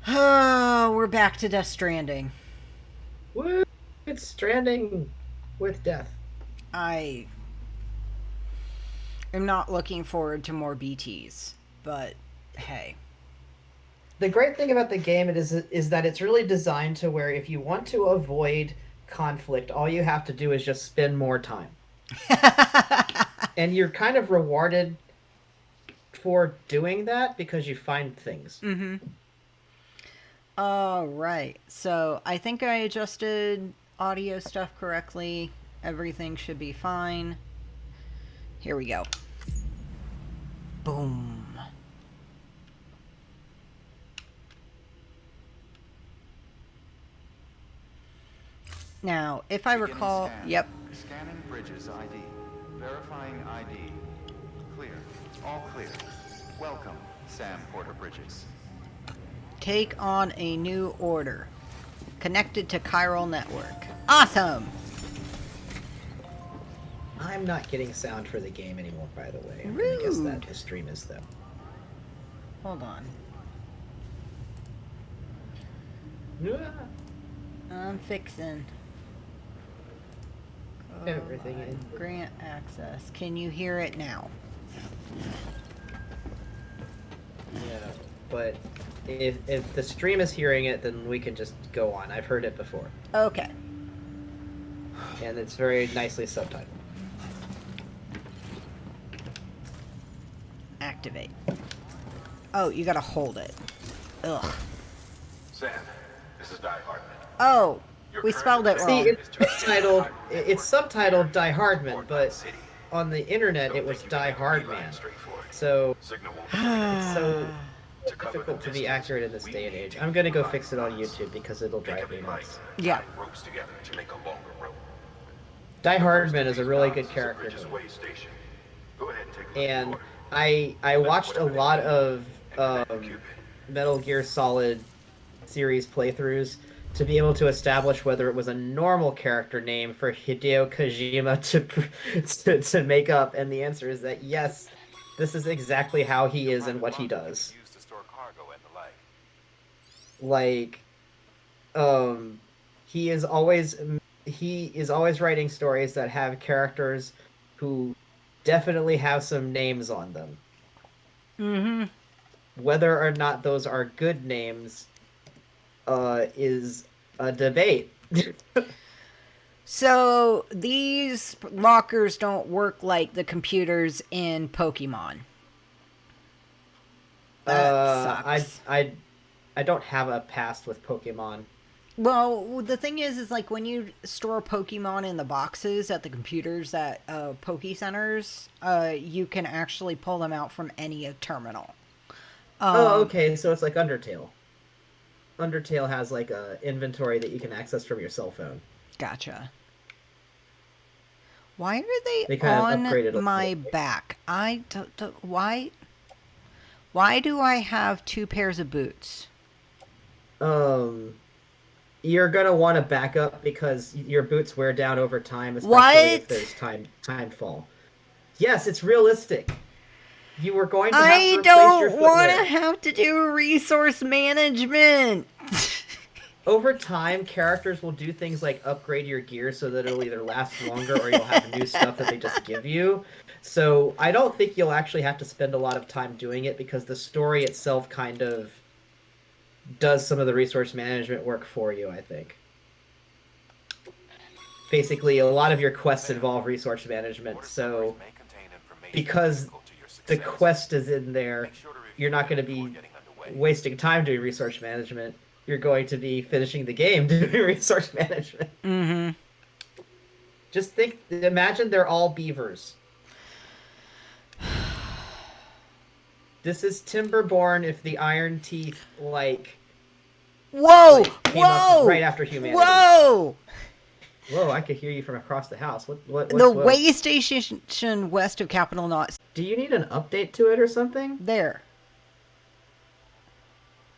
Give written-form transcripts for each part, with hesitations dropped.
Oh, we're back to Death Stranding. Woo! It's stranding with death. I am not looking forward to more BTs, but hey. The great thing about the game is that it's really designed to where if you want to avoid conflict, all you have to do is just spend more time. And you're kind of rewarded for doing that because you find things. Mm-hmm. All right. So I think I adjusted audio stuff correctly. Everything should be fine. Here we go. Boom. Now, if I recall, yep. Scanning Bridges ID. Verifying ID. Clear. All clear. Welcome, Sam Porter Bridges. Take on a new order. Connected to chiral network. Awesome! I'm not getting sound for the game anymore, by the way. I'm Rude. gonna guess that the stream is though. Hold on. I'm fixing. Everything in. Grant access. Can you hear it now? Yeah, but if the stream is hearing it, then we can just go on. I've heard it before, Okay. and it's very nicely subtitled. Activate. Oh, you gotta hold it. Ugh. Sam, this is Die-Hardman. Oh, we spelled it See, wrong. it's subtitled Die-Hardman, but on the internet it was Die-Hardman. So it's so difficult to be accurate in this day and age. I'm gonna go fix it on YouTube because it'll drive me nuts. Yeah. Ropes together to make a longer rope. Die-Hardman is a really good character, Go ahead and take a look. and I watched a lot of Metal Gear Solid series playthroughs to be able to establish whether it was a normal character name for Hideo Kojima to make up, and the answer is that yes, this is exactly how he is and what he does. Used to store cargo and the Like, he is always writing stories that have characters who definitely have some names on them. Mm-hmm. Whether or not those are good names is a debate. So these lockers don't work like the computers in Pokemon. That sucks. I don't have a past with Pokemon. Well, the thing is like when you store Pokemon in the boxes at the computers at Poke Centers, you can actually pull them out from any terminal. Okay, so it's like Undertale. Undertale has like a inventory that you can access from your cell phone. Gotcha. Why are They they kind of upgraded a on my little bit. back? Why? Why do I have two pairs of boots? You're gonna want to back up because your boots wear down over time, especially if What? there's time fall. Yes, it's realistic. You were going to have to I replace your don't want to footwear. have to do resource management. Over time, characters will do things like upgrade your gear so that it'll either last longer or you'll have new stuff that they just give you. So I don't think you'll actually have to spend a lot of time doing it because the story itself kind of does some of the resource management work for you, I think. Basically, a lot of your quests involve resource management, so because the quest is in there, you're not going to be wasting time doing resource management. You're going to be finishing the game doing resource management. Mm-hmm. Just imagine they're all beavers. This is Timberborn if the Iron Teeth, Whoa! came up Whoa! right after humanity. Whoa! Whoa, I could hear you from across the house. What's The whoa? way station west of Capital Knot. Do you need an update to it or something? There.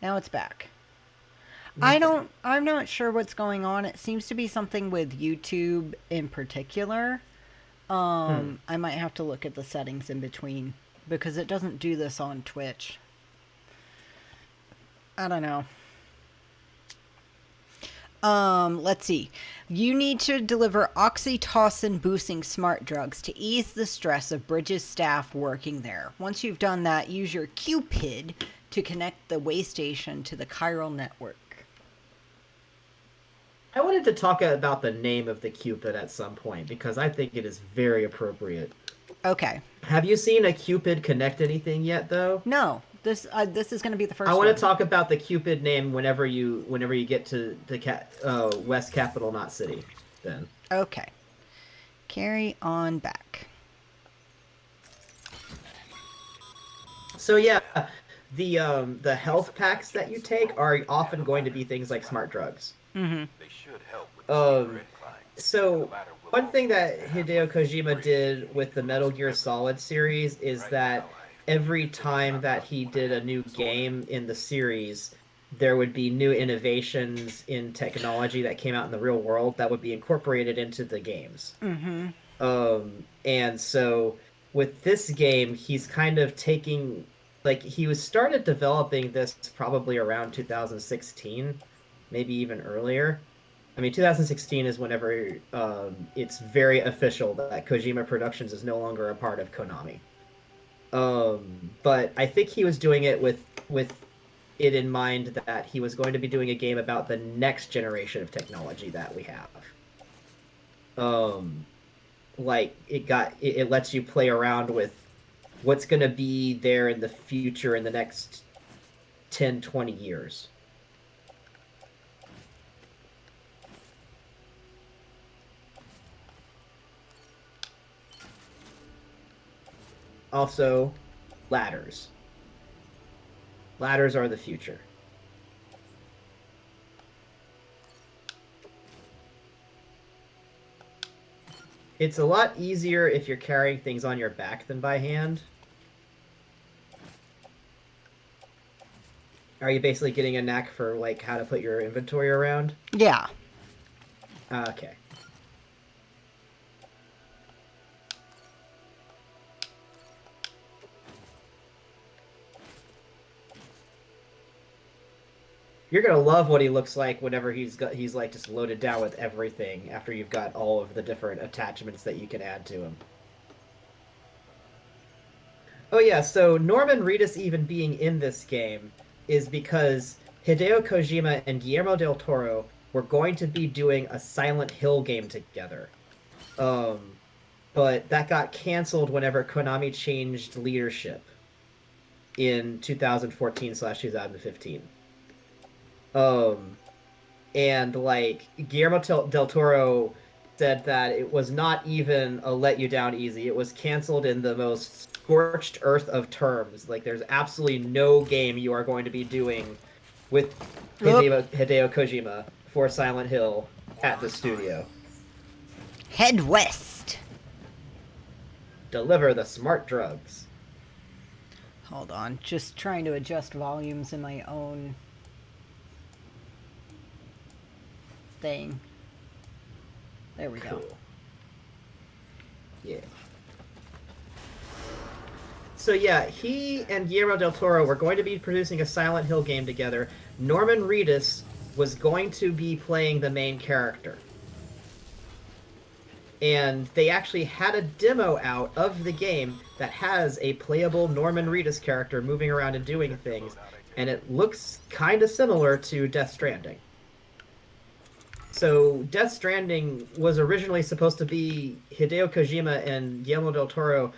Now it's back. Okay. I'm not sure what's going on. It seems to be something with YouTube in particular. I might have to look at the settings in between because it doesn't do this on Twitch. I don't know. Let's see. You need to deliver oxytocin boosting smart drugs to ease the stress of Bridges staff working there. Once you've done that, use your Cupid to connect the way station to the chiral network. I wanted to talk about the name of the Cupid at some point because I think it is very appropriate. Okay. Have you seen a Cupid connect anything yet, though? No. This is going to be the first I want one. to talk about the Cupid name whenever you get to the West Capital, not City. Then. Okay. Carry on back. So yeah, the health packs that you take are often going to be things like smart drugs. Mm-hmm. They should help with the steeper inclines. So No matter what one thing that Hideo Kojima did with the Metal Gear Solid series is that every time that he did a new game in the series, there would be new innovations in technology that came out in the real world that would be incorporated into the games. Mm-hmm. And so with this game, he's kind of taking, like, he was started developing this probably around 2016, maybe even earlier. I mean, 2016 is whenever it's very official that Kojima Productions is no longer a part of Konami. But I think he was doing it with it in mind that he was going to be doing a game about the next generation of technology that we have. Like it lets you play around with what's going to be there in the future in the next 10, 20 years. Also, ladders. Ladders are the future. It's a lot easier if you're carrying things on your back than by hand. Are you basically getting a knack for, like, how to put your inventory around? Yeah. Okay. You're gonna love what he looks like whenever he's like just loaded down with everything after you've got all of the different attachments that you can add to him. Oh yeah, so Norman Reedus even being in this game is because Hideo Kojima and Guillermo del Toro were going to be doing a Silent Hill game together. But that got canceled whenever Konami changed leadership in 2014/2015. And like Guillermo del Toro said that it was not even a let you down easy. It was canceled in the most scorched earth of terms. Like there's absolutely no game you are going to be doing with Hideo Kojima for Silent Hill at the studio. Head west. Deliver the smart drugs. Hold on. Just trying to adjust volumes in my own thing. There we go. Yeah. So yeah, he and Guillermo del Toro were going to be producing a Silent Hill game together. Norman Reedus was going to be playing the main character. And they actually had a demo out of the game that has a playable Norman Reedus character moving around and doing things, and it looks kind of similar to Death Stranding. So Death Stranding was originally supposed to be Hideo Kojima and Guillermo del Toro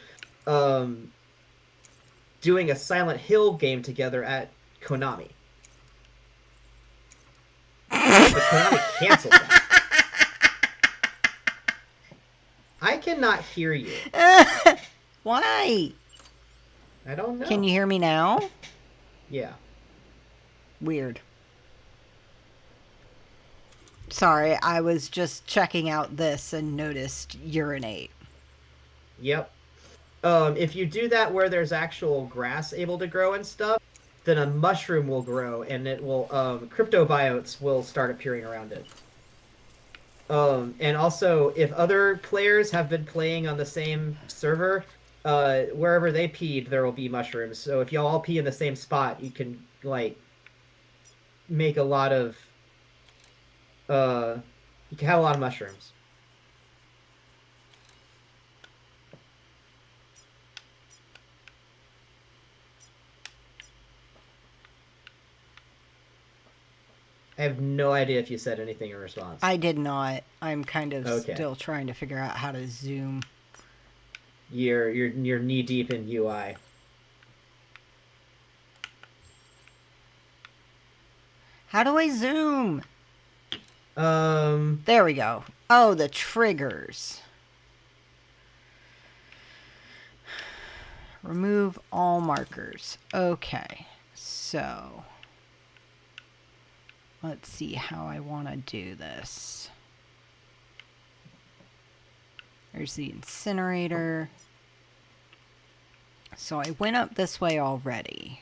doing a Silent Hill game together at Konami. But Konami canceled that. I cannot hear you. Why? I don't know. Can you hear me now? Yeah. Weird. Sorry, I was just checking out this and noticed urinate. Yep. If you do that where there's actual grass able to grow and stuff, then a mushroom will grow and it will, cryptobiotes will start appearing around it. And also, if other players have been playing on the same server, wherever they peed, there will be mushrooms. So if y'all all pee in the same spot, you can, like, make a lot of You can have a lot of mushrooms. I have no idea if you said anything in response. I did not. I'm kind of Okay. still trying to figure out how to zoom. You're knee deep in UI. How do I zoom? Um, There we go. Oh, the triggers. Remove all markers. Okay, so let's see how I want to do this. There's the incinerator. So I went up this way already.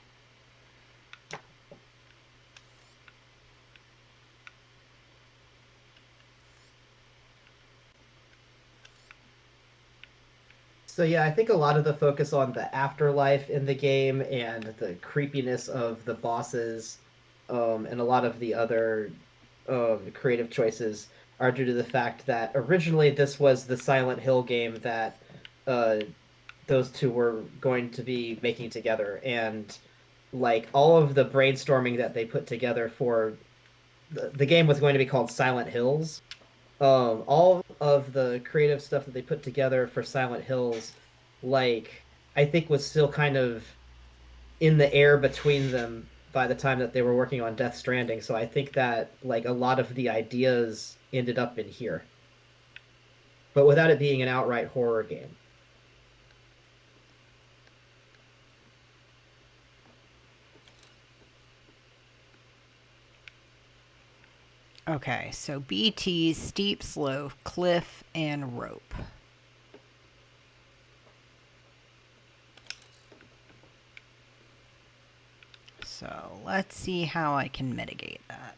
So yeah, I think a lot of the focus on the afterlife in the game and the creepiness of the bosses, and a lot of the other creative choices are due to the fact that originally this was the Silent Hill game that uh, those two were going to be making together, and like all of the brainstorming that they put together for the game was going to be called Silent Hills. All of the creative stuff that they put together for Silent Hills, like I think was still kind of in the air between them by the time that they were working on Death Stranding. So I think that like a lot of the ideas ended up in here, but without it being an outright horror game. Okay, so BT, steep slope, cliff, and rope. So let's see how I can mitigate that.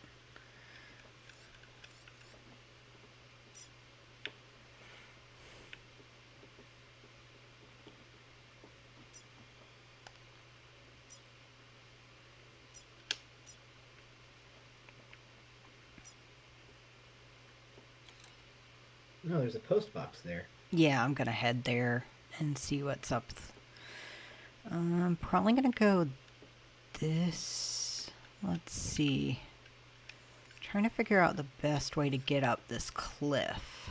No, there's a post box there. Yeah, I'm gonna head there and see what's up. I'm probably gonna go this. Let's see. Trying to figure out the best way to get up this cliff.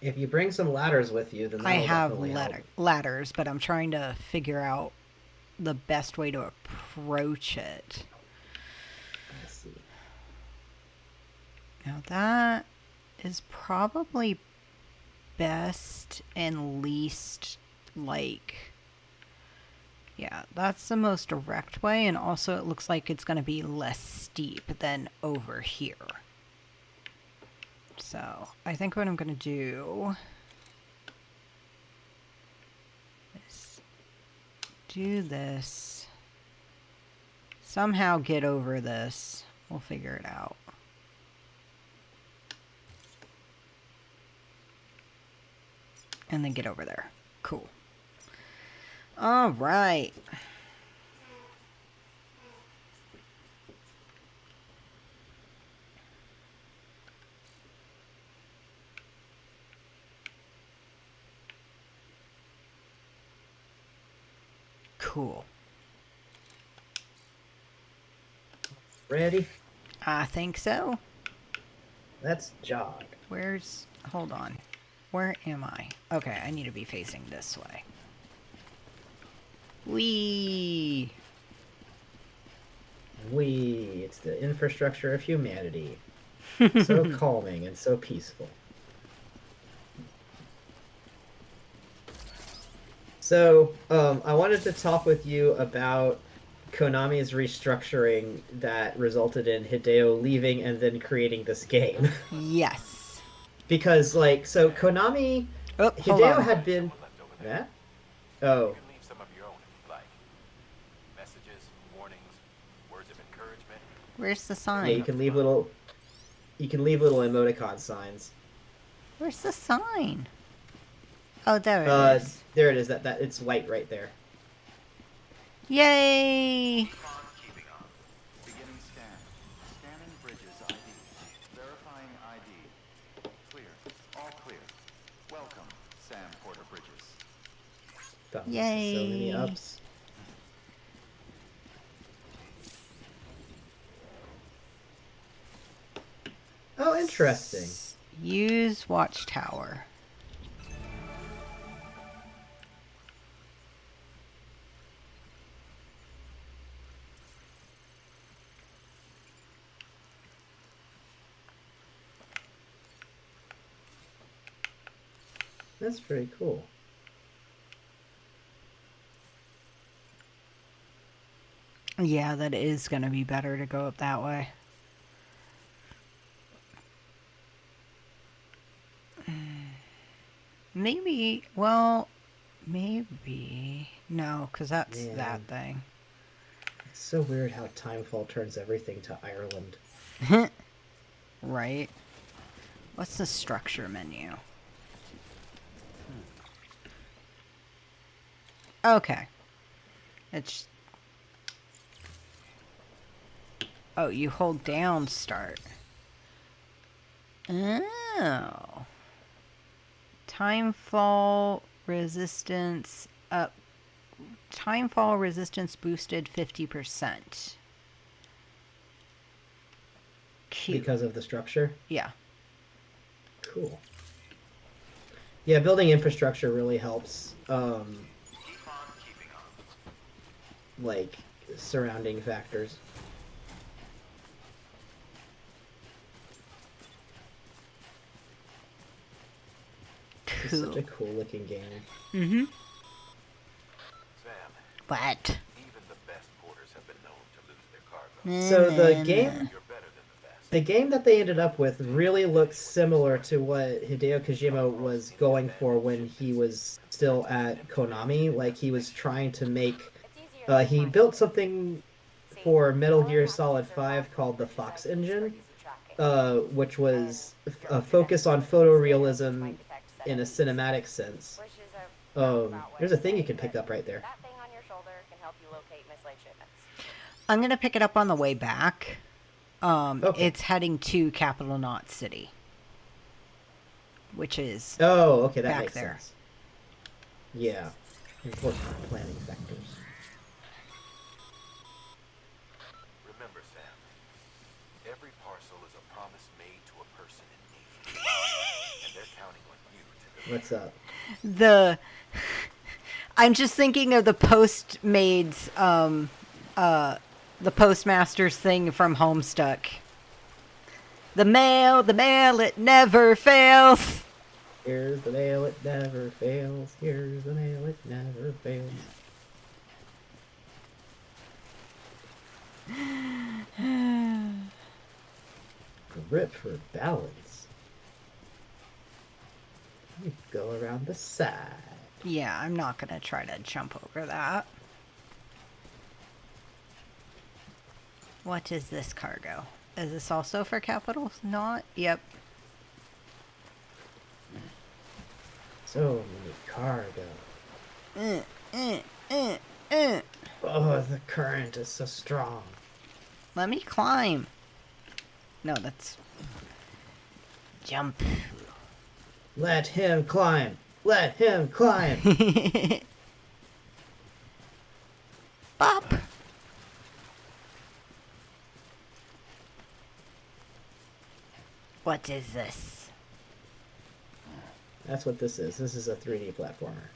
If you bring some ladders with you, then I that'll have definitely help. ladders, but I'm trying to figure out the best way to approach it. Let's see. Now that is probably best and least, like, yeah, that's the most direct way, and also it looks like it's going to be less steep than over here. So I think what I'm going to do is do this, somehow get over this. We'll figure it out. And then get over there. Cool. All right. Cool. Ready? I think so. Let's jog. Where's... Hold on. Where am I? Okay, I need to be facing this way. Whee! It's the infrastructure of humanity. So calming and so peaceful. So, I wanted to talk with you about Konami's restructuring that resulted in Hideo leaving and then creating this game. Yes. Because, like, so Konami, Oh, hold Hideo on. had been... Left over there. Yeah? Oh. You can leave some of your own if you'd like. Messages, warnings, words of encouragement. Where's the Yeah, sign? you can leave little... You can leave little emoticon signs. Where's the sign? Oh, there it is. There it is. That it's white right there. Yay! Keeping on. Beginning scan. Scanning bridges ID. Welcome, Sam Porter Bridges. So Yay. many ups. Oh, interesting. Use Watchtower. That's pretty cool. Yeah, that is going to be better to go up that way. Maybe, well, maybe. No, because that's Man. that thing. It's so weird how Timefall turns everything to Ireland. Right. What's the structure menu? Okay. It's... Oh, you hold down start. Oh. Timefall resistance up. Timefall resistance boosted 50%. Cute. Because of the structure? Yeah. Cool. Yeah, building infrastructure really helps. Like, surrounding factors. It's Cool. such a cool looking game. Mm-hmm. Sam, What? even the best porters have been known to lose their cargo. So the Nah, game You're better than the best. The game that they ended up with really looks similar to what Hideo Kojima was going for when he was still at Konami. Like, he was trying to make... he built something for Metal Gear Solid 5 called the Fox Engine, which was a focus on photorealism in a cinematic sense. There's a thing you can pick up right there. That thing on your shoulder can help you locate mislaid shipments. I'm gonna pick it up on the way back. Okay. It's heading to Capital Knot City, which is Oh, okay, that back makes there. sense. Yeah. Important planning factors. Remember, Sam, every parcel is a promise made to a person in need. And they're counting on you to deliver. What's up? I'm just thinking of the Postmaid's, the Postmaster's thing from Homestuck. The mail, it never fails. Here's the mail, it never fails. Here's the mail, it never fails. Grip for balance. You go around the side. Yeah, I'm not gonna try to jump over that. What is this cargo? Is this also for Capital Knot? Yep. So many cargo. Uh, uh, uh, uh. Oh, the current is so strong. Let me climb. No, that's... Jump. Let him climb. Let him climb. Bop. What is this? That's what this is. This is a 3D platformer.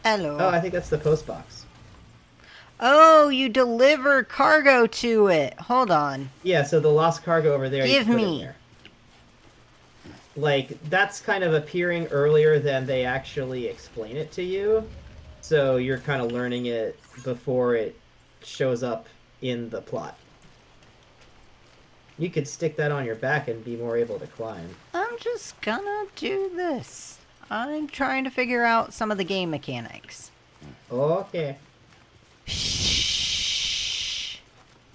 Hello. Oh, I think that's the post box. Oh, you deliver cargo to it. Hold on. Yeah, so the lost cargo over there. Give you put in me. there. Like, that's kind of appearing earlier than they actually explain it to you. So you're kind of learning it before it shows up in the plot. You could stick that on your back and be more able to climb. I'm just gonna do this. I'm trying to figure out some of the game mechanics. Okay. Shh.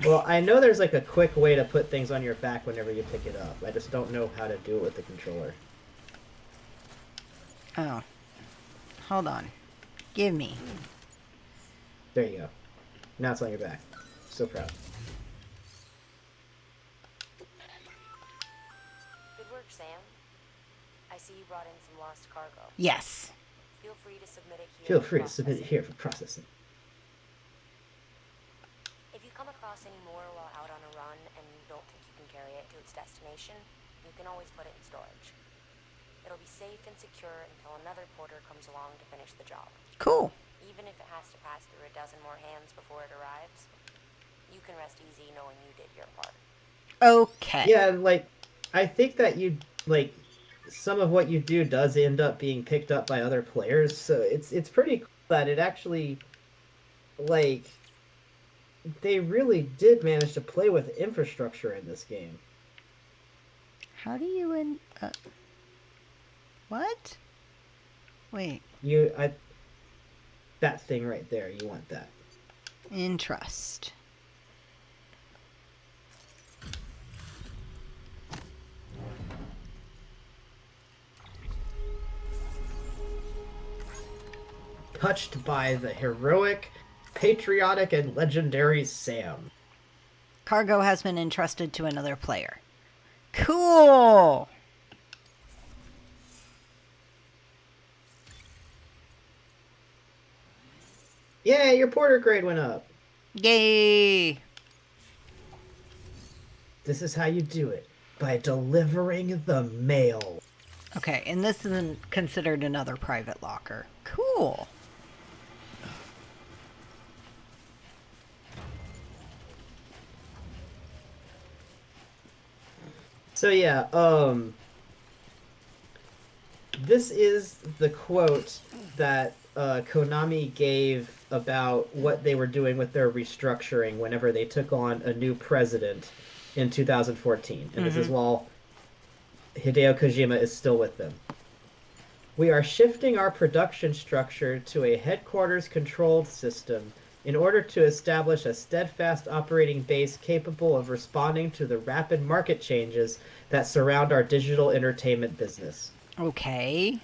Well, I know there's like a quick way to put things on your back whenever you pick it up. I just don't know how to do it with the controller. Oh. Hold on. Give me. There you go. Now it's on your back. So proud. work, Sam. I see you brought in some lost cargo. Yes. Feel free to submit it here. Feel for free to submit it processing. here for processing. If you come across any more while out on a run and you don't think you can carry it to its destination, you can always put it in storage. It'll be safe and secure until another porter comes along to finish the job. Cool. Even if it has to pass through a dozen more hands before it arrives, you can rest easy knowing you did your part. Okay. Yeah, like, I think that some of what you do does end up being picked up by other players, so it's pretty cool that it actually, like, they really did manage to play with infrastructure in this game. How do you what? Wait. That thing right there, you want that. In trust. Touched by the heroic, patriotic, and legendary Sam. Cargo has been entrusted to another player. Cool. Yeah, your porter grade went up. Yay. This is how you do it. By delivering the mail. Okay, and this isn't considered another private locker. Cool. So yeah, this is the quote that Konami gave about what they were doing with their restructuring whenever they took on a new president in 2014. And this is while Hideo Kojima is still with them. We are shifting our production structure to a headquarters-controlled system in order to establish a steadfast operating base capable of responding to the rapid market changes that surround our digital entertainment business. Okay.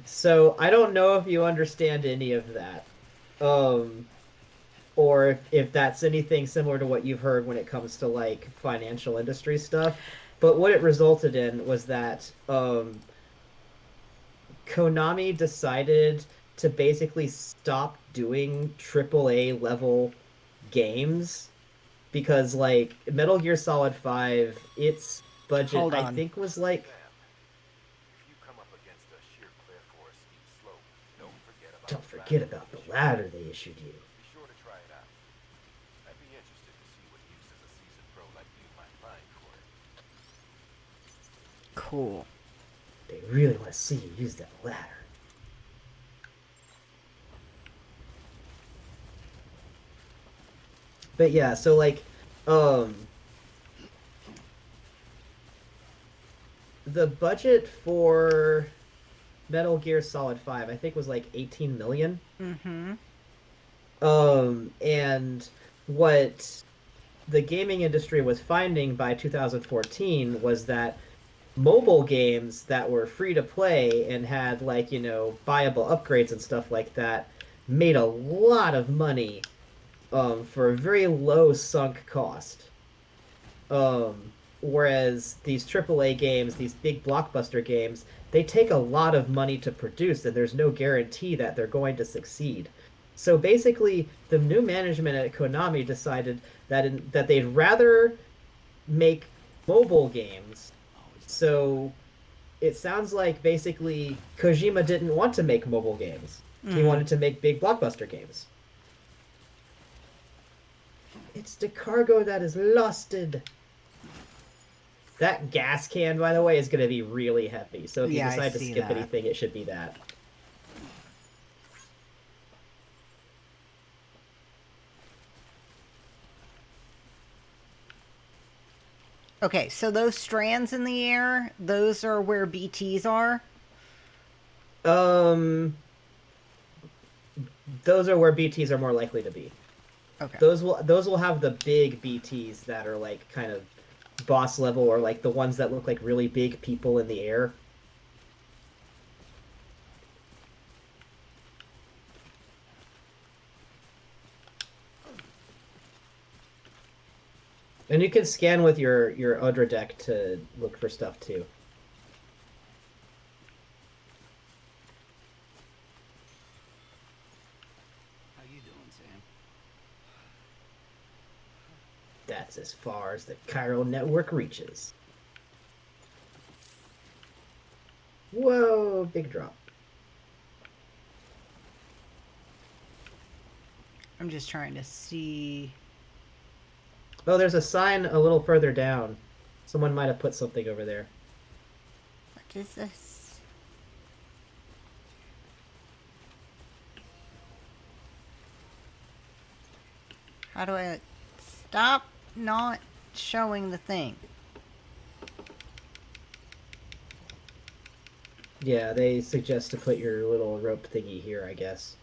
So I don't know if you understand any of that, or if that's anything similar to what you've heard when it comes to like financial industry stuff. But what it resulted in was that Konami decided to basically stop doing AAA level games because like Metal Gear Solid 5, its budget Hold I on. think was like If you come up against a sheer cliff or a steep slope, don't don't forget about the ladder they issued you. Be sure to try it out. I'd be interested to see what uses a seasoned pro like you might find for it. Cool. They really want to see you use that ladder. But yeah, so like, the budget for Metal Gear Solid 5, I think was like 18 million. Mm-hmm. And what the gaming industry was finding by 2014 was that mobile games that were free to play and had like, you know, buyable upgrades and stuff like that made a lot of money for a very low sunk cost. Whereas these AAA games, these big blockbuster games, they take a lot of money to produce and there's no guarantee that they're going to succeed. So basically, the new management at Konami decided that they'd rather make mobile games. So it sounds like basically Kojima didn't want to make mobile games. He wanted to make big blockbuster games. It's the cargo that is losted. That gas can, by the way, is going to be really heavy. So if you Yeah, I decide to see skip that. anything, it should be that. Okay, so those strands in the air, those are where BTs are? Those are where BTs are more likely to be. Okay. Those will have the big BTs that are like kind of boss level, or like the ones that look like really big people in the air. And you can scan with your Odra deck to look for stuff too. How you doing, Sam? That's as far as the chiral network reaches. Whoa, big drop. I'm just trying to see. Oh, there's a sign a little further down. Someone might have put something over there. What is this? How do I stop not showing the thing? Yeah, they suggest to put your little rope thingy here, I guess.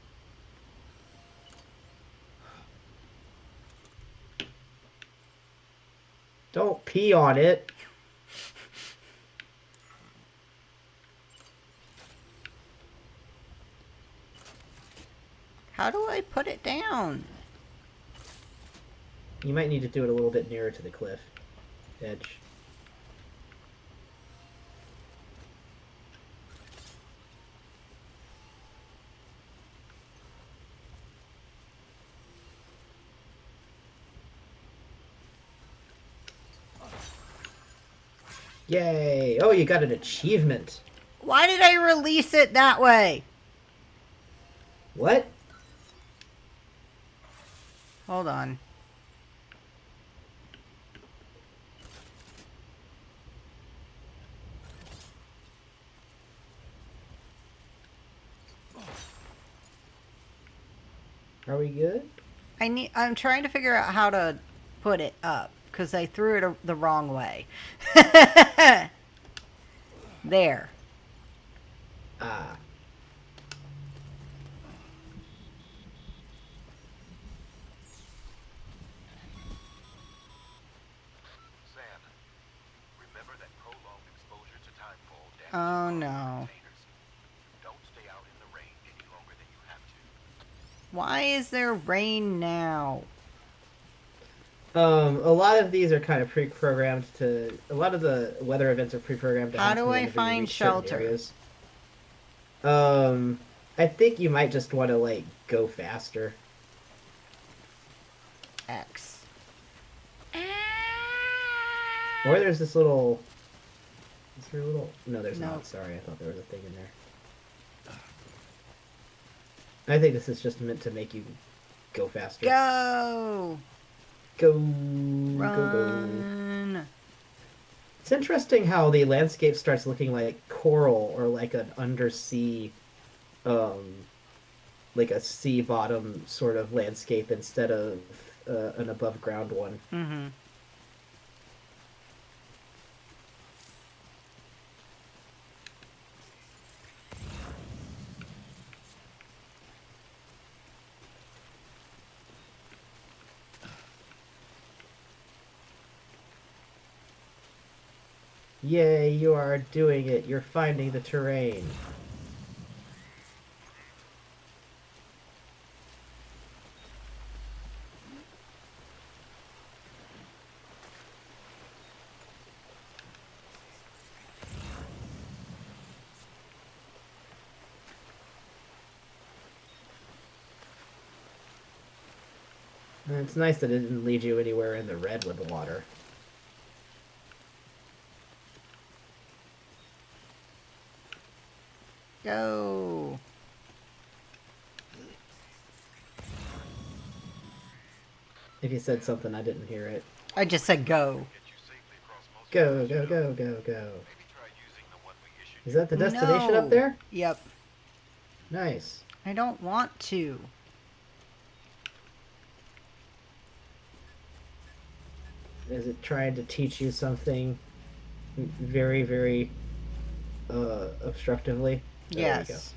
Don't pee on it. How do I put it down? You might need to do it a little bit nearer to the cliff edge. Yay! Oh, you got an achievement. Why did I release it that way? What? Hold on. Are we good? I'm trying to figure out how to put it up because I threw it the wrong way. There. Ah. Sam, remember that prolonged exposure to timefall damages Oh, cargo no. containers. Don't stay out in the rain any longer than you have to. Why is there rain now? A lot of these are kind of pre-programmed to. A lot of the weather events are pre-programmed to How happen do I whenever you find reach certain shelter? areas. I think you might just want to like go faster. X. Or there's this little. Is there a little? No, there's Nope. not. Sorry, I thought there was a thing in there. I think this is just meant to make you go faster. Go! Go, go, go. Run! It's interesting how the landscape starts looking like coral or like an undersea, like a sea bottom sort of landscape instead of an above ground one. Mm-hmm. Yay, you are doing it. You're finding the terrain. And it's nice that it didn't lead you anywhere in the redwood water. Go! If you said something, I didn't hear it. I just said go. Get you safely across most Go, of go, the go, go, go. Maybe try using the one we issued. Is that the destination No. up there? Yep. Nice. I don't want to. Is it trying to teach you something very, very obstructively? There we go. Yes.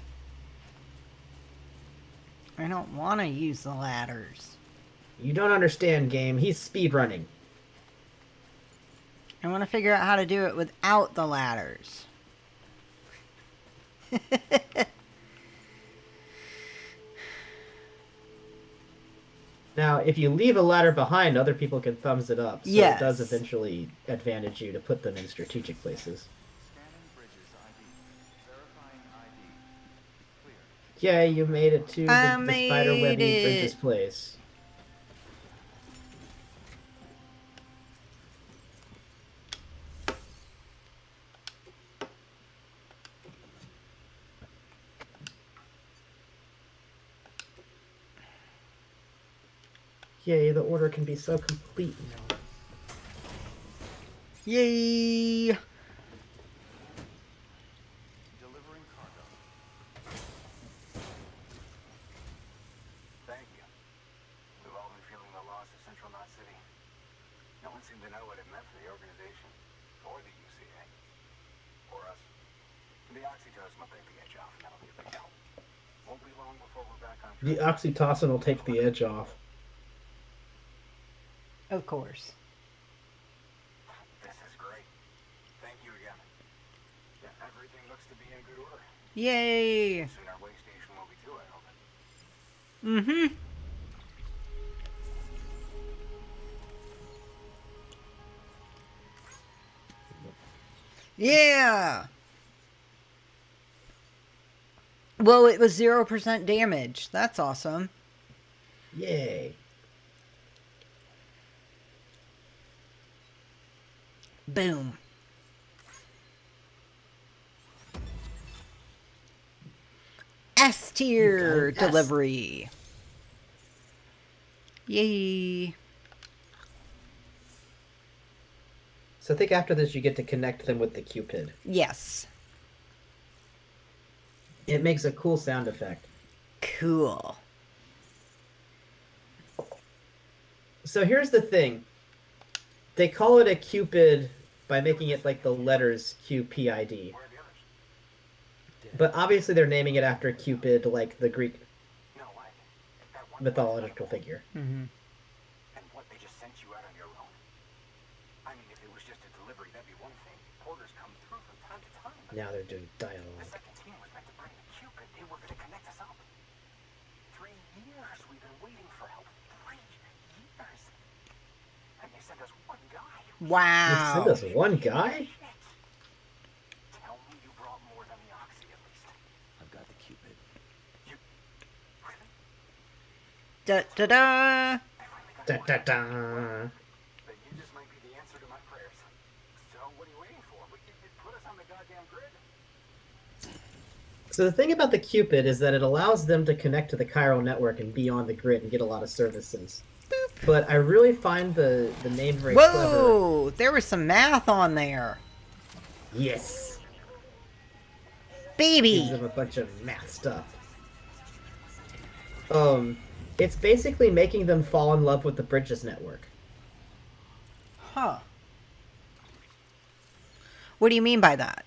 I don't want to use the ladders. You don't understand, game. He's speedrunning. I want to figure out how to do it without the ladders. Now, if you leave a ladder behind, other people can thumbs it up. So it does Yes. eventually advantage you to put them in strategic places. Scanning bridges ID. Verifying ID. Clear. Yay, you made it to I the spiderwebby made bridges it. place. Yay, the order can be so complete now. Yay! Delivering cargo. Thank you. We've all been feeling the loss of Central Knot City. No one seemed to know what it meant for the organization, or the UCA, or us. The oxytocin will take the edge off, and that'll be a big help. Won't be long before we're back on track. The oxytocin will take the edge off. Of course. This is great. Thank you again. Yeah, everything looks to be in good order. Yay! Soon our way station will be too, I hope. Mm-hmm. Yeah! Well, it was 0% damage. That's awesome. Yay. Boom. S tier You got an S. delivery. Yay. So I think after this you get to connect them with the Cupid. Yes. It makes a cool sound effect. Cool. So here's the thing. They call it a Cupid by making it like the letters QPID. Where are the others? But obviously they're naming it after Cupid, like the Greek No, I. That one mythological figure. Mm-hmm. And what, they just sent you out on your own? I mean, if it was just a delivery, that'd be one thing. Porters come through from time to time. But Now they're doing the dialogue. second team was meant to bring the Cupid. They were going to connect us up. 3 years we've been waiting for help. 3 years. And they sent us one guy. They Wow. send us one guy? Shit. Tell me you brought more than the Oxy, at least. I've got the Cupid. You... Really? Da-da-da. I finally got Da one. da da. Then you just might be the answer to my prayers. So what are you waiting for? Put us on the goddamn grid. So the thing about the Cupid is that it allows them to connect to the chiral network and be on the grid and get a lot of services. But I really find the name very clever. Whoa! There was some math on there. Yes. Baby! Gives them a bunch of math stuff. It's basically making them fall in love with the Bridges network. Huh. What do you mean by that?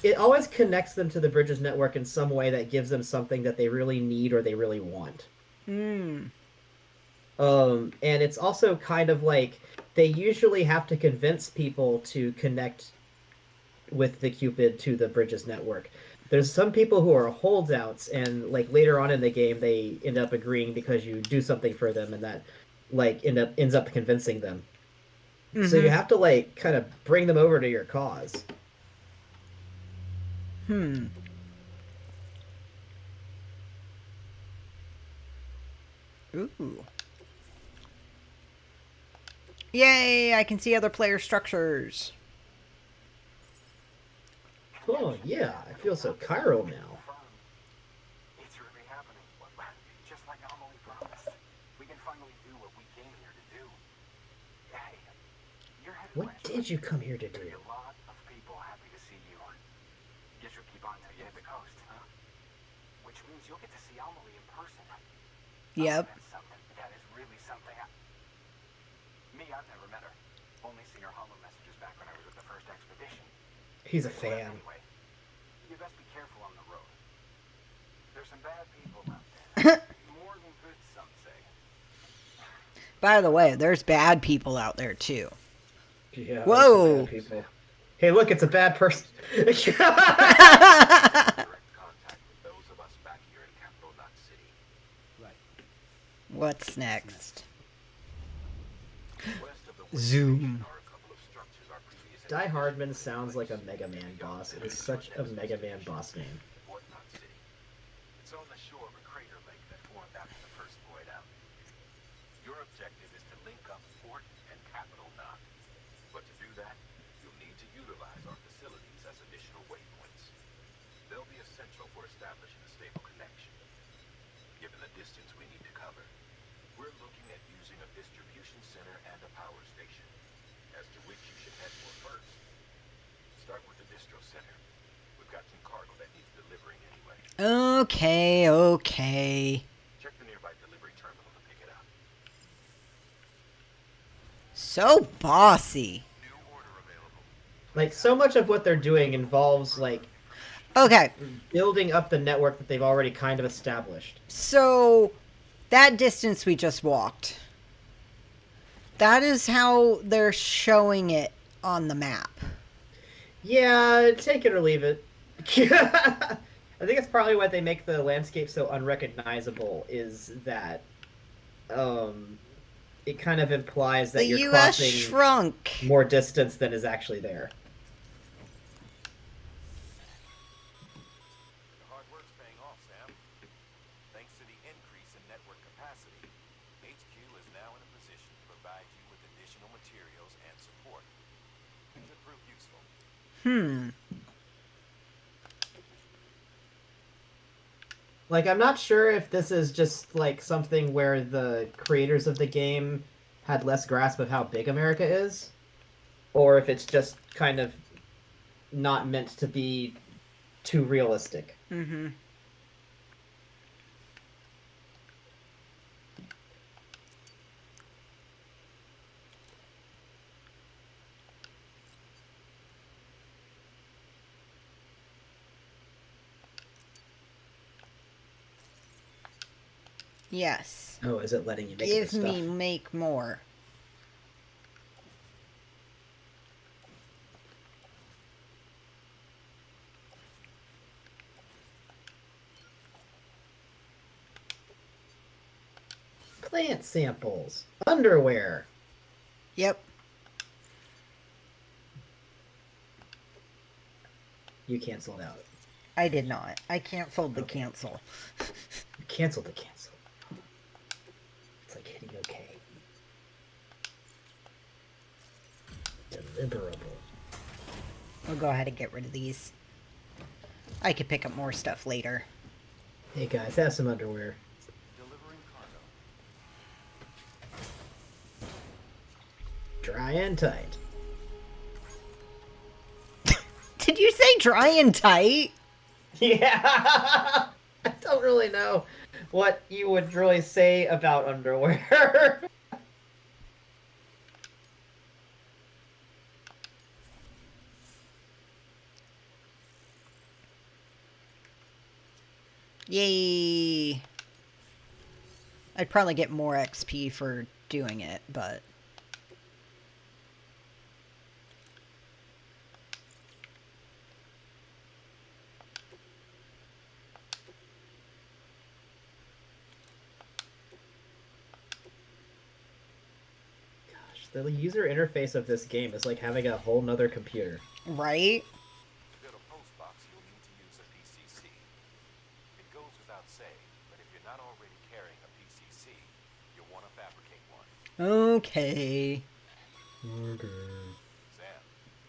It always connects them to the Bridges network in some way that gives them something that they really need or they really want. Hmm. And it's also kind of like they usually have to convince people to connect with the Cupid to the Bridges network. There's some people who are holdouts, and like later on in the game, they end up agreeing because you do something for them, and that like ends up convincing them. So you have to like kind of bring them over to your cause. Hmm. Ooh. Yay! I can see other player structures. Oh yeah, I feel so chiral now. It's really happening. Just like Amelie promised. We can finally do what we came here to do. Hey, you're headed What west. did you come here to There'll be do? a lot of people happy to see you. Guess you'll keep on till you hit the coast, huh? Which means you'll get to see Amelie in person. Yep. That's something. That is really something. Me, I've never met her. Only seen her holo messages back when I was with the first expedition. He's a Well, fan. anyway, you best be careful on the road. There's some bad people out there. More than good, some say. By the way, there's bad people out there too. Yeah. Whoa. that's some bad people. Hey, look, it's a bad person. Direct contact with those of us back here in Capital Knot City. Right. What's next? West of the Zoom. are a couple of structures our previous Die-Hardman sounds like a Mega Man boss. It is such a Mega Man boss name. Whatnot City. It's on the shore of a crater lake that formed after the first void out. Your objective is to link up Port and Capital Knot. But to do that, you'll need to utilize our facilities as additional waypoints. They'll be essential for establishing a stable connection. Given the distance we need to cover, we're looking at using a distribution center and a power station. As to which you should head for first. Start with the distro center. We've got some cargo that needs delivering anyway. Okay. Check the nearby delivery terminal to pick it up. So bossy. New order available. Like, so much of what they're doing involves, like, Okay, building up the network that they've already kind of established. so that distance we just walked, that is how they're showing it on the map. Yeah, take it or leave it. I think it's probably why they make the landscape so unrecognizable, is that it kind of implies that The you're U.S. crossing shrunk. more distance than is actually there. Your hard work's paying off, Sam. Thanks to the increase in network capacity, HQ is now in a position to provide you with additional materials and support. It should prove useful. Like, I'm not sure if this is just, like, something where the creators of the game had less grasp of how big America is, or if it's just kind of not meant to be too realistic. Mm-hmm. Yes. Oh, is it letting you make Give this stuff? me make more. Plant samples. Underwear. Yep. You canceled out. I did not. I canceled the Okay. cancel. You canceled the cancel. It's like hitting OK. Deliverable. I'll go ahead and get rid of these. I could pick up more stuff later. Hey guys, have some underwear. Delivering cargo. Dry and tight. Did you say dry and tight? Yeah! I don't really know what you would really say about underwear. Yay! I'd probably get more XP for doing it, but... Gosh, the user interface of this game is like having a whole nother computer. Right? To build a post box, you'll need to use a PCC. It goes without saying, but if you're not already carrying a PCC, you'll want to fabricate one. Okay. Sam,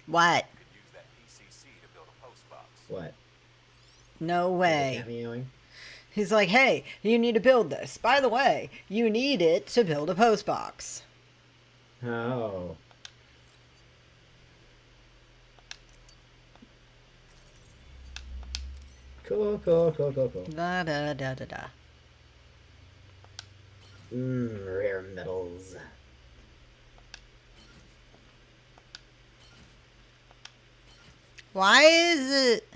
What? you could use that PCC to build a post box. What? No way. Cameoing? He's like, hey, you need to build this. By the way, you need it to build a post box. Oh. Cool. Da da da da da. Rare metals. Why is it...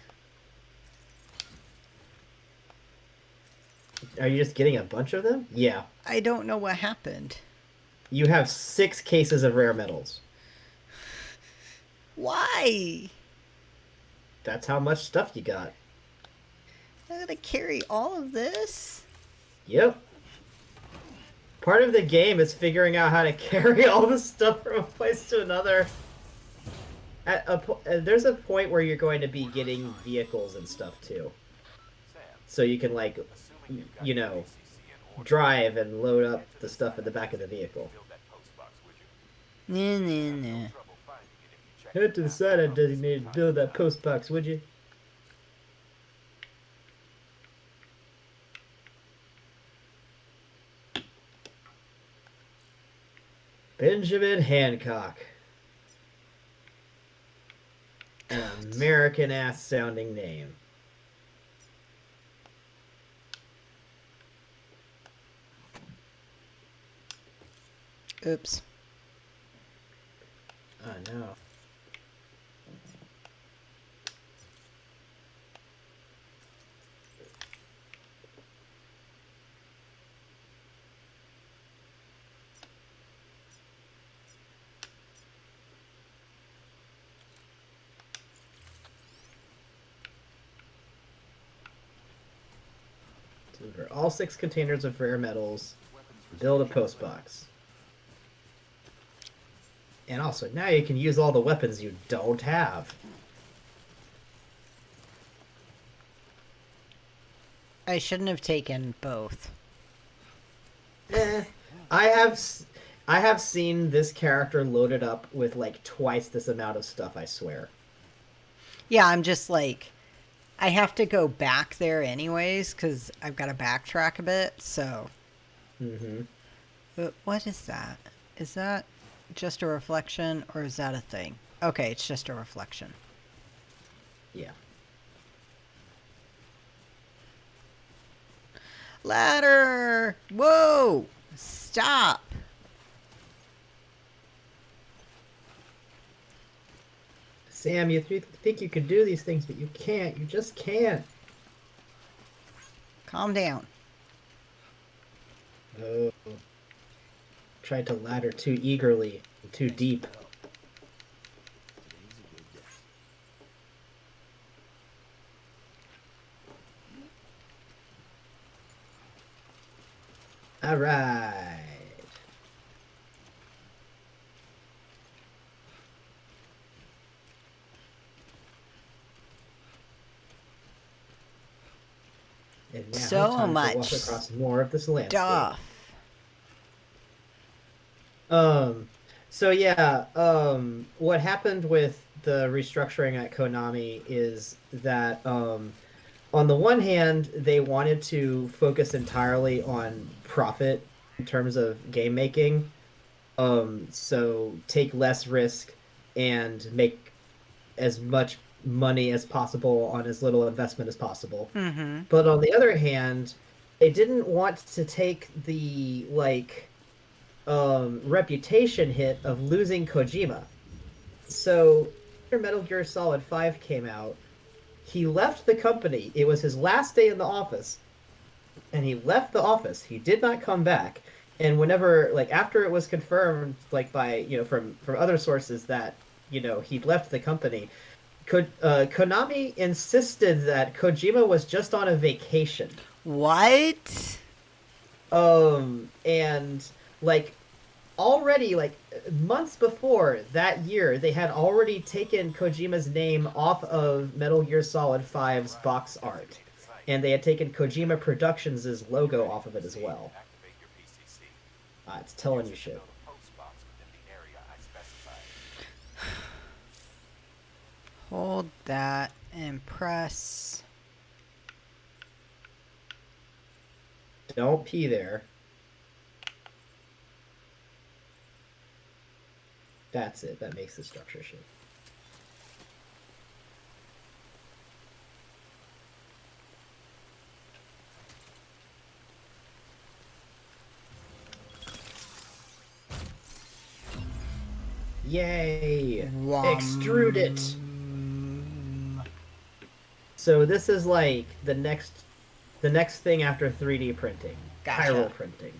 Are you just getting a bunch of them? Yeah. I don't know what happened. You have 6 cases of rare metals. Why? That's how much stuff you got. I gotta carry all of this? Yep. part of the game is figuring out how to carry all the stuff from a place to another. There's a point where you're going to be getting vehicles and stuff too, so you can like, you know, drive and load up the stuff in the back of the vehicle. Nah. Head to the side I designated to build that post box, would you? Benjamin Hancock. An American-ass sounding name. Oops. Oh no. Deliver all 6 containers of rare metals. Build a post box. And also, now you can use all the weapons you don't have. I shouldn't have taken both. I have seen this character loaded up with like twice this amount of stuff, I swear. Yeah, I'm just like, I have to go back there anyways, because I've got to backtrack a bit, so. Mm-hmm. But what is that? Is that just a reflection, or is that a thing? Okay, it's just a reflection. Yeah. Ladder! Whoa! Stop! Sam, you think you could do these things, but you can't. You just can't. Calm down. Oh. Tried to ladder too eagerly, too deep. All right. And now So time much to walk across more of this landscape. Stuff. So yeah, what happened with the restructuring at Konami is that, on the one hand, they wanted to focus entirely on profit in terms of game making. So take less risk and make as much money as possible on as little investment as possible. Mm-hmm. But on the other hand, they didn't want to take the reputation hit of losing Kojima. So after Metal Gear Solid 5 came out, he left the company. It was his last day in the office, and he left the office. He did not come back. And whenever, after it was confirmed, by, from other sources that, he'd left the company, Konami insisted that Kojima was just on a vacation. What? And already months before that year, they had already taken Kojima's name off of Metal Gear Solid 5's box art, and they had taken Kojima Productions' logo off of it as well. It's telling you shit. Hold that and press. Don't pee there. That's it. That makes the structure shift. Yay! Extrude it! So this is the next thing after 3D printing. Gotcha. Chiral printing.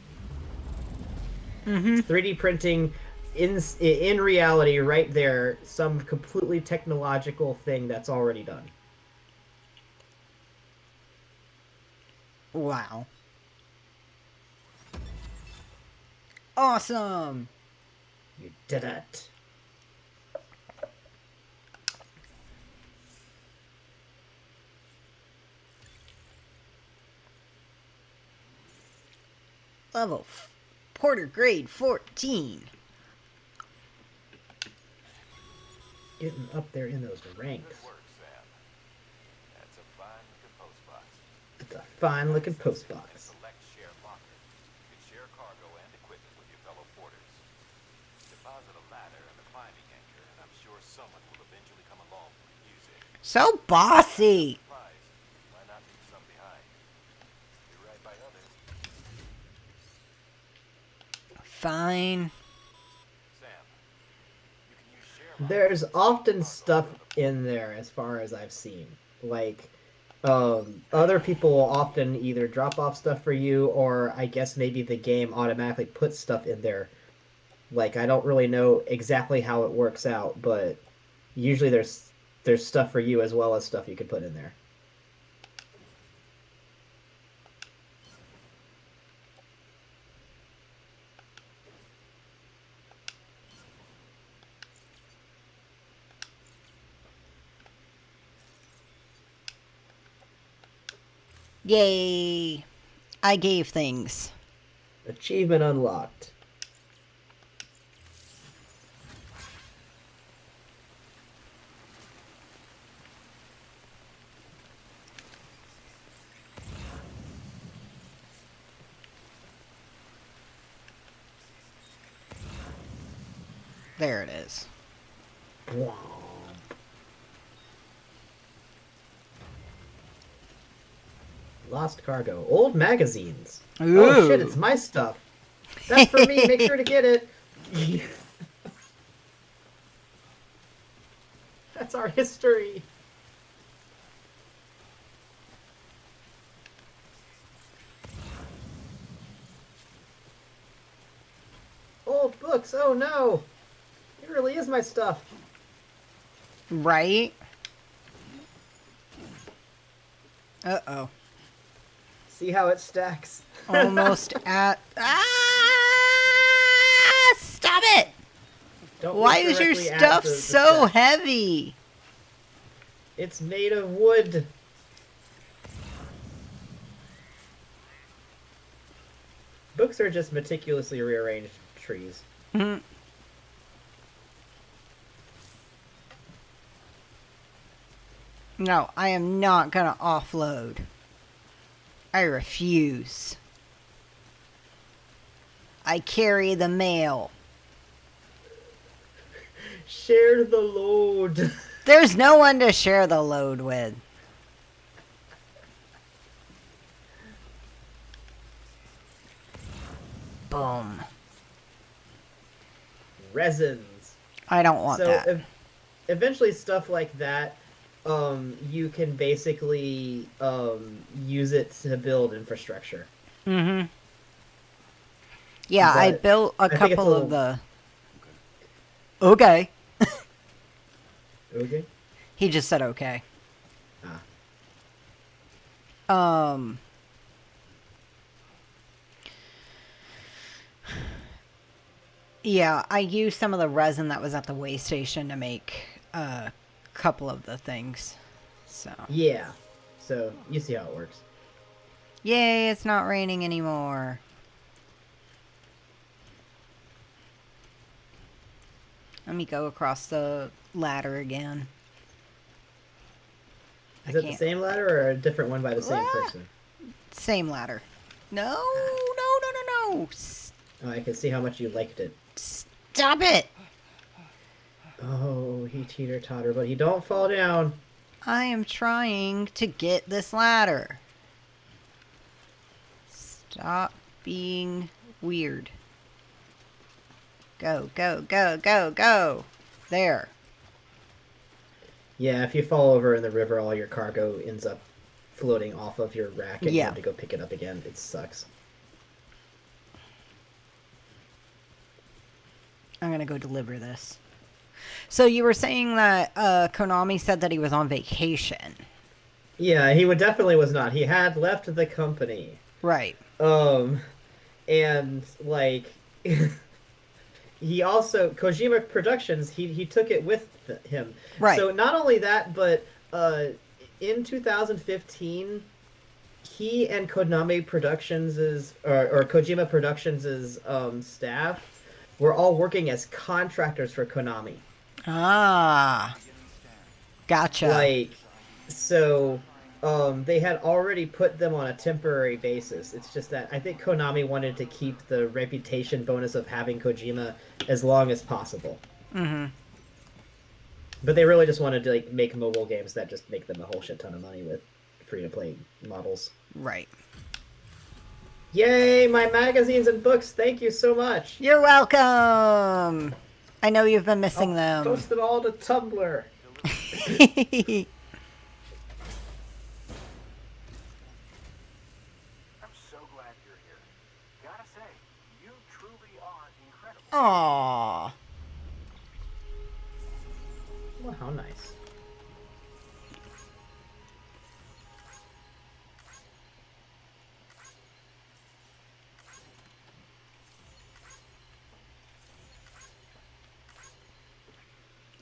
Mm-hmm. 3D printing in reality right there, some completely technological thing that's already done. Wow. Awesome. You did it. Porter grade 14. Getting up there in those ranks. Good work, Sam. That's a fine-looking post box. It's a fine looking post And a box. select share locker. You can share cargo and equipment with your fellow porters. Deposit a ladder and a climbing anchor, and I'm sure someone will eventually come along and use it. So bossy. Supplies. Why not leave some behind? You're right by others. Fine. Sam, you can use share lockers. There's often stuff in there as far as I've seen. Like, other people will often either drop off stuff for you, or I guess maybe the game automatically puts stuff in there. Like, I don't really know exactly how it works out, but usually there's stuff for you as well as stuff you could put in there. Yay. I gave things. Achievement unlocked. There it is. Wow. Lost cargo. Old magazines. Oh shit, Ooh. it's my stuff. That's for me. Make sure to get it. That's our history. Old books. Oh no. It really is my stuff. Right? Uh-oh. See how it stacks? Almost at... Ah! Stop it! Don't Why look is your directly at stuff the so stack. heavy? It's made of wood. Books are just meticulously rearranged trees. Mhm. No, I am not gonna offload. I refuse. I carry the mail. Share the load. There's no one to share the load with. Boom. Resins. I don't want So that. eventually stuff like that, you can basically use it to build infrastructure. Mm-hmm. Yeah, I But built a I think it's couple a of the... Okay. Okay. He just said okay. Ah. Yeah, I used some of the resin that was at the way station to make a couple of the things. So, Yeah. So you see how it works. yay, it's not raining anymore. Let me go across the ladder again. Is it the can't- same ladder or a different one by the same Ah! person? Same ladder. No, no, no, no, no. Oh, I can see how much you liked it. Stop it. Oh, he teeter-totter, but he don't fall down. I am trying to get this ladder. Stop being weird. Go, go, go, go, go. There. Yeah, if you fall over in the river, all your cargo ends up floating off of your rack, and you Yeah. have to go pick it up again. It sucks. I'm gonna go deliver this. So you were saying that Konami said that he was on vacation. Yeah, he would definitely was not. He had left the company. Right. And like he also Kojima Productions. He took it with him. Right. So not only that, but in 2015, he and Konami Productions or Kojima Productions' staff were all working as contractors for Konami. Ah. Gotcha. Like, so they had already put them on a temporary basis. It's just that I think Konami wanted to keep the reputation bonus of having Kojima as long as possible. Mm-hmm. But they really just wanted to like make mobile games that just make them a whole shit ton of money with free-to-play models. Right. Yay, my magazines and books. Thank you so much. You're welcome. I know you've been missing them. Post them all to Tumblr. I'm so glad you're here. Gotta say, you truly are incredible. Aww. Well, how nice.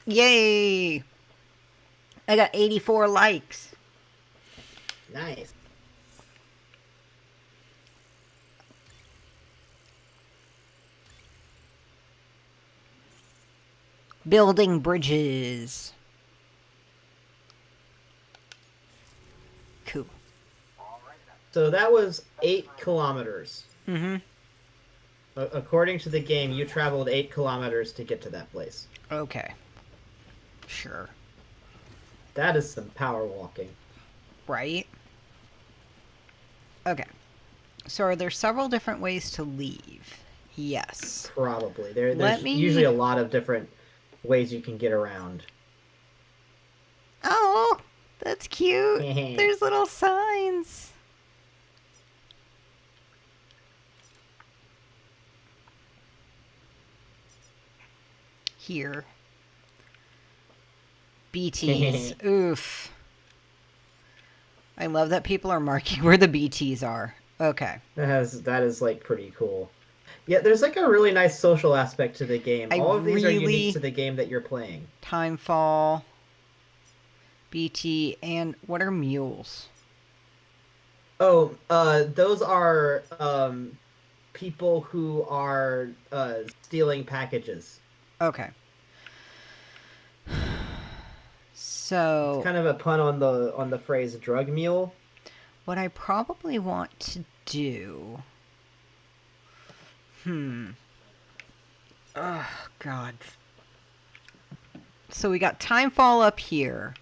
Yay! I got 84 likes. Nice. Building bridges. Cool. So that was 8 kilometers. Mm-hmm. According to the game, you traveled 8 kilometers to get to that place. Okay. Sure. That is some power walking. Right? Okay. So are there several different ways to leave? Yes. Probably. Let There's me- usually a lot of different ways you can get around. Oh, that's cute. There's little signs. Here. BTs. Oof. I love that people are marking where the BTs are. Okay. That is like pretty cool. Yeah, there's like a really nice social aspect to the game. I All of these are really- unique to the game that you're playing. Timefall. BT. And what are mules? Oh, those are people who are stealing packages. Okay. So Kind of a pun on the phrase drug mule. what I probably want to do. Oh, God. So we got Timefall up here.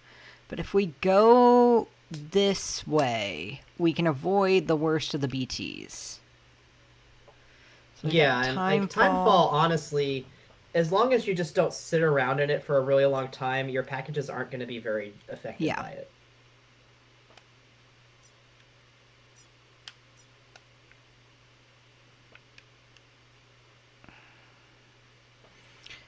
But if we go this way, we can avoid the worst of the BTs. So we Yeah, got and like, Timefall, honestly, as long as you just don't sit around in it for a really long time, your packages aren't going to be very affected Yeah. by it.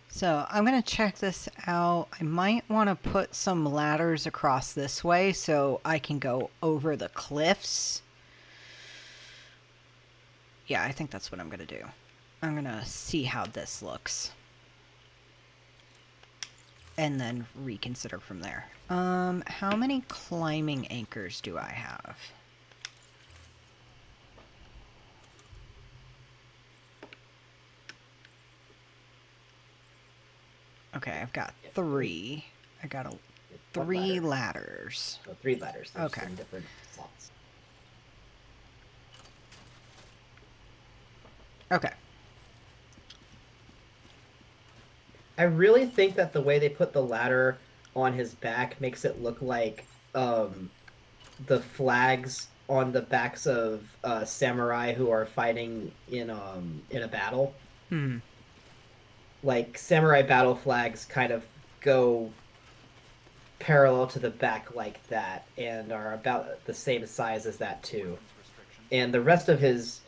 So I'm going to check this out. I might want to put some ladders across this way so I can go over the cliffs. Yeah, I think that's what I'm going to do. I'm going to see how this looks. And then reconsider from there. How many climbing anchors do I have? Okay, I've got 3. I got What 3 ladder? ladders. So 3 ladders. There's Okay. some different slots. Okay. I really think that the way they put the ladder on his back makes it look like the flags on the backs of samurai who are fighting in a battle. Hmm. Like samurai battle flags kind of go parallel to the back like that and are about the same size as that too. And the rest of his,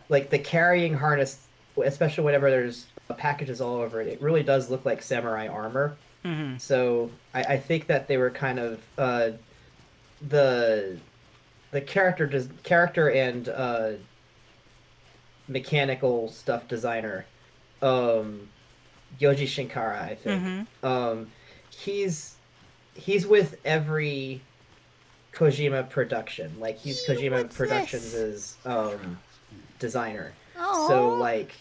like the carrying harness, especially whenever there's packages all over it, it really does look like samurai armor. Mm-hmm. So I think that they were kind of the character and mechanical stuff designer um, Yoji Shinkara, I think. Mm-hmm. He's with every Kojima production. Like he's Kojima What's this? Productions' designer. So Oh, like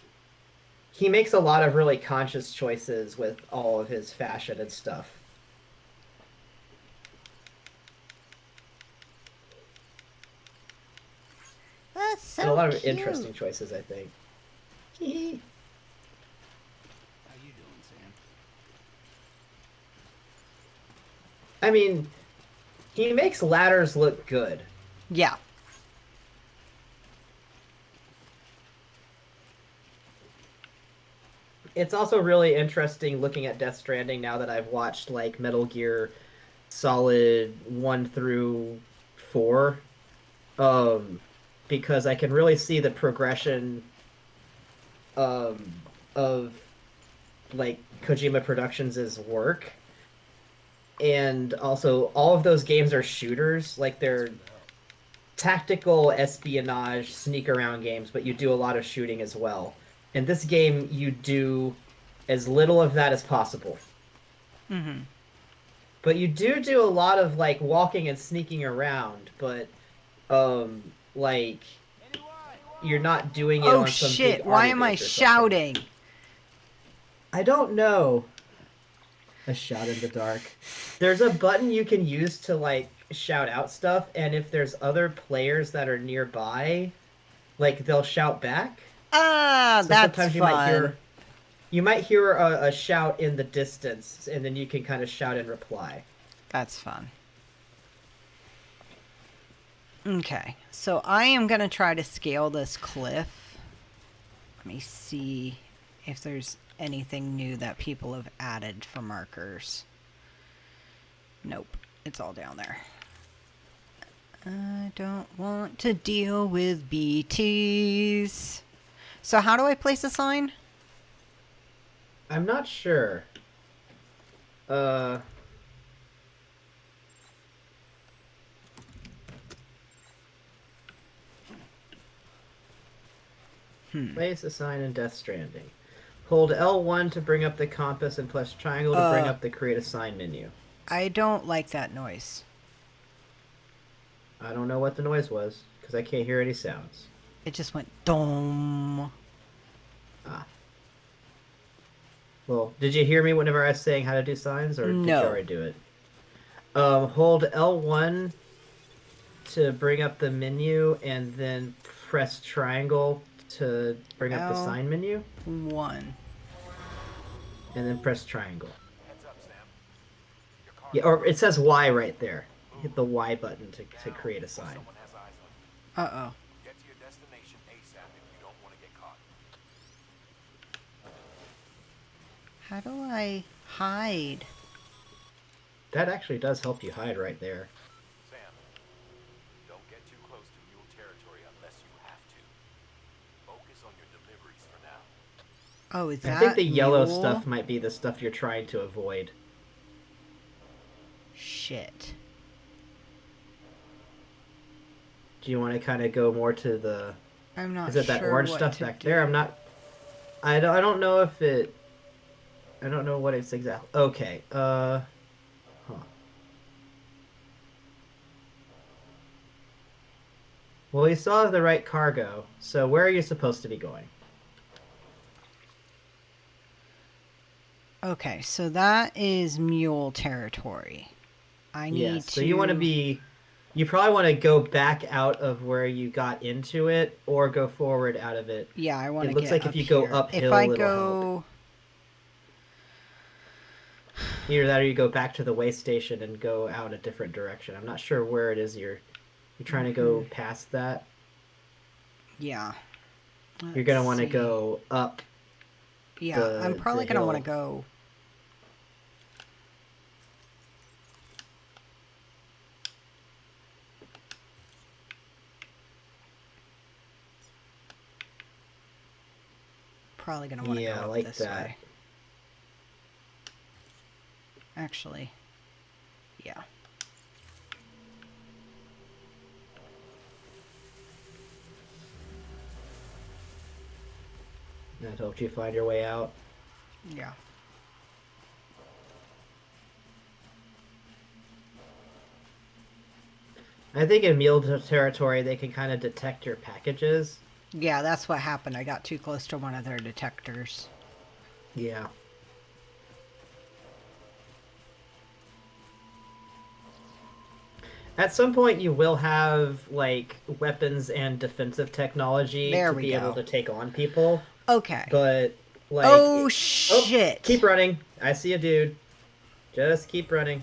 he makes a lot of really conscious choices with all of his fashion and stuff. that's so And a lot of cute. interesting choices, I think. How you doing, Sam? I mean, he makes ladders look good. Yeah. It's also really interesting looking at Death Stranding now that I've watched like Metal Gear Solid 1 through 4. Um, because I can really see the progression of like Kojima Productions' work. And also all of those games are shooters, like they're tactical espionage sneak around games, but you do a lot of shooting as well. In this game, you do as little of that as possible. Mm-hmm. But you do a lot of like walking and sneaking around, but like you're not doing it Oh on some big shit! Why army am I base or something. shouting? I don't know. A shout in the dark. There's a button you can use to like shout out stuff, and if there's other players that are nearby, like they'll shout back. Ah, So that's sometimes fun. you might hear a shout in the distance, and then you can kind of shout in reply. That's fun. Okay, so I am gonna try to scale this cliff. Let me see if there's anything new that people have added for markers. Nope, it's all down there. I don't want to deal with BTs. So how do I place a sign? I'm not sure. Uh, Place a sign in Death Stranding. Hold L1 to bring up the compass and press triangle to bring up the create a sign menu. I don't like that noise. I don't know what the noise was because I can't hear any sounds. It just went dom. Ah. Well, did you hear me whenever I was saying how to do signs, or did you No. already do it? Hold L1 to bring up the menu, and then press triangle to bring up the sign menu, One. and then press triangle. Heads up, Sam. Your car Yeah, or it says Y right there. Hit the Y button to create a sign. someone has eyes on you. Uh-oh. Get to your destination ASAP if you don't want to get caught. How do I hide? That actually does help you hide right there. Sam, don't get too close to mule territory unless you have to. Focus on your deliveries for now. Oh, is I that think the yellow mule? stuff might be the stuff you're trying to avoid. Shit. Do you want to kind of go more to the... I'm not Is it that sure orange what stuff to back do. there? I'm not... I don't know if it... I don't know what it's exactly... Okay, Huh. Well, you still have the right cargo, so where are you supposed to be going? Okay, so that is mule territory. I need Yes, to... so you want to be... You probably want to go back out of where you got into it, or go forward out of it. Yeah, I want to It looks get like up if you go here. uphill, If I it'll go... Either that or you go back to the way station and go out a different direction. I'm not sure where it is you're trying to go past that. Yeah. You're going to Let's want to see. go up. Yeah, I'm probably the going to want to hill. go... Probably going to want to Yeah, go up like this that. way. Actually, yeah. That helped you find your way out. Yeah. I think in mule territory, they can kind of detect your packages. Yeah, that's what happened. I got too close to one of their detectors. Yeah. At some point, you will have like weapons and defensive technology There to we be able go. to take on people. Okay. But like, Oh, shit. keep running. I see a dude. Just keep running.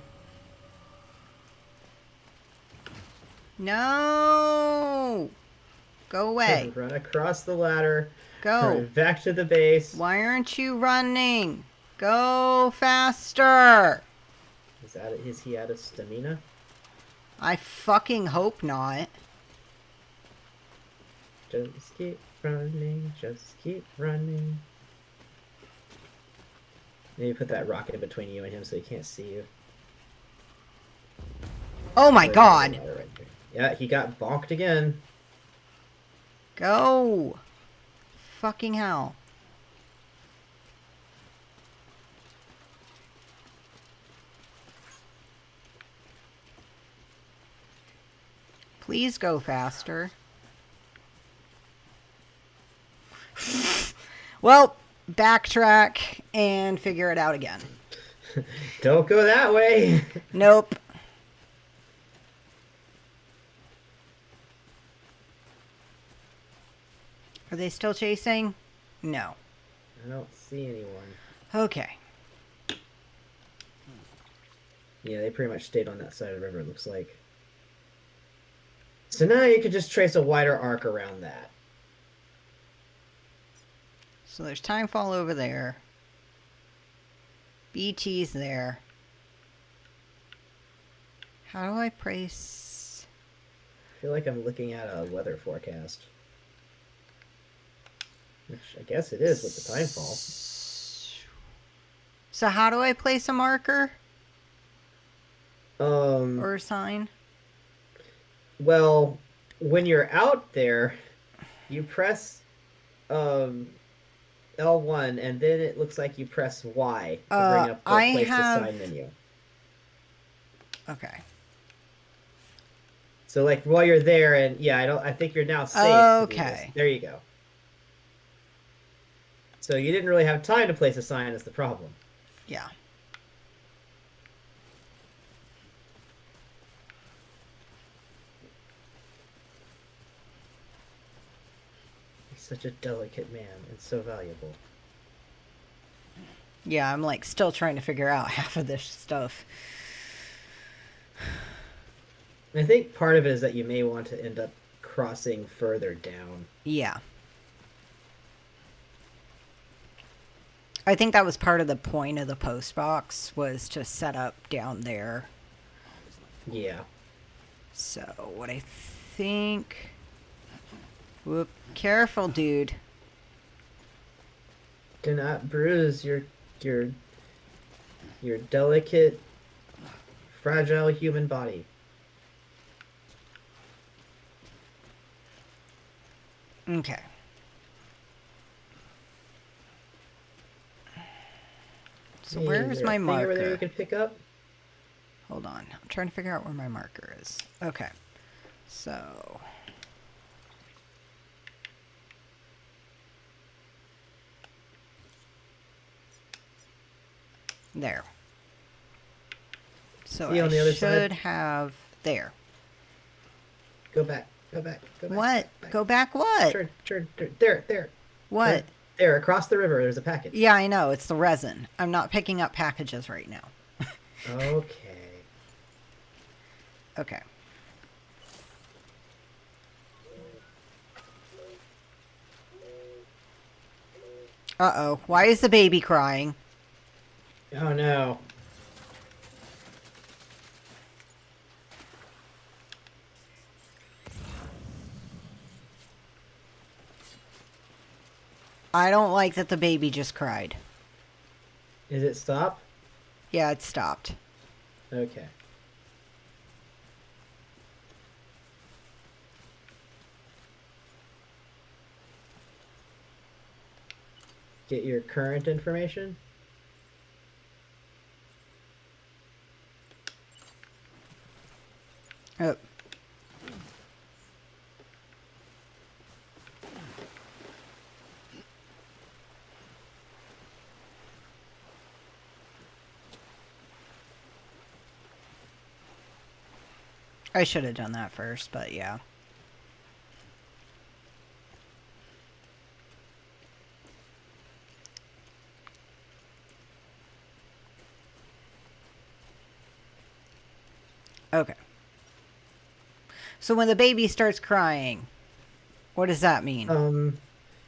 No! Go away. Run across the ladder. Go. Run back to the base. Why aren't you running? Go faster! Is he out of stamina? I fucking hope not. Just keep running. Just keep running. Maybe put that rocket in between you and him so he can't see you. Oh my god. Right there. Yeah, he got bonked again. Go. Fucking hell. Please go faster. Well, backtrack and figure it out again. Don't go that way. Nope. Are they still chasing? No. I don't see anyone. Okay. Yeah, they pretty much stayed on that side of the river, it looks like. So now you could just trace a wider arc around that. So there's Timefall over there. BT's there. How do I place... I feel like I'm looking at a weather forecast. Which I guess it is with the timefall. So how do I place a marker? Um, Or a sign? Well, when you're out there, you press L1, and then it looks like you press Y to bring up the place to sign menu. Okay. So like while you're there, and yeah, I think you're now safe. To do this. Okay. There you go. So you didn't really have time to place a sign is the problem. Yeah. He's such a delicate man and so valuable. Yeah, I'm like still trying to figure out half of this stuff. I think part of it is that you may want to end up crossing further down. Yeah. I think that was part of the point of the post box, was to set up down there. Yeah. So, what I think... Whoop. Careful, dude. Do not bruise your delicate, fragile human body. Okay. So Hey, where's is there my a thing over there marker? you can pick up? Hold on. I'm trying to figure out where my marker is. Okay. So... There. So See I on the other should side? have... There. Go back. Go back. Go back. What? Back. Go back what? Turn. There. What? Turn. There, across the river, there's a package. Yeah, I know. It's the resin. I'm not picking up packages right now. Okay. Okay. Uh-oh. Why is the baby crying? Oh no. I don't like that the baby just cried. Is it stop? Yeah, it stopped. Okay. get your current information. Oh. I should have done that first, but yeah. Okay. So when the baby starts crying, what does that mean?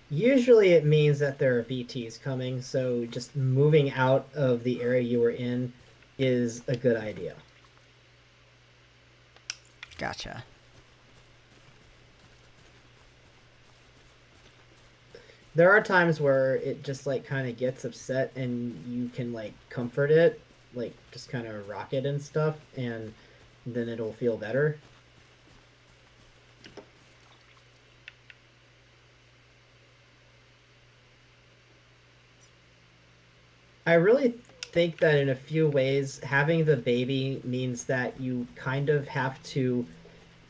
Usually it means that there are BTs coming, so just moving out of the area you were in is a good idea. Gotcha. There are times where it just like kind of gets upset and you can like comfort it, like just kind of rock it and stuff, and then it'll feel better. I really think that in a few ways, having the baby means that you kind of have to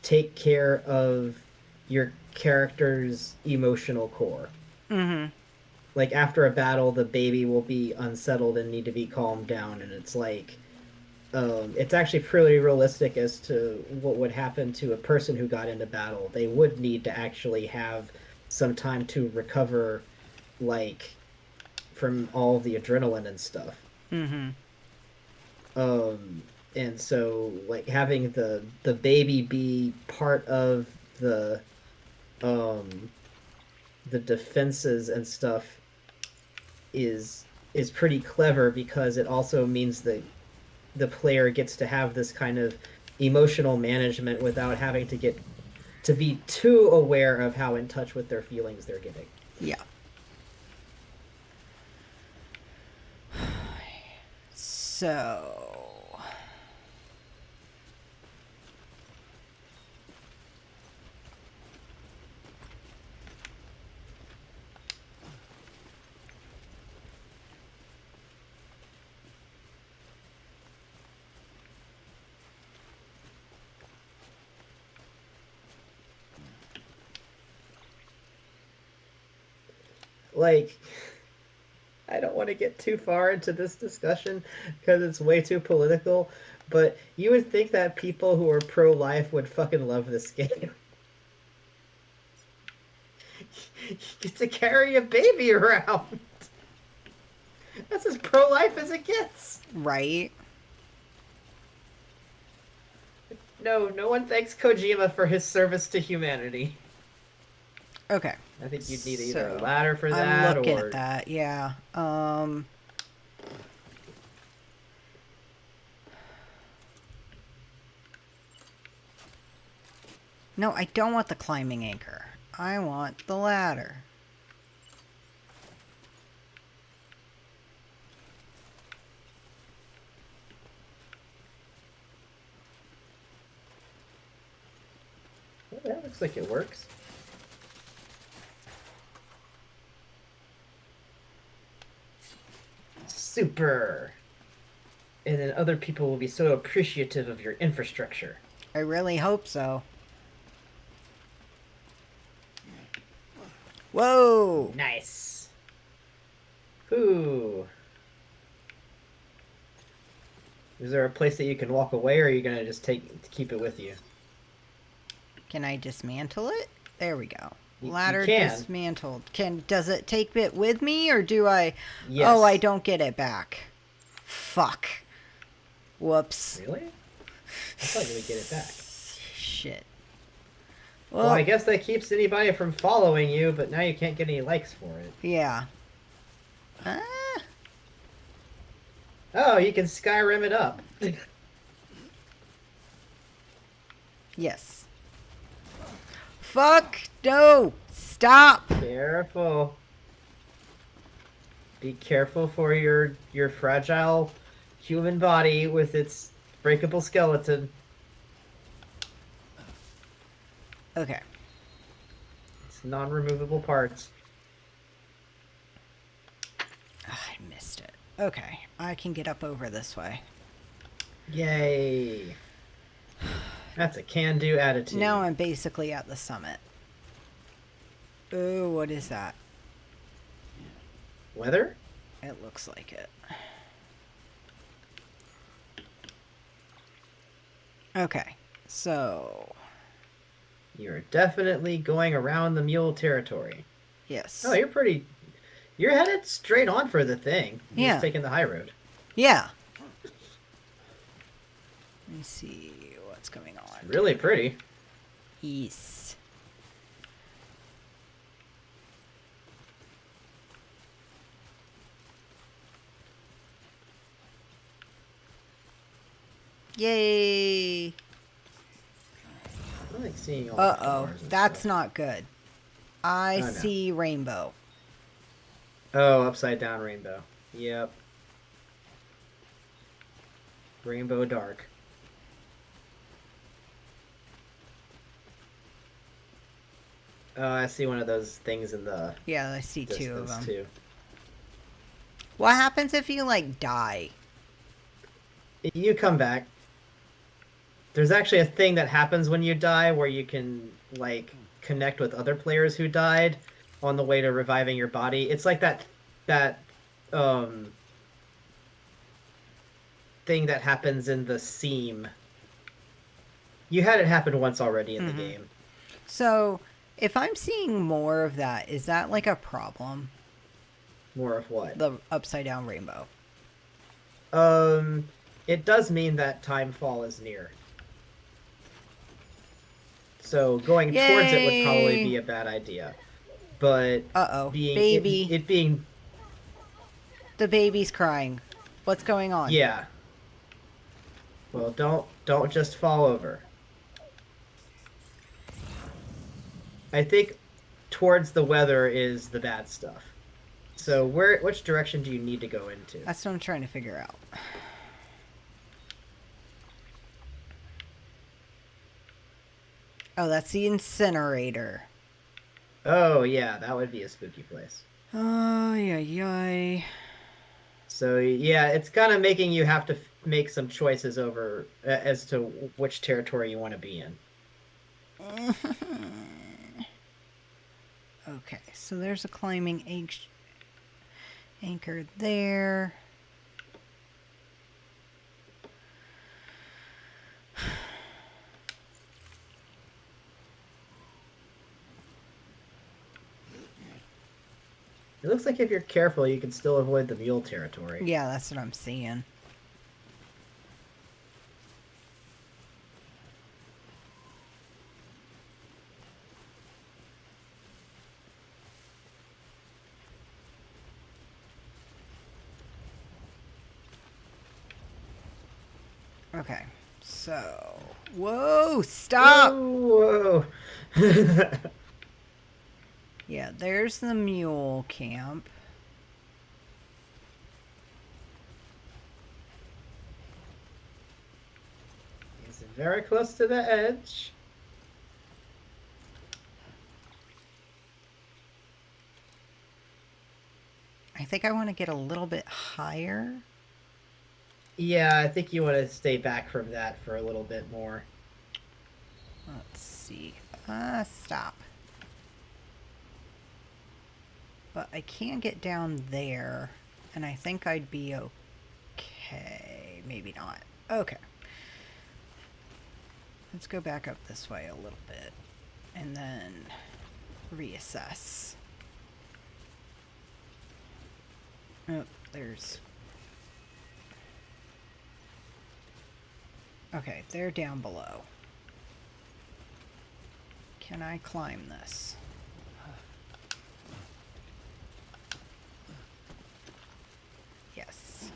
take care of your character's emotional core. Mm-hmm. Like after a battle, the baby will be unsettled and need to be calmed down, and it's like it's actually pretty realistic as to what would happen to a person who got into battle. They would need to actually have some time to recover, like from all the adrenaline and stuff. Mm-hmm. And so like having the baby be part of um the defenses and stuff is pretty clever because it also means that the player gets to have this kind of emotional management without having to get to be too aware of how in touch with their feelings they're getting. Yeah. So... Like, I don't want to get too far into this discussion because it's way too political, but you would think that people who are pro-life would fucking love this game. You get to carry a baby around. That's as pro-life as it gets. Right? No one thanks Kojima for his service to humanity. Okay. I think you'd need either a So, ladder for that, I'm looking or at that, yeah. No, I don't want the climbing anchor. I want the ladder. Well, that looks like it works. Super. And then other people will be so appreciative of your infrastructure. I really hope so. Whoa! Nice. Ooh. Is there a place that you can walk away, or are you gonna just keep it with you? Can I dismantle it? There we go. You Ladder can. dismantled. Does it take it with me, or do I... Yes. Oh, I don't get it back. Fuck. Whoops. Really? I thought you would get it back. Shit. Well, I guess that keeps anybody from following you, but now you can't get any likes for it. Yeah. Oh, you can Skyrim it up. Yes. Fuck! No! Stop! Careful. Be careful for your fragile human body with its breakable skeleton. Okay. It's non-removable parts. missed it. Okay, I can get up over this way. Yay. That's a can-do attitude. Now I'm basically at the summit. Oh, what is that? Weather? It looks like it. Okay, so... You're definitely going around the mule territory. Yes. Oh, you're headed straight on for the thing. You're Yeah. just taking the high road. Yeah. Let me see what's going on. Really pretty. Yes. Yay! I like seeing all the Uh-oh, cars and that's stuff. not good. I Oh, no. see rainbow. Oh, upside down rainbow. Yep. Rainbow dark. I see one of those things in the Yeah, I see two of distance them. too. What happens if you, like, die? You come back. There's actually a thing that happens when you die where you can, like, connect with other players who died on the way to reviving your body. It's like that thing that happens in the seam. You had it happen once already in the game. So, if I'm seeing more of that, is that, like, a problem? More of what? The upside down rainbow. It does mean that timefall is near. So going towards it would probably Yay! be a bad idea. But Uh-oh, being baby. it being The baby's crying. What's going on? yeah. Well, don't just fall over. I think towards the weather is the bad stuff. So which direction do you need to go into? That's what I'm trying to figure out. Oh, that's the incinerator. Oh yeah, that would be a spooky place. Oh, yay. So yeah, it's kind of making you have to make some choices over as to which territory you want to be in. Okay, so there's a climbing anchor there. It looks like if you're careful, you can still avoid the mule territory. Yeah, that's what I'm seeing. Okay, so... Whoa, stop! Whoa! Yeah, there's the mule camp. He's very close to the edge. I think I want to get a little bit higher. Yeah, I think you want to stay back from that for a little bit more. Let's see. Stop. But I can get down there, and I think I'd be okay. Maybe not. Okay. Let's go back up this way a little bit, and then reassess. Oh, there's... Okay, they're down below. Can I climb this? Yes.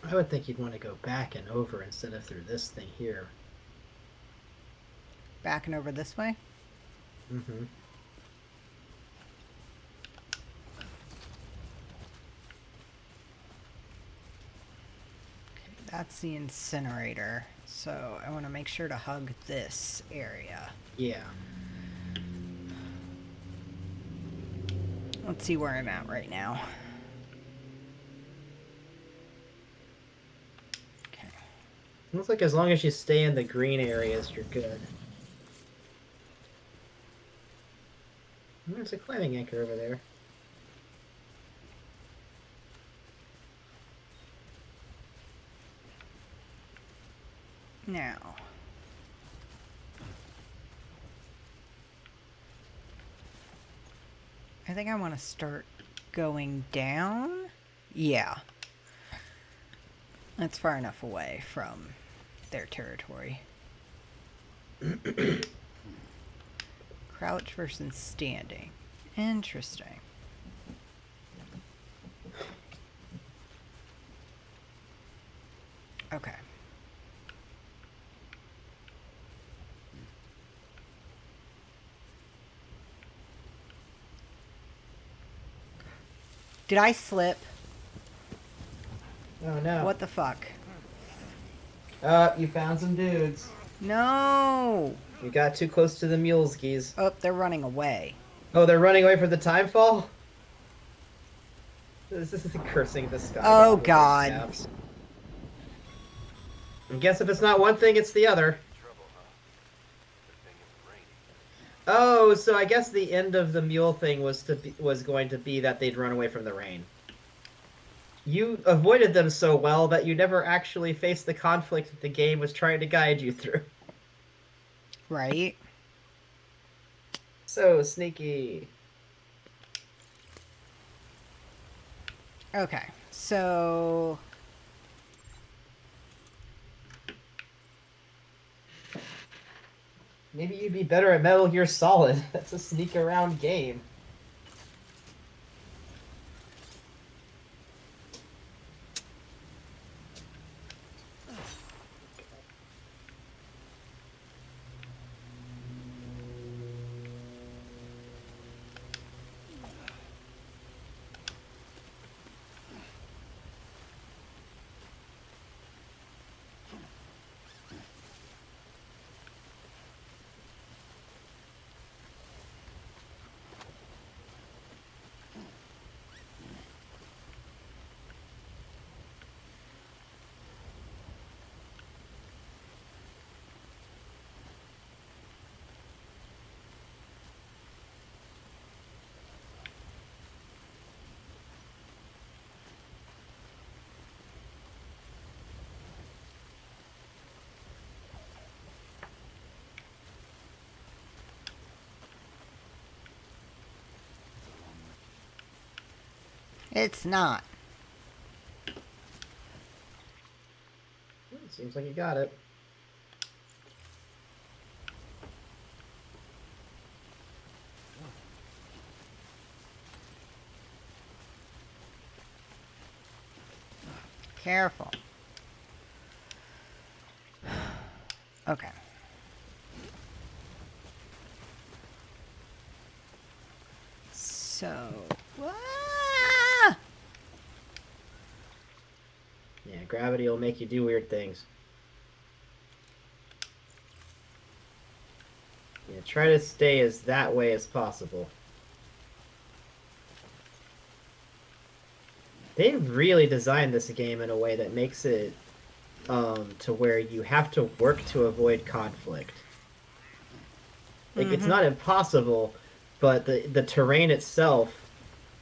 I would think you'd want to go back and over instead of through this thing here. Back and over this way? Mm-hmm. That's the incinerator. So I want to make sure to hug this area. Yeah. Let's see where I'm at right now. Okay. Looks like as long as you stay in the green areas, you're good. There's a climbing anchor over there. Now. I think I want to start going down. Yeah. That's far enough away from their territory. Crouch versus standing. Interesting. Okay. Did I slip? Oh no. What the fuck? You found some dudes. No! You got too close to the muleskis. Oh, they're running away. Oh, they're running away from the timefall? This is cursing the sky. Oh, with God. their staffs. I guess if it's not one thing, it's the other. Trouble, huh? Good thing it's raining. Oh, so I guess the end of the mule thing was going to be that they'd run away from the rain. You avoided them so well that you never actually faced the conflict that the game was trying to guide you through. Right? So sneaky. Okay, so... Maybe you'd be better at Metal Gear Solid. That's a sneak around game. It's not. Seems like you got it. Careful. Okay. So... Ah! Yeah, gravity will make you do weird things. Yeah, try to stay as that way as possible. They really designed this game in a way that makes it to where you have to work to avoid conflict. Like, it's not impossible, but the terrain itself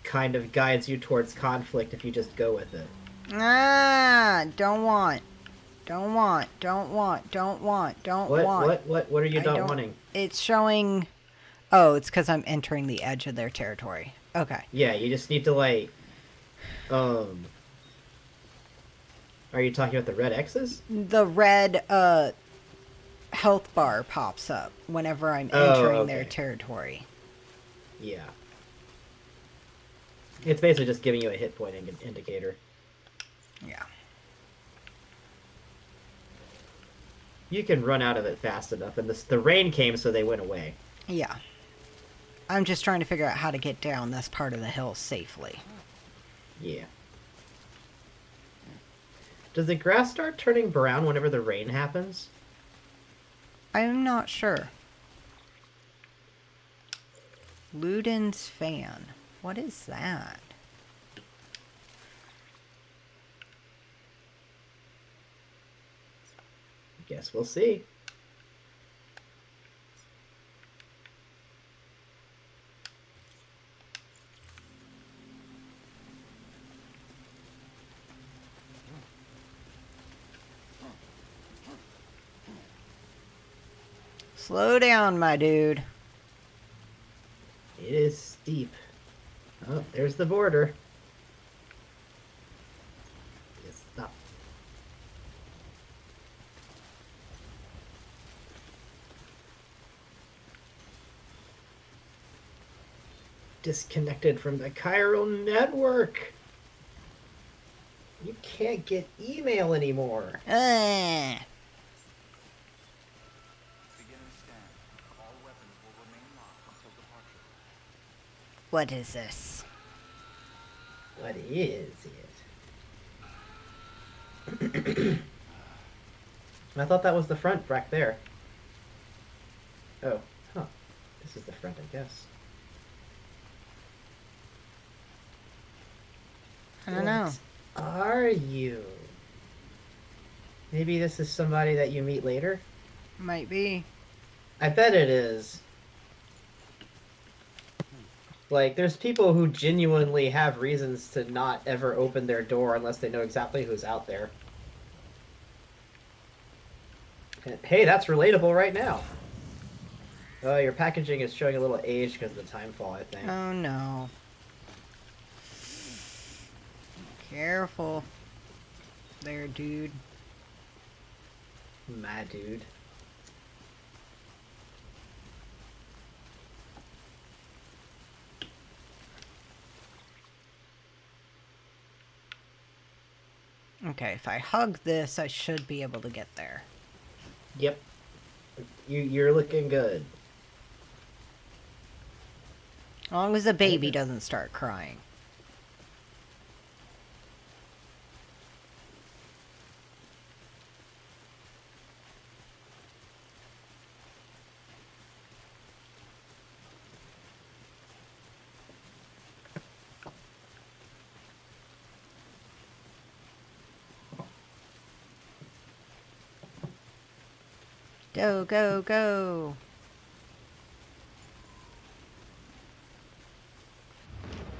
kind of guides you towards conflict if you just go with it. Ah! Don't want. Don't want. Don't want. Don't want. Don't want. What are you not wanting? It's showing... Oh, it's because I'm entering the edge of their territory. Okay. Yeah, you just need to, like... Are you talking about the red X's? The red, health bar pops up whenever I'm entering their territory. Yeah. It's basically just giving you a hit point indicator. Yeah. You can run out of it fast enough, and the rain came, so they went away. Yeah. I'm just trying to figure out how to get down this part of the hill safely. Yeah. Does the grass start turning brown whenever the rain happens? I'm not sure. Luden's fan. What is that? Guess we'll see. Slow down, my dude. It is steep. Oh, there's the border. Just stop. Disconnected from the chiral network. You can't get email anymore. Uh, Beginning scan. All weapons will remain locked until departure. what is this? What is it? I thought that was the front back there. Oh, huh. This is the front, I guess. I don't know. What are you? Maybe this is somebody that you meet later? Might be. I bet it is. Like, there's people who genuinely have reasons to not ever open their door unless they know exactly who's out there. And, hey, that's relatable right now. Oh, your packaging is showing a little age because of the time fall, I think. Oh no. Careful. There, dude. My dude. Okay, if I hug this, I should be able to get there. Yep. You're looking good. As long as the baby doesn't start crying. Go, go, go.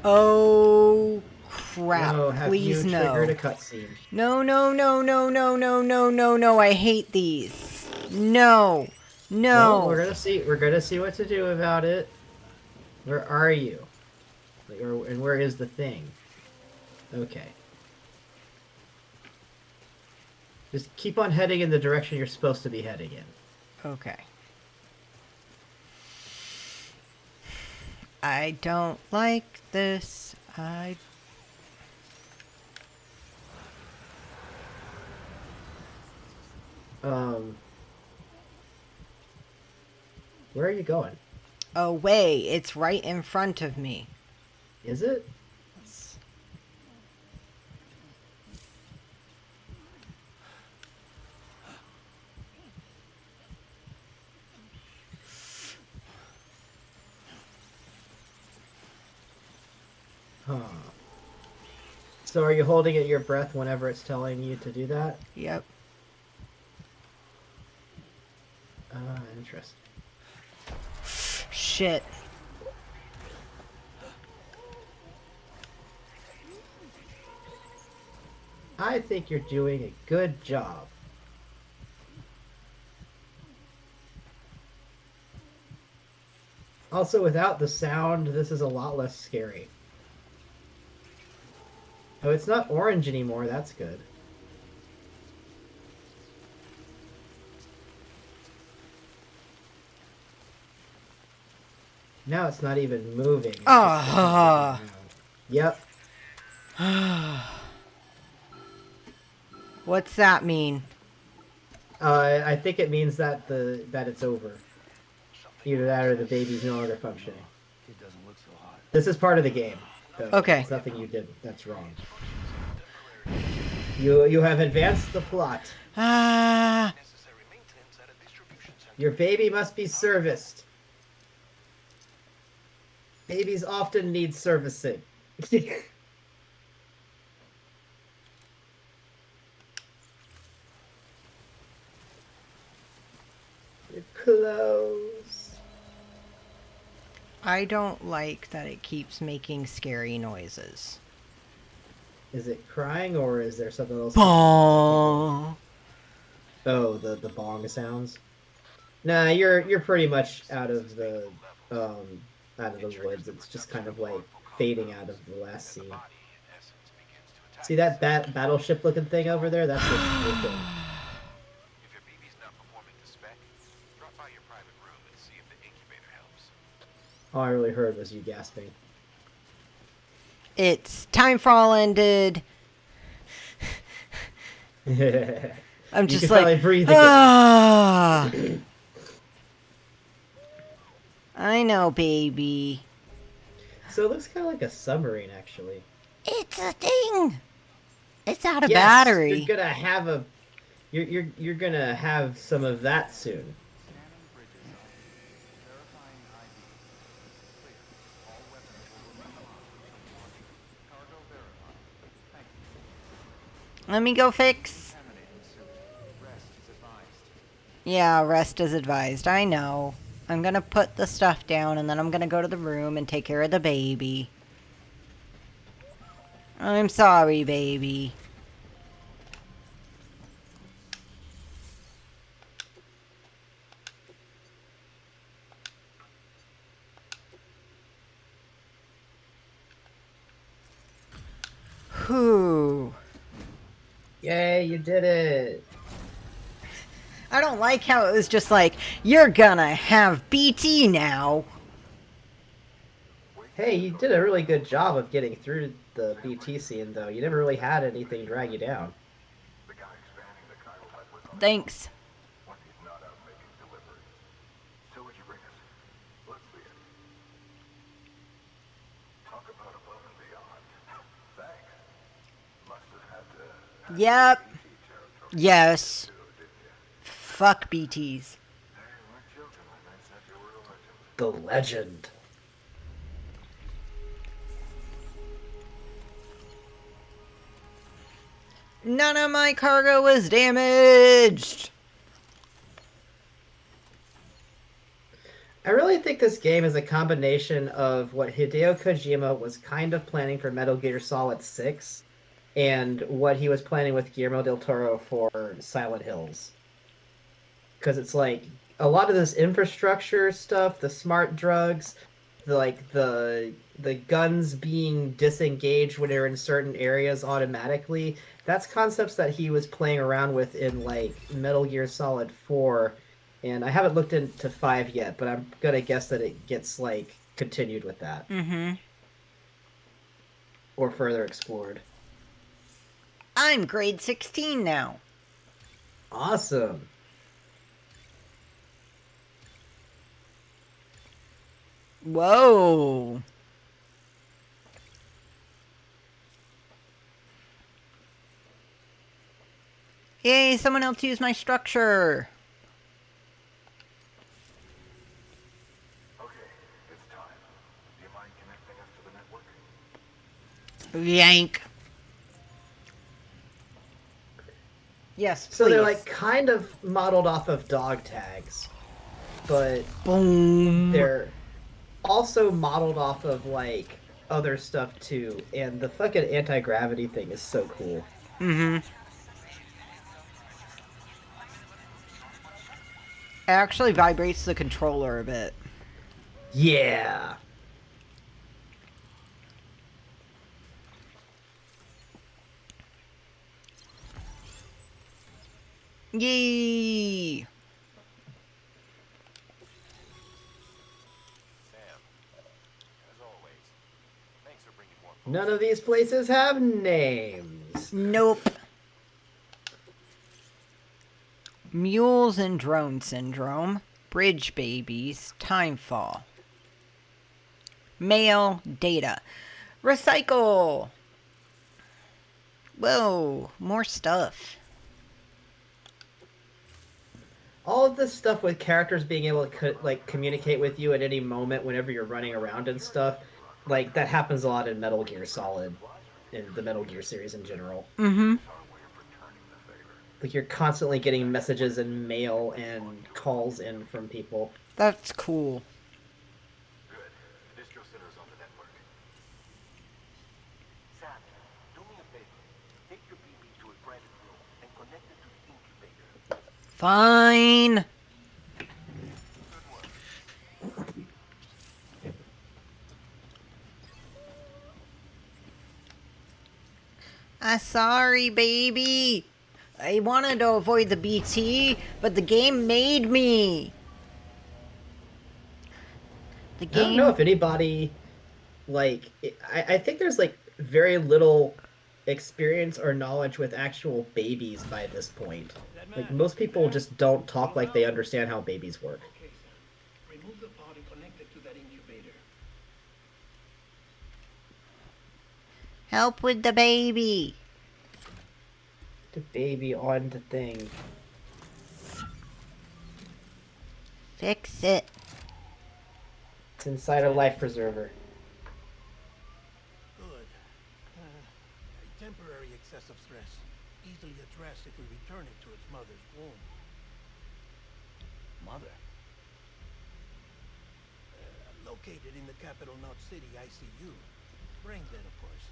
Oh, crap. No, have Please you no. triggered a cutscene? No, no, no, no, no, no, no, no, no. I hate these. No. No. Well, we're gonna see. We're gonna see what to do about it. Where are you? And where is the thing? Okay. Just keep on heading in the direction you're supposed to be heading in. Okay. I don't like this. Where are you going? Away. It's right in front of me. Is it? Huh. So are you holding at your breath whenever it's telling you to do that? Yep. Interesting. Shit. I think you're doing a good job. Also, without the sound, this is a lot less scary. Oh, it's not orange anymore. That's good. Now it's not even moving. It's just Ah. moving around. Yep. What's that mean? I think it means that that it's over. Either that or the baby's no longer functioning. It doesn't look so hot. This is part of the game. Though. Okay. It's nothing you did that's wrong. You have advanced the plot. Ah. Necessary maintenance at a distribution center. Your baby must be serviced. Babies often need servicing. Your clothes. I don't like that it keeps making scary noises. Is it crying or is there something else? Bong. Oh, the bong sounds. Nah, you're pretty much out of the woods. It's just kind of like fading out of the last scene. Body, in essence, begins to attack. See that battleship looking thing over there? That's the whole thing. If your BB's not performing to spec, drop by your private room and see if the incubator helps. All I really heard was you gasping. It's Timefall ended. I'm You just can like, finally breathe again. ah. I know, baby. So it looks kind of like a submarine, actually. It's a thing. It's out of Yes, battery. You're gonna have a. You're gonna have some of that soon. Scanning bridges ID. Verifying ID. Clear. All weapons will remain on. Cargo verified. Thank you. Let me go fix. Contaminating suit. Rest is advised. Yeah, rest is advised. I know. I'm gonna put the stuff down and then I'm gonna go to the room and take care of the baby. I'm sorry, baby. Whew. Yay, you did it! I don't like how it was just like, you're gonna have BT now. Hey, you did a really good job of getting through the BT scene, though. You never really had anything drag you down. The guy expanding the chiral hut was on Thanks. when he's not out making deliveries. So what'd you bring us? Let's see it. Talk about above and beyond. Thanks. Must have had to Yep. BT territory Yes. too, didn't you? Fuck BTs. Hey, you weren't joking when I said you were a legend. The legend. None of my cargo was damaged. I really think this game is a combination of what Hideo Kojima was kind of planning for Metal Gear Solid 6 and what he was planning with Guillermo del Toro for Silent Hills. Because it's like a lot of this infrastructure stuff, the smart drugs, the guns being disengaged when they're in certain areas automatically. That's concepts that he was playing around with in like Metal Gear Solid 4. And I haven't looked into 5 yet, but I'm gonna guess that it gets like continued with that. Mm-hmm. Or further explored. I'm grade 16 now. Awesome. Whoa. Yay, someone else used my structure. Okay, it's time. Do you mind connecting us to the network? Yank. Yes, So they're please. like kind of modeled off of dog tags, but Boom. they're also modeled off of like other stuff too. And the fucking anti-gravity thing is so cool. Mm-hmm. It actually vibrates the controller a bit. Yeah. Yay! Sam, as always, thanks for bringing more folks. None of these places have names. Nope. Mules and drone syndrome. Bridge babies. Timefall. Mail data. Recycle. Whoa, more stuff. All of this stuff with characters being able to communicate with you at any moment whenever you're running around and stuff, like that happens a lot in Metal Gear Solid, in the Metal Gear series in general. Mm-hmm. Like you're constantly getting messages and mail and calls in from people. That's cool. Good. Distro center's on the network. Sam, do me a favor. Take your BB to a private room and connect it to the incubator. Fine. I'm sorry, baby. I wanted to avoid the BT, but the game made me. The I don't game. know if anybody, I think there's like very little experience or knowledge with actual babies by this point. Like most people just don't talk like they understand how babies work. Okay, Sam. Remove the pod and connect it to that incubator. Help with the baby. The baby on the thing. Fix it. It's inside a life preserver. Good. A temporary excess of stress. Easily addressed if we return it to its mother's womb. Mother? Located in the capital Knot City ICU. Brain dead, of course.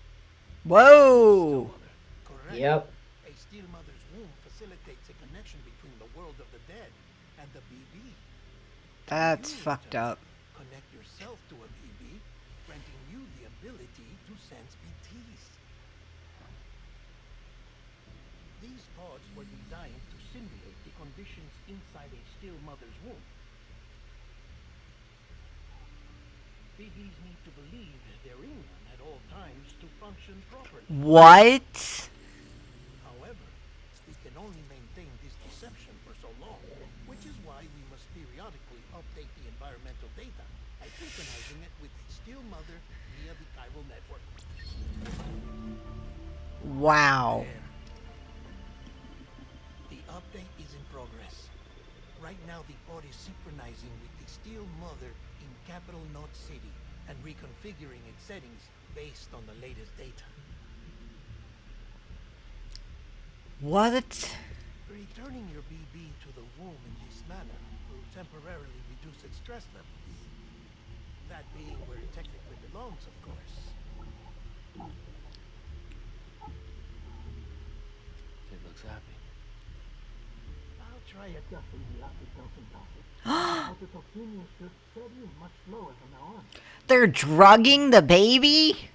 Whoa. Mother. Correct. Yep. A steel mother's womb facilitates a connection between the world of the dead and the BB. That's You, in fucked turn, up. Connect yourself to a BB, granting you the ability to sense BTs. These pods were designed to simulate the conditions inside a still mother's womb. BBs need to believe they're in one at all times to function properly. What? However, we can only maintain this deception for so long, which is why we must periodically update the environmental data by synchronizing it with a still mother via the chiral network. Wow. The update is in progress. Right now, the pod is synchronizing with the still mother in capital Knot City and reconfiguring its settings based on the latest data. What? Returning your BB to the womb in this manner will temporarily reduce its stress levels. That being where it technically belongs, of course. Kid looks happy. I'll try adjusting the oxytocin topic. Oxytocin should set in much lower from now on. They're drugging the baby?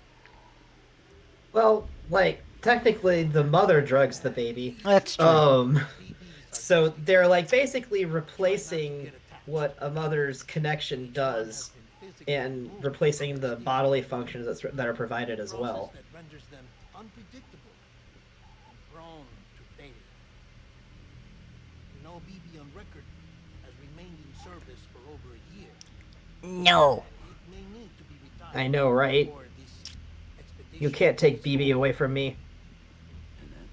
Well, like technically the mother drugs the baby. That's true. So they're like basically replacing what a mother's connection does and replacing the bodily functions that are provided as well. That renders them unpredictable and prone to failure. No BB on record has remained in service for over a year. No. It may need to be retired. I know, right? before this expedition You can't take is BB away from me. And then?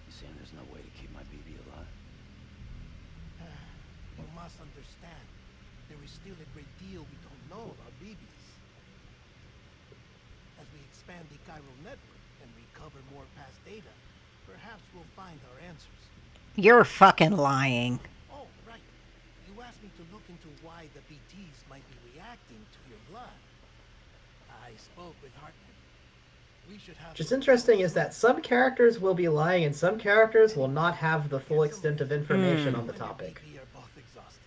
You saying there's no way to keep my BB alive? You must understand, there is still a great deal we don't know about BBs. As we expand the chiral network and recover more past data, perhaps we'll find our answers. You're fucking lying. Oh, right. You asked me to look into why the BTs might be reacting to your blood. I spoke with Hartman. We should have... What's interesting is that some characters will be lying and some characters will not have the full extent of information on the topic. We are both exhausted.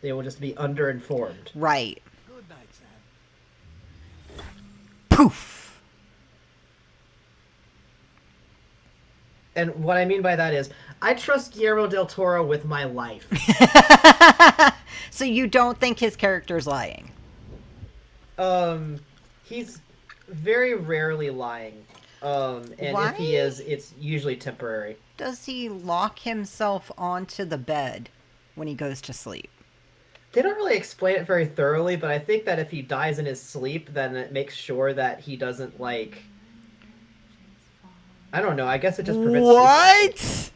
They will just be underinformed. Right. Good night, Sam. Poof. And what I mean by that is, I trust Guillermo del Toro with my life. So you don't think his character's lying? He's very rarely lying. And if he Why? is, it's usually temporary. Does he lock himself onto the bed when he goes to sleep? They don't really explain it very thoroughly, but I think that if he dies in his sleep, then it makes sure that he doesn't, like... I don't know, I guess it just prevents What?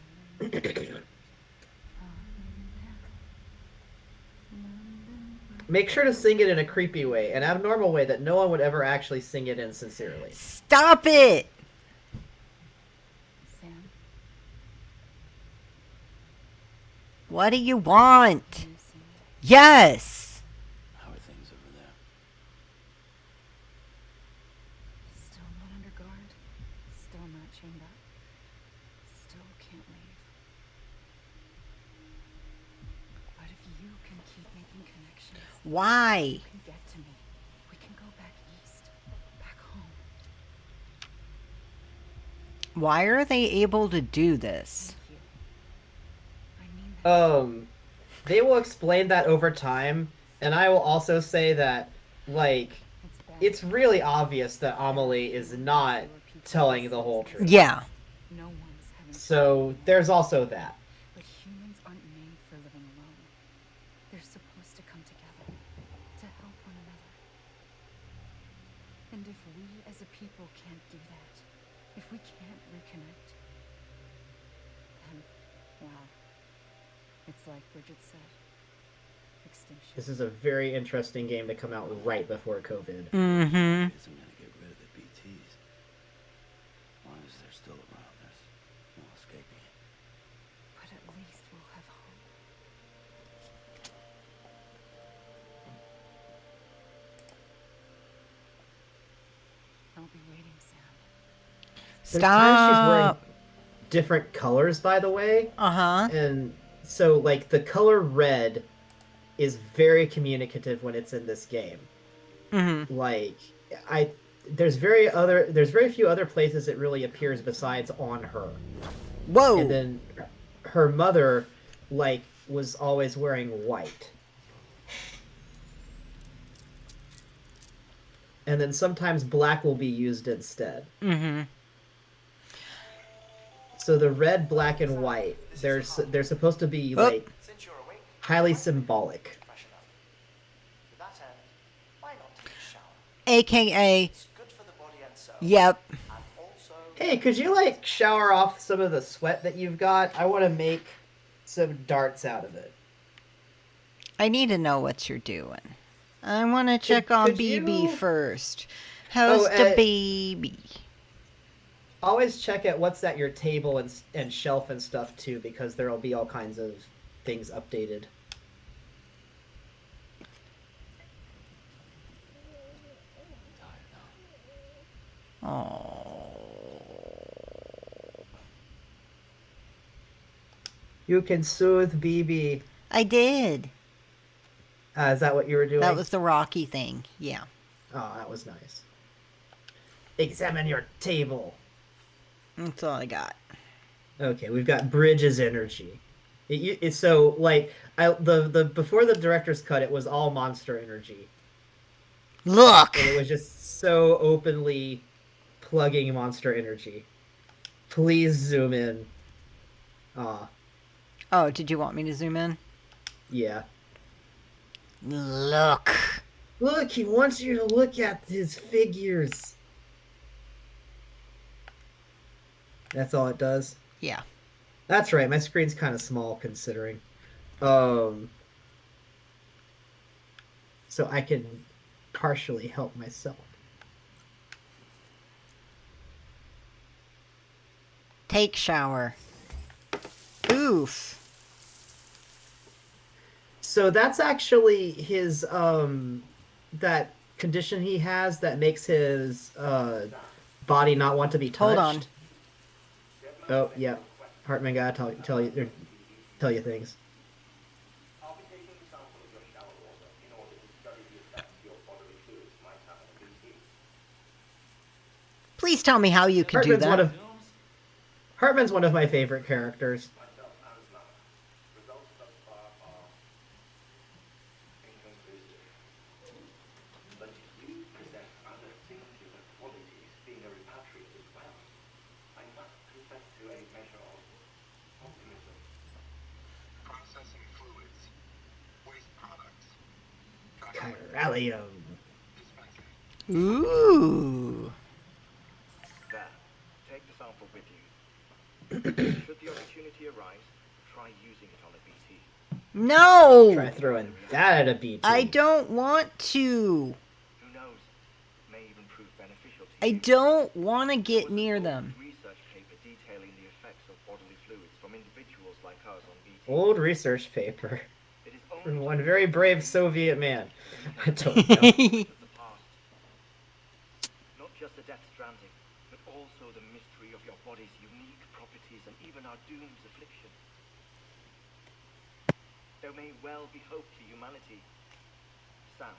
Make sure to sing it in a creepy way, an abnormal way that no one would ever actually sing it in sincerely. Stop it! Sam, What do you want? can you see me? Yes! How are things over there? Still not under guard. Still not chained up. Still can't leave. But if you can keep making connections, Why? you can get to me. We can go back east. Back home. Why are they able to do this? Thank you. I mean that. They will explain that over time, and I will also say that, like, It's bad. it's really obvious that Amelie is not telling the whole truth. Yeah. No one's having So there's also that. But humans aren't made for living alone. They're supposed to come together, to help one another. And if we as a people can't do that, if we can't reconnect, then, well, it's like Bridget said, extinction. This is a very interesting game to come out right before COVID. Mm-hmm. Isn't gonna get rid of the BTs. As long as they're still around, there's no escaping it. But at least we'll have hope. I'll be waiting, Sam. There's times she's wearing Stop. different colors, by the way. Uh-huh. And so, like, the color red is very communicative when it's in this game. Mm-hmm. Like, there's very few other places it really appears besides on her. Whoa. And then her mother, like, was always wearing white. And then sometimes black will be used instead. Mm-hmm. So the red, black, and white, they're supposed to be, Oh. like, Since you're awake, highly symbolic. freshen up. To that end, why not take a shower? AKA, It's good for the body and soul. yep. And also, Hey, could you, like, shower off some of the sweat that you've got? I want to make some darts out of it. I need to know what you're doing. I want to check on could BB you- first. How's Oh, the baby? Always check at what's at your table and shelf and stuff, too, because there'll be all kinds of things updated. Oh. You can soothe BB. I did. Is that what you were doing? That was the Rocky thing. Yeah. Oh, that was nice. Examine your table. That's all I got. Okay, we've got Bridges energy. It's so, like, the before the director's cut, it was all monster energy. Look. And it was just so openly plugging monster energy. Please zoom in. Oh, did you want me to zoom in? Yeah. Look. Look, he wants you to look at his figures. That's all it does? Yeah. That's right, my screen's kind of small considering. So I can partially help myself. Take shower. Oof. So that's actually his that condition he has that makes his body not want to be touched. Hold on. Oh, yeah. Hartman gotta tell you things. I'll be taking a sample of your shower water in order to study the effect your bodily fluids might have on the BT. Please tell me how you can do that. Hartman's one of my favorite characters. Myself and Lana. Results thus far are inconclusive. But you present other singular qualities, being a repatriate as well. I must confess to a measure of optimism. Processing fluids, waste products, Gallium. Ooh. There. Take the sample with you. Should the opportunity arise, try using it on a BT. No! Try throwing that at a BT. I don't want to. Who knows? May even prove beneficial to I you. don't want to There get was a near old them. research paper detailing the effects of bodily fluids from individuals like us on BT. Old research paper It is from only one very brave Soviet man. I don't know. of the past. Not just the Death Stranding, but also the mystery of your body's unique properties and even our doom's affliction. There may well be hope to humanity. Sam,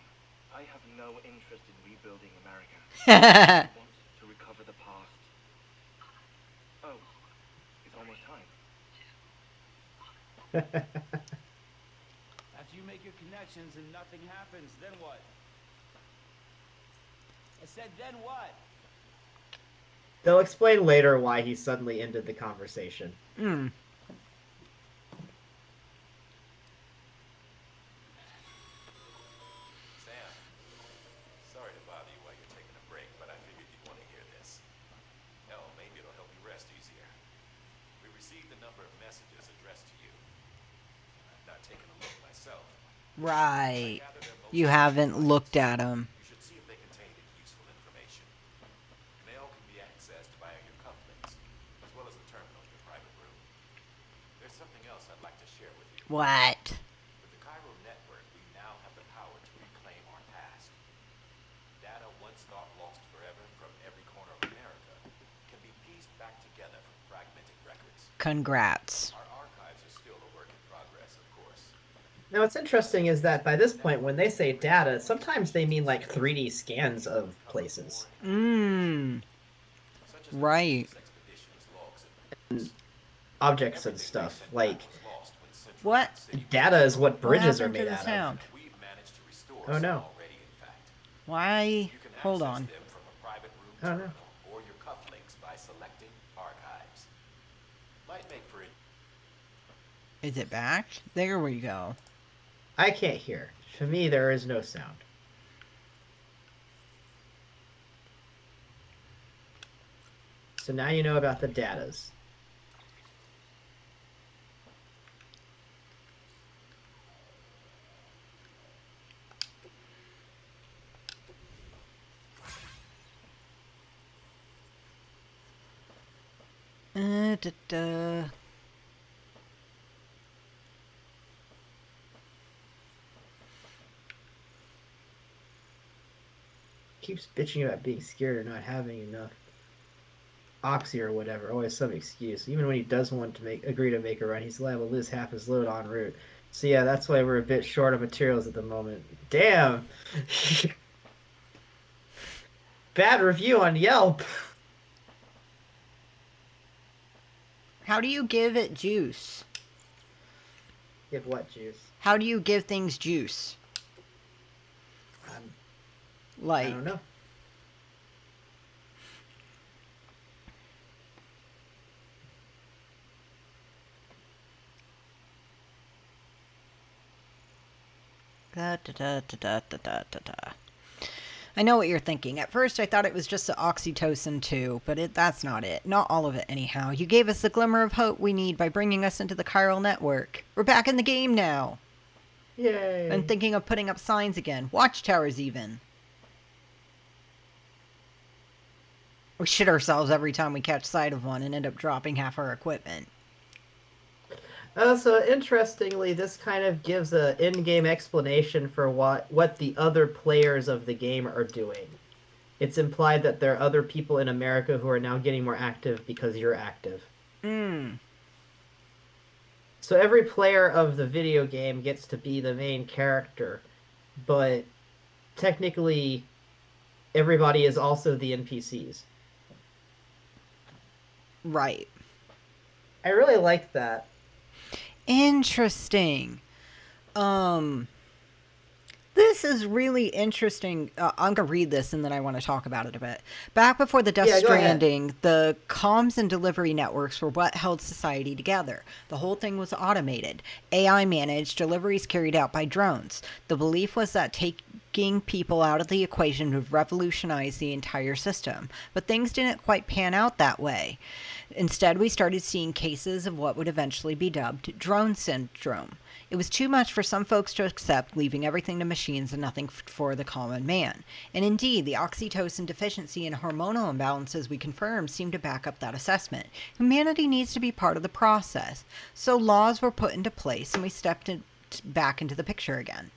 I have no interest in rebuilding America. I want to recover the past. Oh, it's almost time. After you make your connections and nothing happens, then what? I said, then what? They'll explain later why he suddenly ended the conversation. Hmm. Sam, sorry to bother you while you're taking a break, but I figured you'd want to hear this. Hell, maybe it'll help you rest easier. We received a number of messages addressed to you. I've not taken a look myself. Right. You haven't looked at them. You should see if they contain any useful information. Mail can be accessed via your cufflinks, as well as the terminal in your private room. There's something else I'd like to share with you. What? With the Cairo network, we now have the power to reclaim our past. Data once thought lost forever from every corner of America can be pieced back together from fragmented records. Congrats. Our archives are still a work in progress, of course. Now, what's interesting is that by this point, when they say data, sometimes they mean like 3D scans of places. Mmm. Such as Right. the expedition's logs and Objects and stuff. Like, lost when Central What? City data is what bridges are happened to made the out of. sound? we've managed to restore Oh, some no. already, in fact. Why? You can Hold access on. them from a private room Oh, no. terminal or your cufflinks by selecting archives. Might make for it. Is it back? There we go. I can't hear. For me, there is no sound. So now you know about the datas. Da, da. Keeps bitching about being scared or not having enough oxy or whatever. Always some excuse. Even when he does want to agree to make a run, he's liable to lose half his load en route. So yeah, that's why we're a bit short of materials at the moment. Damn. Bad review on Yelp. How do you give it juice? Give what juice? How do you give things juice? I Like, don't know. da, da, da, da, da, da, da, da. I know what you're thinking. At first, I thought it was just the oxytocin too, but that's not it. Not all of it, anyhow. You gave us the glimmer of hope we need by bringing us into the chiral network. We're back in the game now. Yay. And thinking of putting up signs again. Watchtowers, even. We shit ourselves every time we catch sight of one and end up dropping half our equipment. So interestingly, this kind of gives an in-game explanation for what the other players of the game are doing. It's implied that there are other people in America who are now getting more active because you're active. So every player of the video game gets to be the main character, but technically everybody is also the NPCs. Right. I really like that. Interesting. This is really interesting. I'm going to read this and then I want to talk about it a bit. Back before the Death Stranding, the comms and delivery networks were what held society together. The whole thing was automated. AI managed, deliveries carried out by drones. The belief was that taking people out of the equation would revolutionize the entire system. But things didn't quite pan out that way. Instead, we started seeing cases of what would eventually be dubbed drone syndrome. It was too much for some folks to accept, leaving everything to machines and nothing for the common man. And indeed, the oxytocin deficiency and hormonal imbalances we confirmed seem to back up that assessment. Humanity needs to be part of the process. So laws were put into place and we stepped back into the picture again.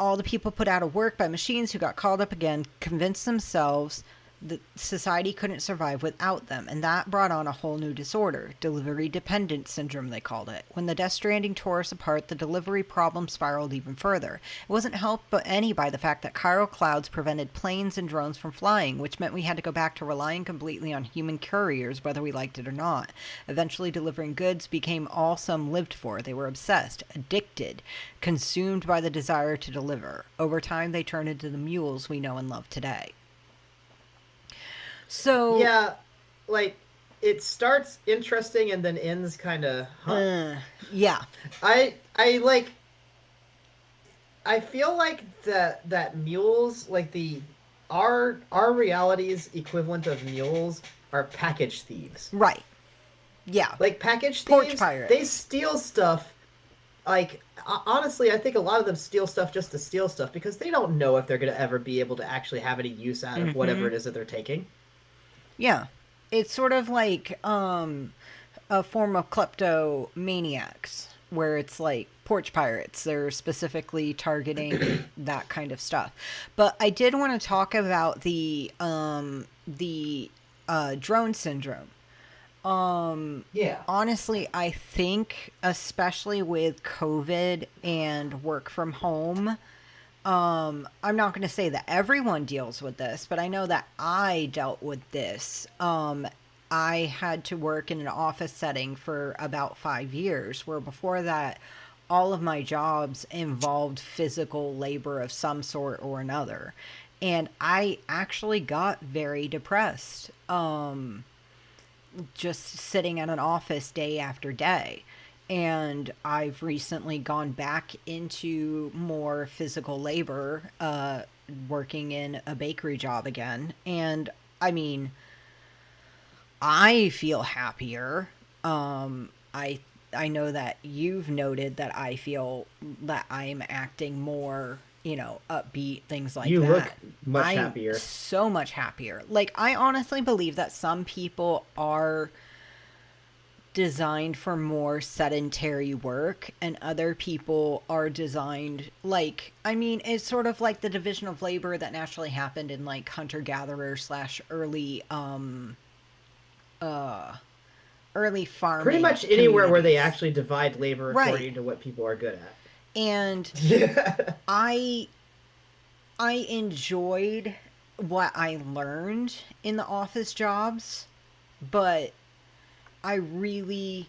All the people put out of work by machines who got called up again convinced themselves that society couldn't survive without them, and that brought on a whole new disorder, delivery dependent syndrome they called it. When the Death Stranding tore us apart, the delivery problem spiraled even further. It wasn't helped but any by the fact that chiral clouds prevented planes and drones from flying, which meant we had to go back to relying completely on human couriers, whether we liked it or not. Eventually, delivering goods became all some lived for. They were obsessed, addicted, consumed by the desire to deliver. Over time, they turned into the mules we know and love today. So yeah, like it starts interesting and then ends kind of yeah. I feel like that mules, like our reality's equivalent of mules are package thieves. Right. Yeah. Like package Porch thieves, pirates. they steal stuff. Like honestly, I think a lot of them steal stuff just to steal stuff because they don't know if they're going to ever be able to actually have any use out of whatever it is that they're taking. Yeah. It's sort of like a form of kleptomaniacs, where it's like porch pirates. They're specifically targeting that kind of stuff. But I did want to talk about the drone syndrome. Yeah. Honestly, I think, especially with COVID and work from home, I'm not going to say that everyone deals with this, but I know that I dealt with this. I had to work in an office setting for about 5 years, where before that, all of my jobs involved physical labor of some sort or another. And I actually got very depressed, just sitting at an office day after day. And I've recently gone back into more physical labor, working in a bakery job again. And I mean, I feel happier. I know that you've noted that I feel that I'm acting more, upbeat, things like that. You look much I'm happier. So much happier. Like, I honestly believe that some people are designed for more sedentary work and other people are designed, like, I mean, it's sort of like the division of labor that naturally happened in like hunter-gatherer / early farming. Pretty much anywhere where they actually divide labor according to what people are good at. And I enjoyed what I learned in the office jobs, but I really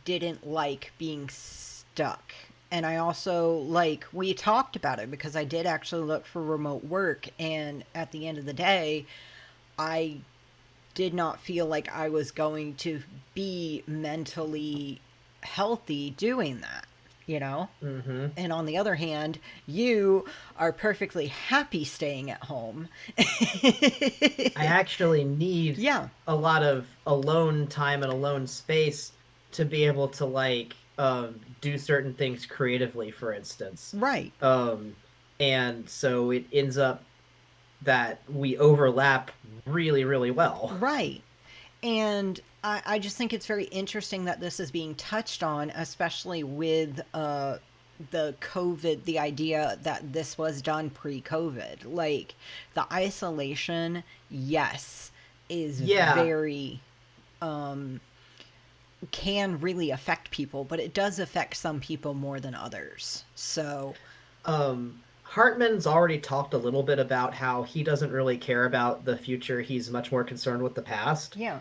didn't like being stuck. And I also, we talked about it because I did actually look for remote work. And at the end of the day, I did not feel like I was going to be mentally healthy doing that, Mm-hmm. And on the other hand, you are perfectly happy staying at home. I actually need a lot of alone time and alone space to be able to do certain things creatively, for instance. Right. And so it ends up that we overlap really, really well. Right. And I just think it's very interesting that this is being touched on, especially with the COVID, the idea that this was done pre-COVID. Like, the isolation, yes, is very, can really affect people, but it does affect some people more than others. So, Hartman's already talked a little bit about how he doesn't really care about the future. He's much more concerned with the past. Yeah.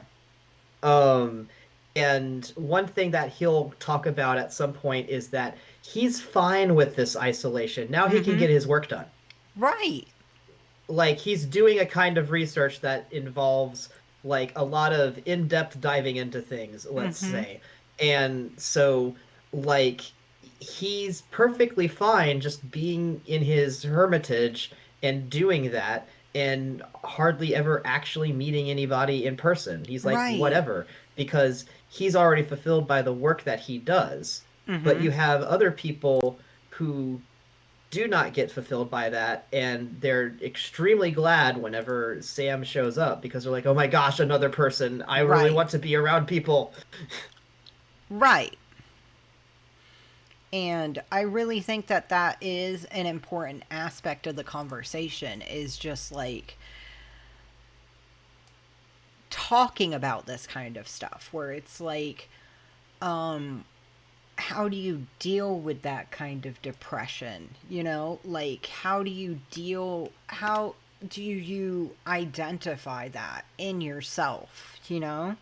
And one thing that he'll talk about at some point is that he's fine with this isolation. Now he can get his work done. Right. Like, he's doing a kind of research that involves, a lot of in-depth diving into things, let's say. And so, he's perfectly fine just being in his hermitage and doing that and hardly ever actually meeting anybody in person. He's like, Right. whatever, because he's already fulfilled by the work that he does. But Mm-hmm. you have other people who do not get fulfilled by that, and they're extremely glad whenever Sam shows up because they're like, oh my gosh, another person. I really Right. want to be around people. Right. And I really think that that is an important aspect of the conversation, is just like talking about this kind of stuff where it's like, how do you deal with that kind of depression? You know, like how do you deal, how do you identify that in yourself, you know?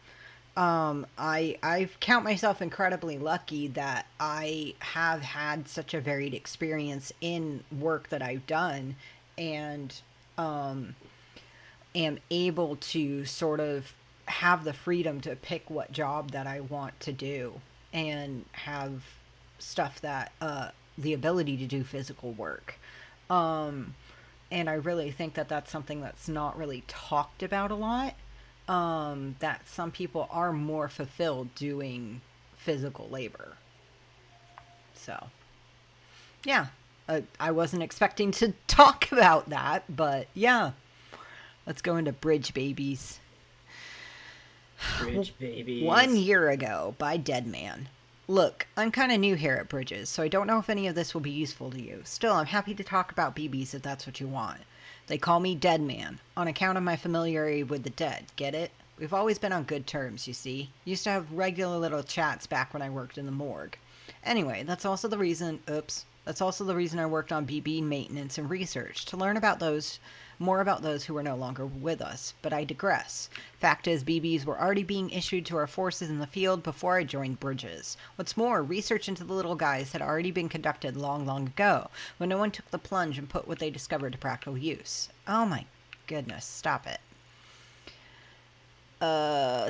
I count myself incredibly lucky that I have had such a varied experience in work that I've done, and um, am able to sort of have the freedom to pick what job that I want to do, and have stuff that the ability to do physical work. Um, and I really think that that's something that's not really talked about a lot. That some people are more fulfilled doing physical labor. So, yeah, I wasn't expecting to talk about that, but yeah, let's go into Bridge Babies. Bridge babies. 1 year ago by Dead Man. Look, I'm kind of new here at Bridges, so I don't know if any of this will be useful to you. Still, I'm happy to talk about BBs if that's what you want. They call me Dead Man, on account of my familiarity with the dead, get it? We've always been on good terms, you see. Used to have regular little chats back when I worked in the morgue. Anyway, that's also the reason I worked on BB maintenance and research, to learn about those more about those who were no longer with us, but I digress. Fact is, BBs were already being issued to our forces in the field before I joined Bridges. What's more, research into the little guys had already been conducted long, long ago, when no one took the plunge and put what they discovered to practical use. Oh my goodness, stop it.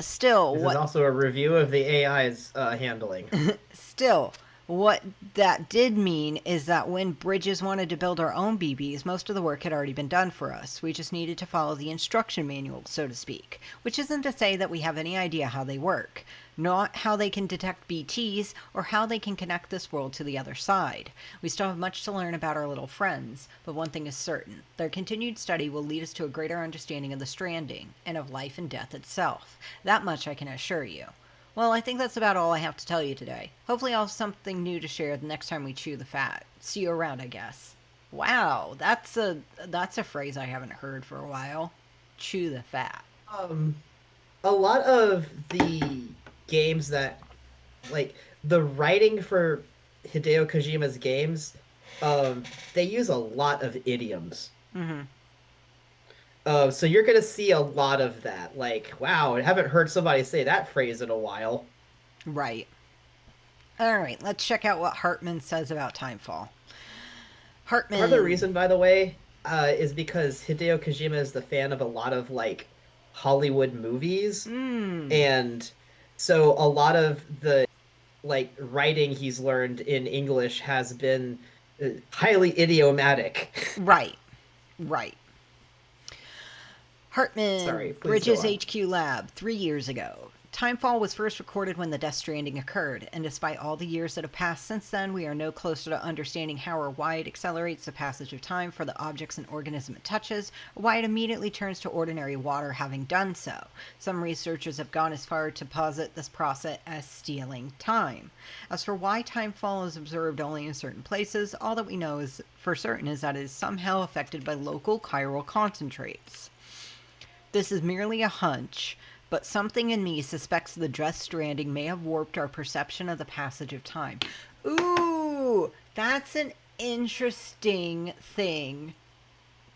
Still, This is what also a review of the AI's handling. Still, what that did mean is that when Bridges wanted to build our own BBs, most of the work had already been done for us. We just needed to follow the instruction manual, so to speak. Which isn't to say that we have any idea how they work. Not how they can detect BTs, or how they can connect this world to the other side. We still have much to learn about our little friends, but one thing is certain. Their continued study will lead us to a greater understanding of the Stranding, and of life and death itself. That much I can assure you. Well, I think that's about all I have to tell you today. Hopefully I'll have something new to share the next time we chew the fat. See you around, I guess. Wow, that's a phrase I haven't heard for a while. Chew the fat. Um, a lot of the games that, like, the writing for Hideo Kojima's games, they use a lot of idioms. Mm-hmm. So you're gonna see a lot of that. Like, wow, I haven't heard somebody say that phrase in a while. Right. Alright, let's check out what Hartman says about Timefall. Hartman... Part of the reason, by the way, is because Hideo Kojima is the fan of a lot of, like, Hollywood movies. And so a lot of the, like, writing he's learned in English has been highly idiomatic. Right. Right. Hartman, Sorry, please Bridges go on. HQ Lab, 3 years ago. Timefall was first recorded when the Death Stranding occurred, and despite all the years that have passed since then, we are no closer to understanding how or why it accelerates the passage of time for the objects and organism it touches, or why it immediately turns to ordinary water having done so. Some researchers have gone as far to posit this process as stealing time. As for why Timefall is observed only in certain places, all that we know is for certain is that it is somehow affected by local chiral concentrates. This is merely a hunch, but something in me suspects the Death Stranding may have warped our perception of the passage of time. Ooh, that's an interesting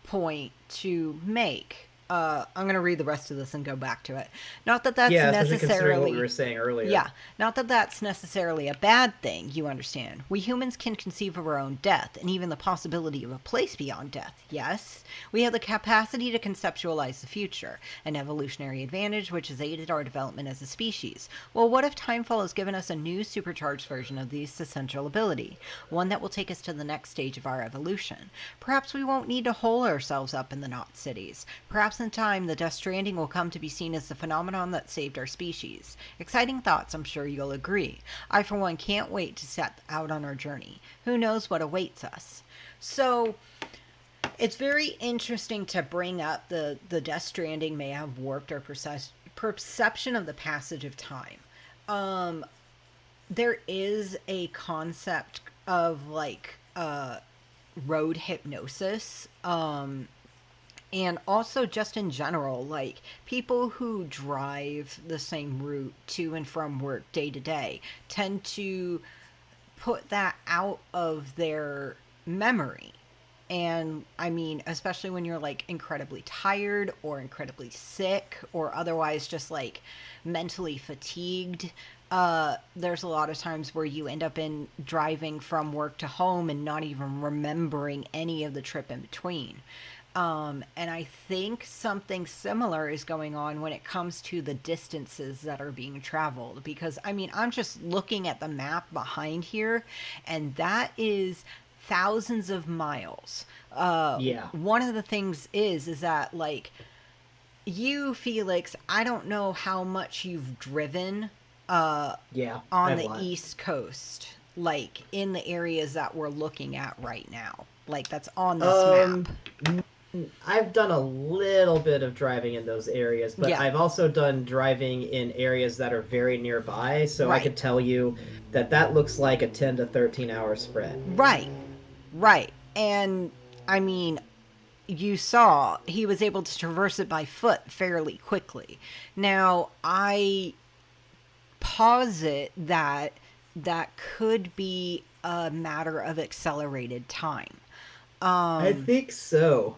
point to make. I'm going to read the rest of this and go back to it. Not that that's Yeah, especially considering what necessarily we were saying earlier. yeah, not that that's necessarily a bad thing, you understand. We humans can conceive of our own death and even the possibility of a place beyond death. Yes, we have the capacity to conceptualize the future, an evolutionary advantage which has aided our development as a species. Well, what if Timefall has given us a new supercharged version of this essential ability, one that will take us to the next stage of our evolution? Perhaps we won't need to hole ourselves up in the Knot Cities. Perhaps in time, the Death Stranding will come to be seen as the phenomenon that saved our species. Exciting thoughts, I'm sure you'll agree. I, for one, can't wait to set out on our journey. Who knows what awaits us? So, it's very interesting to bring up the Death Stranding may have warped our perception of the passage of time. There is a concept of, like, road hypnosis, and also just in general, like, people who drive the same route to and from work day to day tend to put that out of their memory. And I mean, especially when you're like incredibly tired or incredibly sick or otherwise just like mentally fatigued, there's a lot of times where you end up in driving from work to home and not even remembering any of the trip in between. And I think something similar is going on when it comes to the distances that are being traveled. Because, I mean, I'm just looking at the map behind here, and that is thousands of miles. Yeah. One of the things is that, like, you, Felix, I don't know how much you've driven Yeah, on I have a the lot. East Coast, like, in the areas that we're looking at right now. Like, that's on this map. I've done a little bit of driving in those areas, but Yeah. I've also done driving in areas that are very nearby, so I Right. could tell you that looks like a 10 to 13 hour spread. Right. Right. And I mean, you saw he was able to traverse it by foot fairly quickly. Now, I posit that that could be a matter of accelerated time. I think so.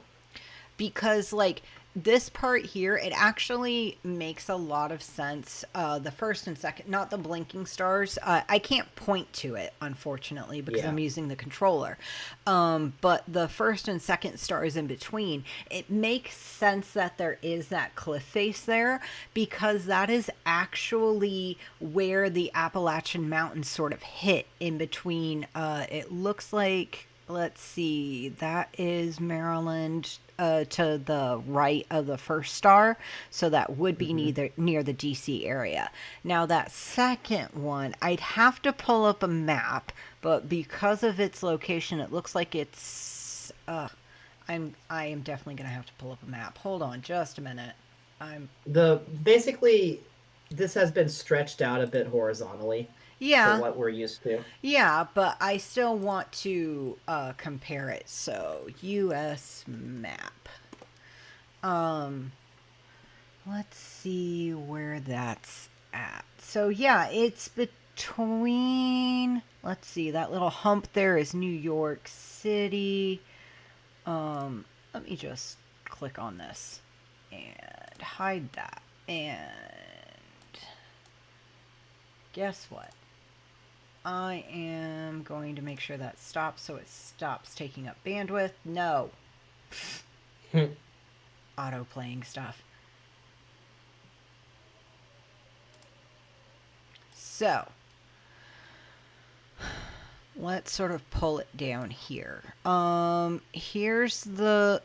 Because, like, this part here, it actually makes a lot of sense. The first and second, not the blinking stars. I can't point to it, unfortunately, because Yeah. I'm using the controller. But the first and second stars in between, it makes sense that there is that cliff face there, because that is actually where the Appalachian Mountains sort of hit in between. It looks like, let's see, that is Maryland to the right of the first star, so that would be near the DC area. Now that second one, I'd have to pull up a map, but because of its location, it looks like it's I am definitely gonna have to pull up a map. Hold on just a minute. Basically, this has been stretched out a bit horizontally Yeah. for what we're used to. Yeah, but I still want to compare it. So, US map. Let's see where that's at. So, yeah, it's between, let's see, that little hump there is New York City. Let me just click on this and hide that. And guess what? I am going to make sure that stops so it stops taking up bandwidth. No. Auto playing stuff. So, let's sort of pull it down here. Here's the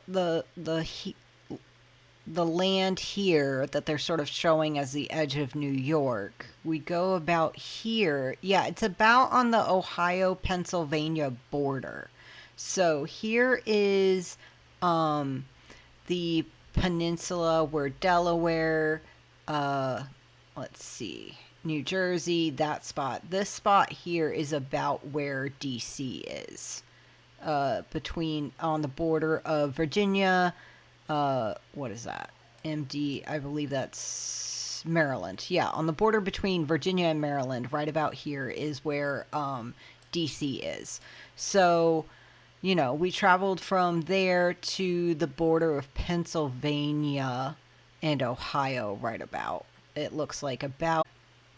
land here that they're sort of showing as the edge of New York. We go about here. Yeah, it's about on the Ohio-Pennsylvania border. So here is the peninsula where Delaware, let's see, New Jersey, that spot. This spot here is about where DC is. Between, on the border of Virginia, what is that? MD, I believe that's Maryland. Yeah, on the border between Virginia and Maryland, right about here is where DC is. So you know, we traveled from there to the border of Pennsylvania and Ohio right about. It looks like about.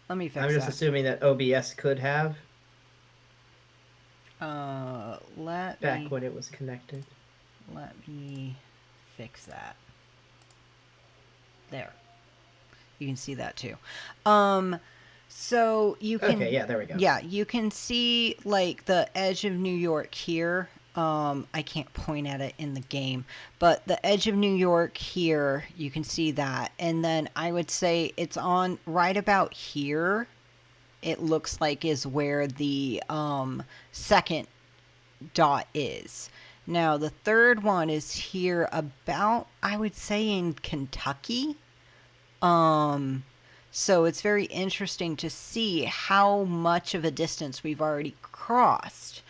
Let me fix I'm just that. assuming that OBS could have Let back me when it was connected. fix that. There. You can see that too. So you can. Okay, yeah, there we go. Yeah, you can see like the edge of New York here. I can't point at it in the game, but the edge of New York here, you can see that. And then I would say it's on right about here. It looks like is where the second dot is. Now the third one is here about, I would say, in Kentucky. So it's very interesting to see how much of a distance we've already crossed.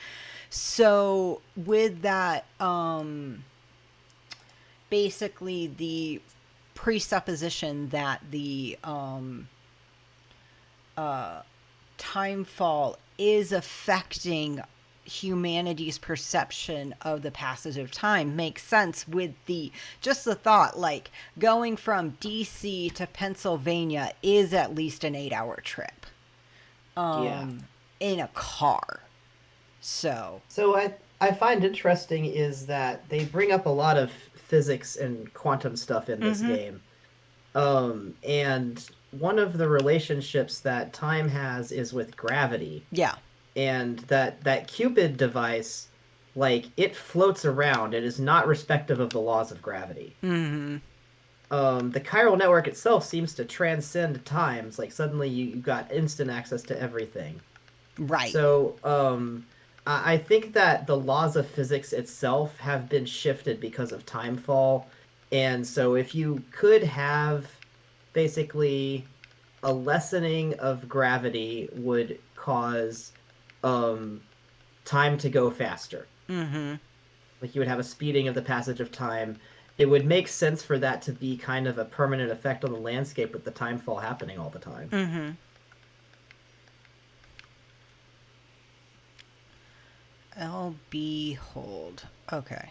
So with that, basically the presupposition that the timefall is affecting humanity's perception of the passage of time makes sense with the just the thought, like going from DC to Pennsylvania is at least an 8-hour trip in a car. So I find interesting is that they bring up a lot of physics and quantum stuff in this game. And one of the relationships that time has is with gravity. Yeah. And that Cupid device, like, it floats around. It is not respective of the laws of gravity. The chiral network itself seems to transcend times. Like, suddenly you got instant access to everything. Right. So, I think that the laws of physics itself have been shifted because of timefall. And so if you could have basically a lessening of gravity would cause time to go faster. Like you would have a speeding of the passage of time. It would make sense for that to be kind of a permanent effect on the landscape with the timefall happening all the time. LB hold. Okay.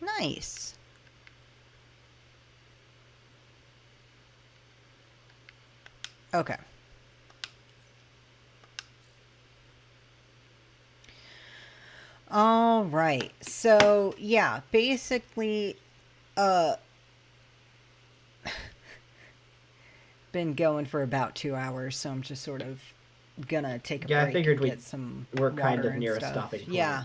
Nice. Okay. All right. So, yeah, basically been going for about 2 hours, so I'm just sort of gonna take a break I figured and get some we're kind water of and near stuff. a stopping point. Yeah.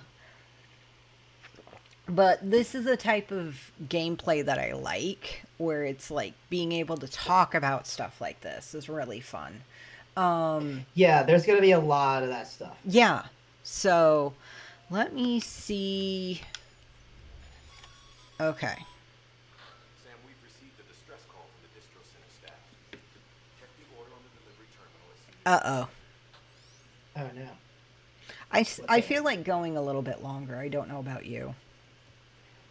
But this is the type of gameplay that I like, where it's like being able to talk about stuff like this is really fun. Yeah, there's going to be a lot of that stuff. Yeah. So, let me see. Okay. Sam, we've received a distress call from the distro center staff. Check the order on the delivery terminal as soon as... Uh-oh. Oh, no. I feel like going a little bit longer. I don't know about you.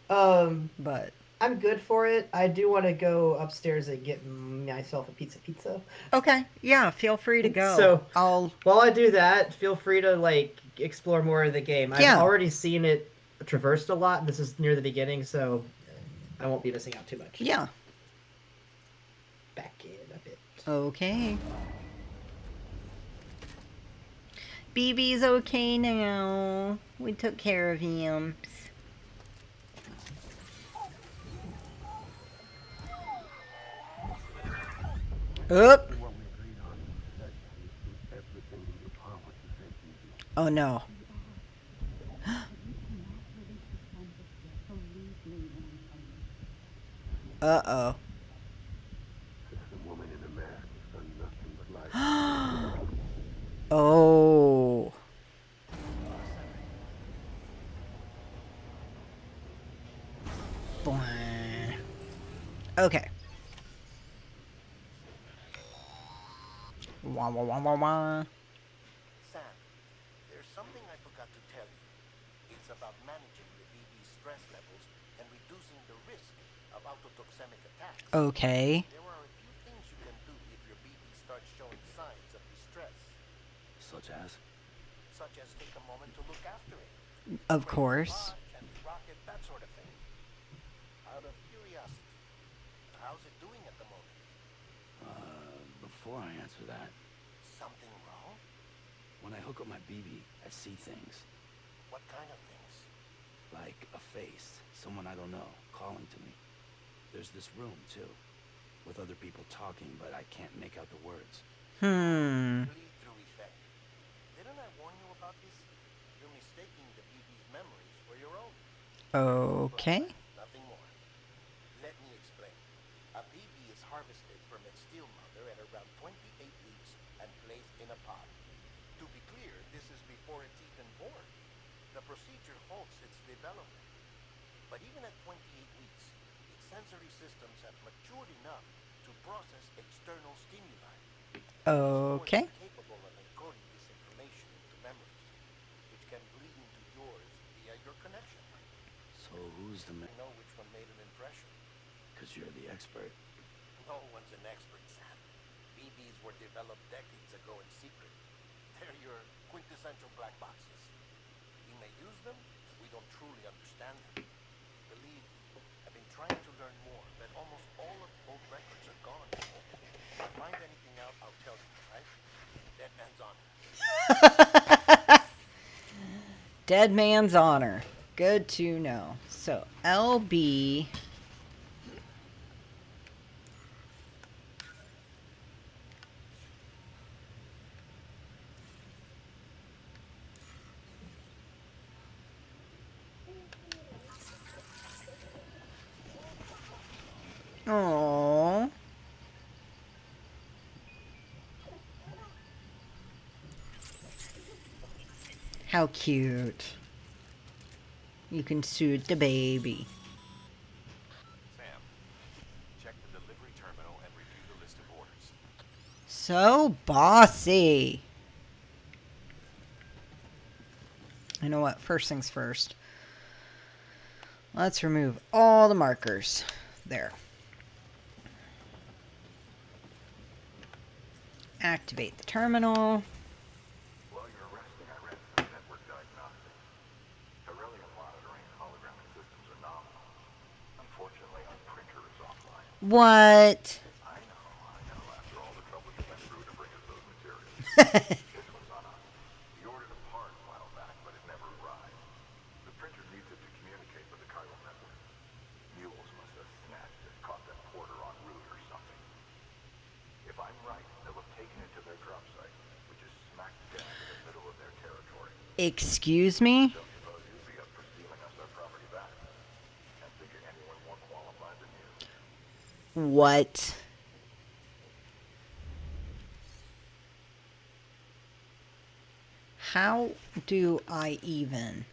But I'm good for it. I do want to go upstairs and get myself a pizza. okay, yeah, feel free to go. So while I do that, feel free to like explore more of the game. Yeah. I've already seen it traversed a lot. This is near the beginning, so I won't be missing out too much. Yeah. Back in a bit. Okay. BB's okay now. We took care of him. Up. Oh no. Uh-oh. Oh. Blah. Okay. Wah, wah, wah, wah, wah. Sam, there's something I forgot to tell you. It's about managing the BB's stress levels and reducing the risk of autotoxemic attacks. Okay. There are a few things you can do if your BB starts showing signs of distress. Such as? Such as take a moment to look after it. Of course. Launch and rocket, that sort of thing. Out of curiosity, how's it doing at the moment? Before I answer that, Something wrong? when I hook up my BB, I see things. What kind of things? Like a face, someone I don't know, calling to me. There's this room, too, with other people talking, but I can't make out the words. Bleed-through effect. Didn't I warn you about this? You're mistaking the BB's memories for your own. Okay. Nothing more. Let me explain. A BB is harvested from its steel mother at around 28 weeks and placed in a pod. To be clear, this is before it's even born. The procedure halts its development. But even at 28 weeks, its sensory systems have matured enough to process external stimuli. Okay. It's capable of encoding this information into memories, which can bleed into yours via your connection. So who's the man? Know which one made an impression. Because you're the expert. No one's an expert, Sam. BBs were developed decades ago in secret. They're your quintessential black boxes. We may use them, but we don't truly understand them. Believe me, I've been trying to learn more, but almost all of the old records are gone. If I find anything out, I'll tell you, right? Dead man's honor. Dead man's honor. Good to know. So, LB. Aww. How cute. You can soothe the baby. Sam, check the delivery terminal and review the list of orders. So bossy. You know what? First things first. Let's remove all the markers. There. Activate the terminal. While you were resting, I read some network diagnostics. Beryllium monitoring and holographic systems are nominal. Unfortunately, our printer is offline. What? I know, after all the trouble you went through to bring us those materials. This one's on us. We ordered a part a while back, but it never arrived. The printer needs it to communicate with the chiral network. Mules must have snatched it, caught that porter en route or something. If I'm right, they'll have taken it to their drop site, which is smack dab in the middle of their territory. Excuse me? Don't suppose you'd be up for stealing us our property back? Can't think of anyone more qualified than you. What? How do I even?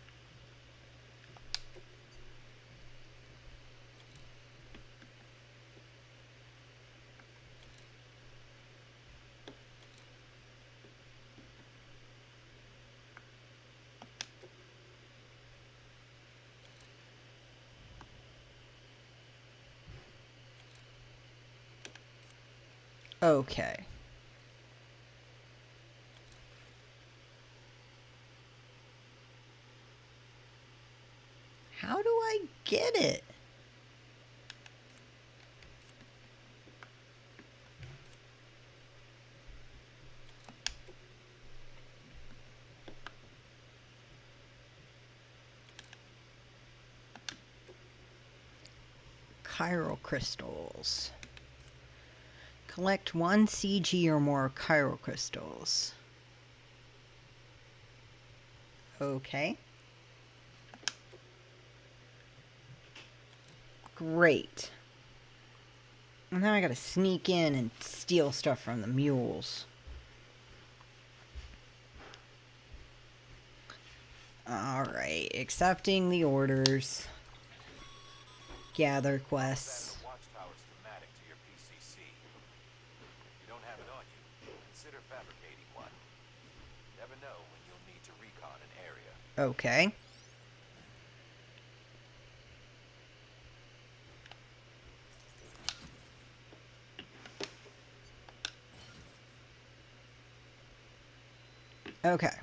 Okay. How do I get it? Chiral crystals. Collect 1 CG or more chiral crystals. Okay. Great. And now I gotta sneak in and steal stuff from the mules. Alright, accepting the orders. Gather quests. That watchtower schematic to your PCC. If you don't have it on you, consider fabricating one. Never know when you'll need to recon an area. Okay. Okay.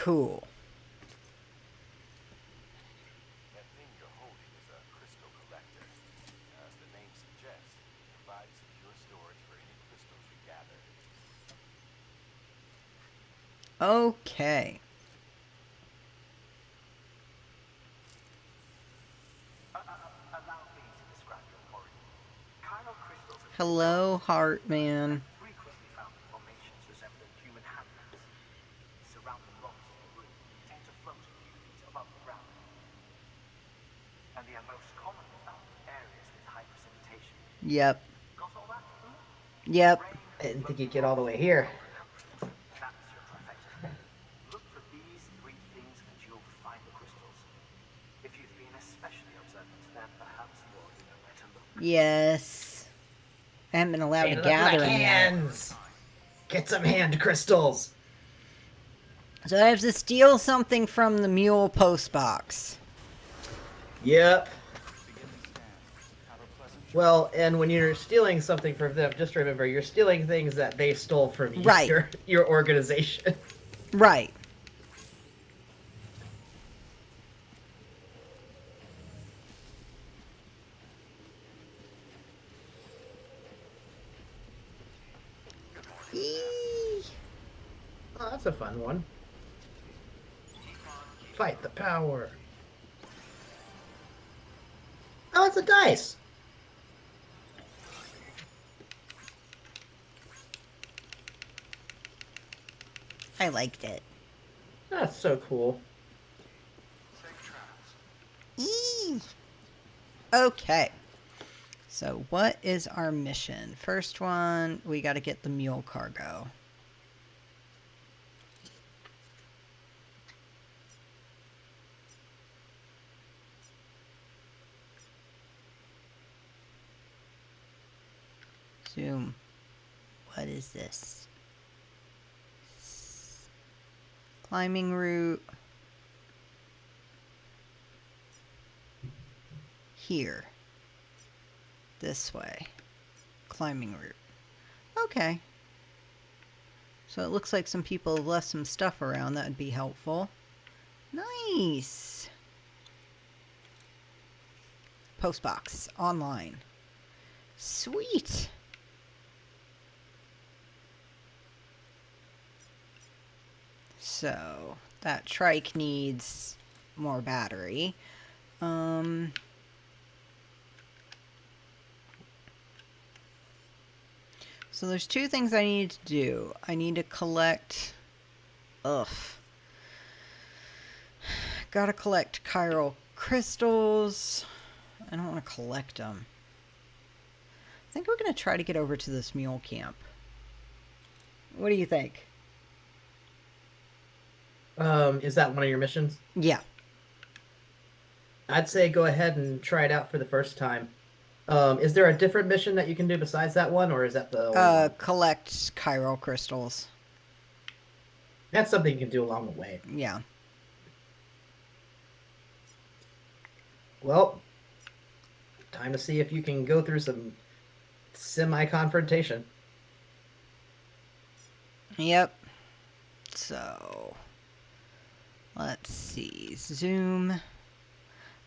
Cool. That thing you're holding is a crystal collector. As the name suggests, it provides secure storage for any crystals you gather. Okay. Allow me to describe your quarry. Chiral crystals have Hello, Heartman. frequently found in formations resembling human handprints. Surrounding rocks in the room tend to float a few feet above the ground. And they are most commonly found in areas with high precipitation. Yep. Got all that? Yep. I didn't think you'd get all the way here. That's your trifecta. Look for these three things and you'll find the crystals. If you've been especially observant, then perhaps you'll know where to look. Yes. I haven't been allowed Hey, to look, gather my them yet. hands! Get some hand crystals! So I have to steal something from the mule post box. Yep. Begin the scan. Have a pleasant journey. Well, and when you're stealing something from them, just remember, you're stealing things that they stole from you, Right. your organization. Right. Eee. Oh, that's a fun one. Fight the power. Oh, it's a dice. I liked it. That's so cool. Safe travels. Eee. Okay. So what is our mission? First one, we got to get the mule cargo. Zoom. What is this? Climbing route. Here. This way. Climbing route. Okay. So it looks like some people have left some stuff around that would be helpful. Nice. Postbox online. Sweet. So that trike needs more battery. So there's two things I need to do. I need to collect... Gotta collect chiral crystals. I don't want to collect them. I think we're going to try to get over to this mule camp. What do you think? Is that one of your missions? Yeah. I'd say go ahead and try it out for the first time. Is there a different mission that you can do besides that one, or is that the only one? Collect chiral crystals. That's something you can do along the way. Yeah. Well, time to see if you can go through some semi-confrontation. Yep. So, let's see. Zoom.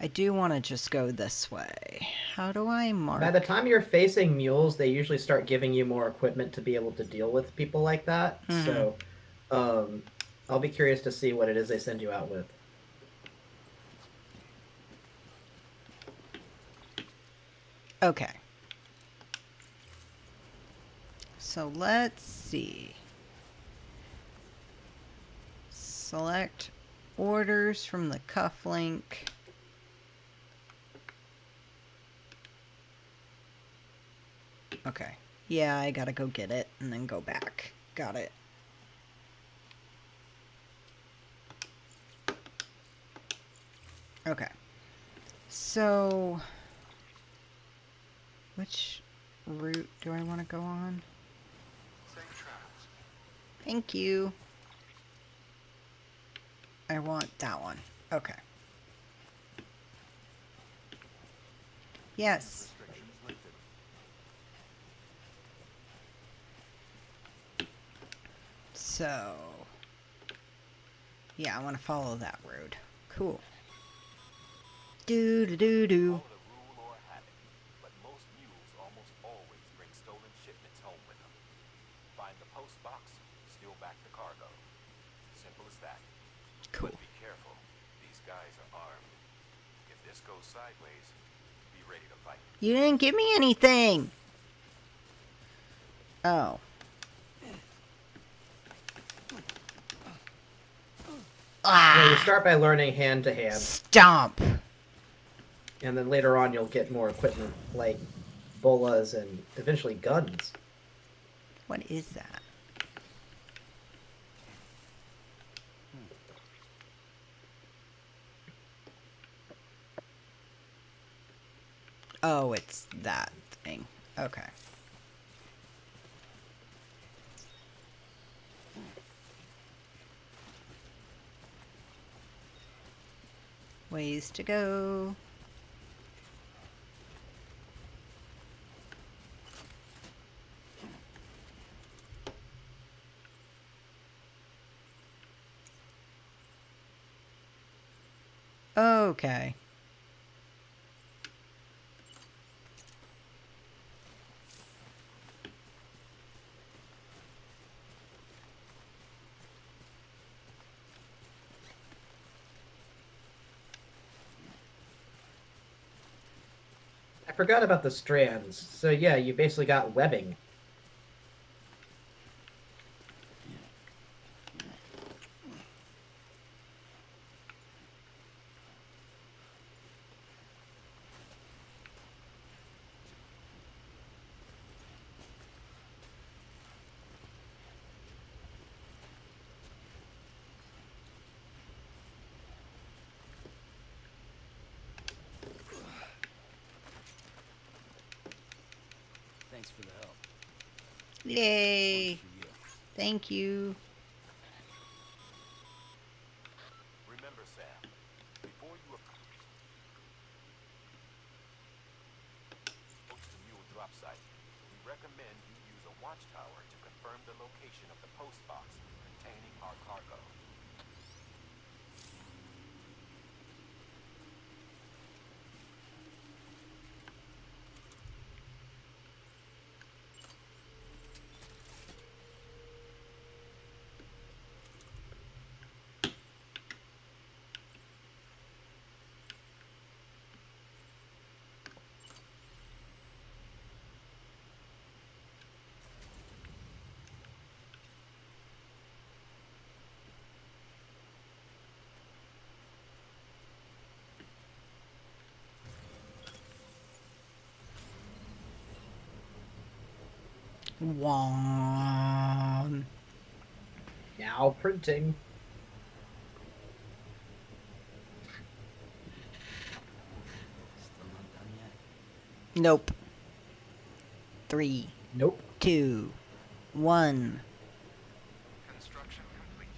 I do want to just go this way. How do I mark? By the time you're facing mules, they usually start giving you more equipment to be able to deal with people like that. Mhm. So, I'll be curious to see what it is they send you out with. Okay. So let's see. Select orders from the cufflink. Okay. Yeah, I gotta go get it and then go back. Got it. Okay. So, which route do I want to go on? Safe travels. Thank you. I want that one. Okay. Yes. Restrictions lifted. So, Yeah, I want to follow that road. Cool. Do. Call it a rule or a habit, but most mules almost always bring stolen shipments home with them. Find the post box, steal back the cargo. Simple as that. Cool. But be careful. These guys are armed. If this goes sideways, be ready to fight. You didn't give me anything. Oh. Yeah, you Ah! start by learning hand to hand, Stomp. and then later on you'll get more equipment like bolas and eventually guns. What is that? Oh, it's that thing. Okay. Ways to go. Okay. I forgot about the strands. So yeah, you basically got webbing. Thanks for the help. Yay. For you. Thank you. Remember, Sam, before you approach the mule drop site, we recommend you use a watchtower to confirm the location of the post box containing our cargo. Wom. Now printing. Still not done yet. Nope. 3, Nope. 2, 1. Construction complete.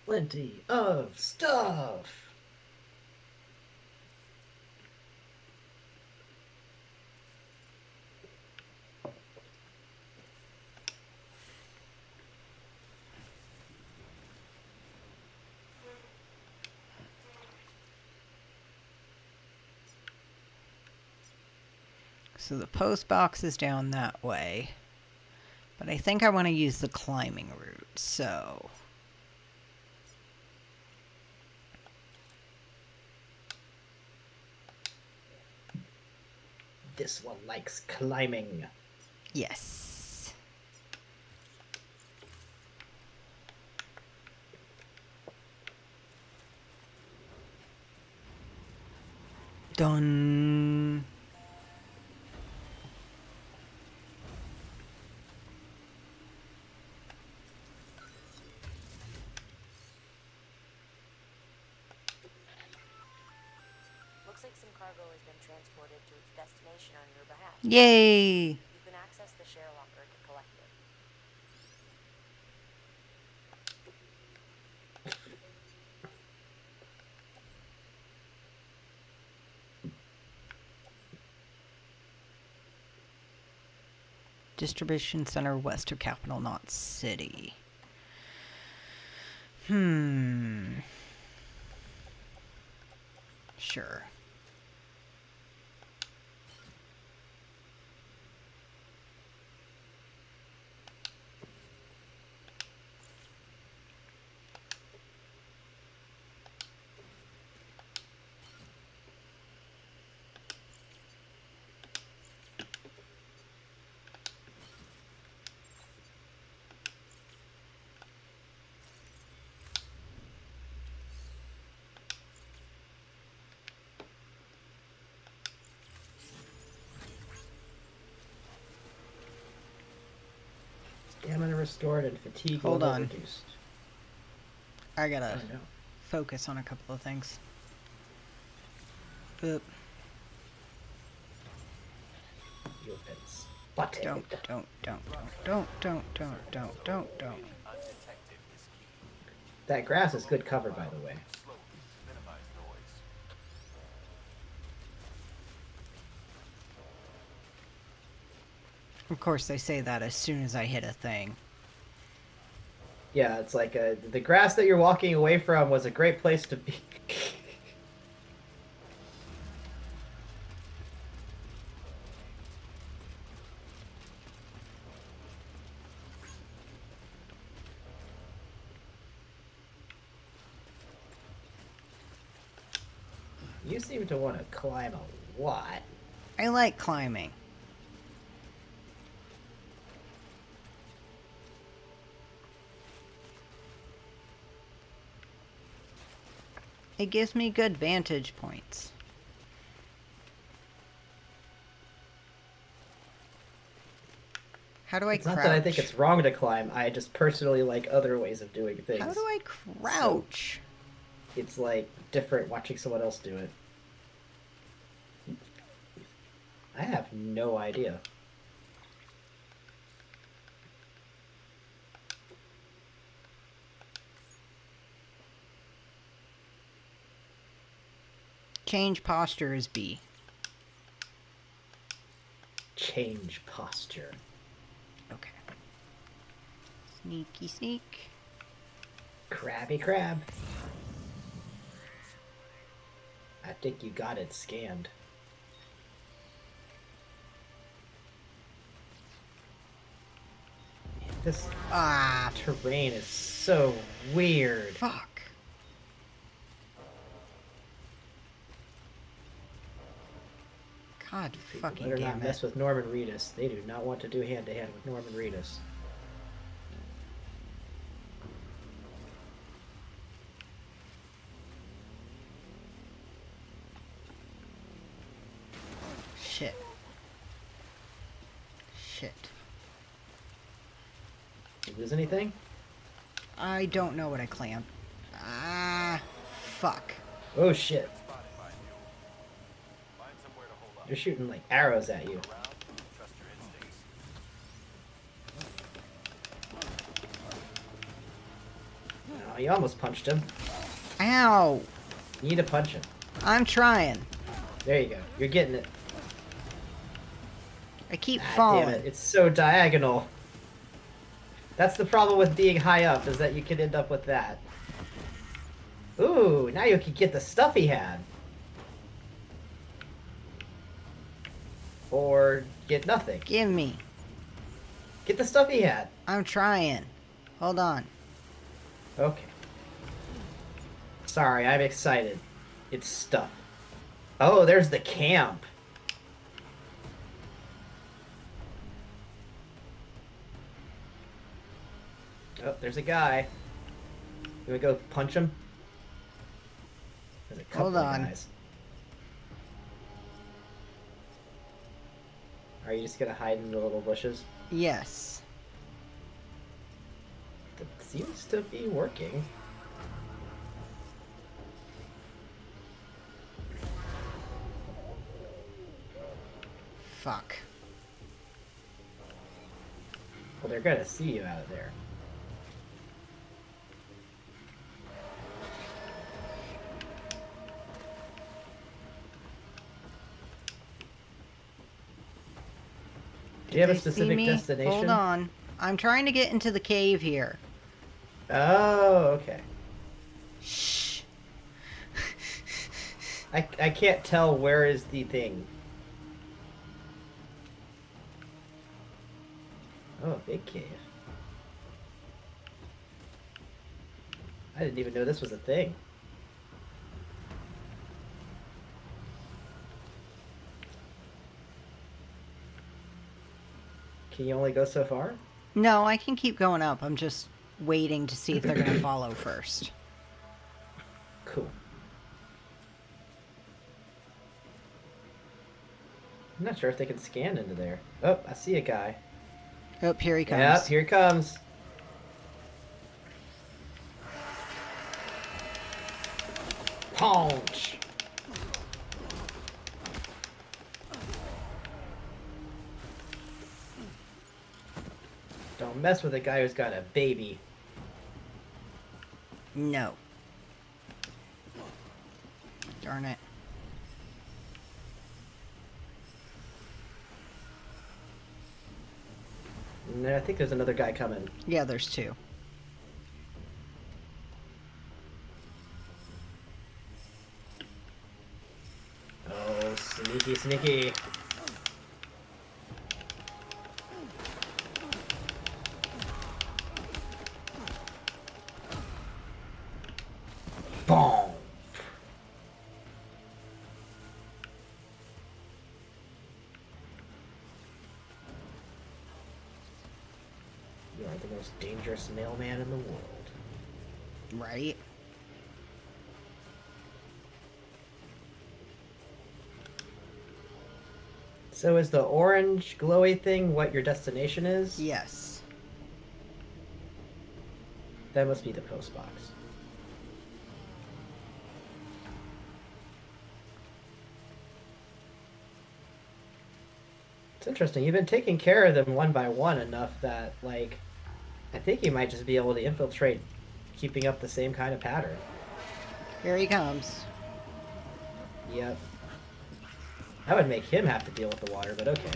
Plenty of stuff. So the post box is down that way. But I think I want to use the climbing route, so... This one likes climbing. Yes. Done. Looks like some cargo has been transported to its destination on your behalf. Yay! You can access the share locker to collect it. Distribution center west of Capital Knot City. Sure. Stamina restored and fatigue Hold level on. reduced. I gotta Oh, no. focus on a couple of things. Oop. You've been spotted. Don't. Undetected is key. That grass is good cover, by the way. Slowly minimize noise. Of course, they say that as soon as I hit a thing. Yeah, it's like the grass that you're walking away from was a great place to be. You seem to want to climb a lot. I like climbing. It gives me good vantage points. How do I It's crouch? not that I think it's wrong to climb. I just personally like other ways of doing things. How do I crouch? It's like different watching someone else do it. I have no idea. Change posture is B. Change posture. Okay. Sneaky sneak. Crabby crab. I think you got it scanned. This Ah, terrain is so weird. fuck. God fucking Better not damn mess it. with Norman Reedus. They do not want to do hand-to-hand with Norman Reedus. Shit. Shit. Did you lose anything? I don't know what I clamped. Ah, fuck. Oh shit. Spotted by a mule. Find somewhere to hold up. They're shooting like arrows at you. Around, trust your instincts. Oh, you almost punched him. Ow. You need to punch him. I'm trying. There you go. You're getting it. I keep Ah, falling. damn it. It's so diagonal. That's the problem with being high up, is that you can end up with that. Ooh, now you can get the stuff he had. Or get nothing. Give me. Get the stuff he had. I'm trying. Hold on. Okay. Sorry, I'm excited. It's stuff. Oh, there's the camp. Oh, there's a guy. You wanna go punch him? There's a couple Hold of on. guys. Are you just gonna hide in the little bushes? Yes. That seems to be working. fuck. Well, they're gonna see you out of there. Do you have a They see specific me? destination? Hold on. I'm trying to get into the cave here. Oh, okay. Shh. I can't tell where is the thing. Oh, big cave. I didn't even know this was a thing. Can you only go so far? No, I can keep going up. I'm just waiting to see if they're going to follow first. Cool. I'm not sure if they can scan into there. Oh, I see a guy. Oh, here he comes. Yep, here he comes. Punch! Don't mess with a guy who's got a baby. No. Darn it. No, I think there's another guy coming. Yeah, there's two. Oh, sneaky, sneaky. Boom! You are the most dangerous mailman in the world. Right? So is the orange glowy thing what your destination is? Yes. That must be the post box. It's interesting. You've been taking care of them one by one enough that, like, I think you might just be able to infiltrate, keeping up the same kind of pattern. Here he comes. Yep. That would make him have to deal with the water, but okay.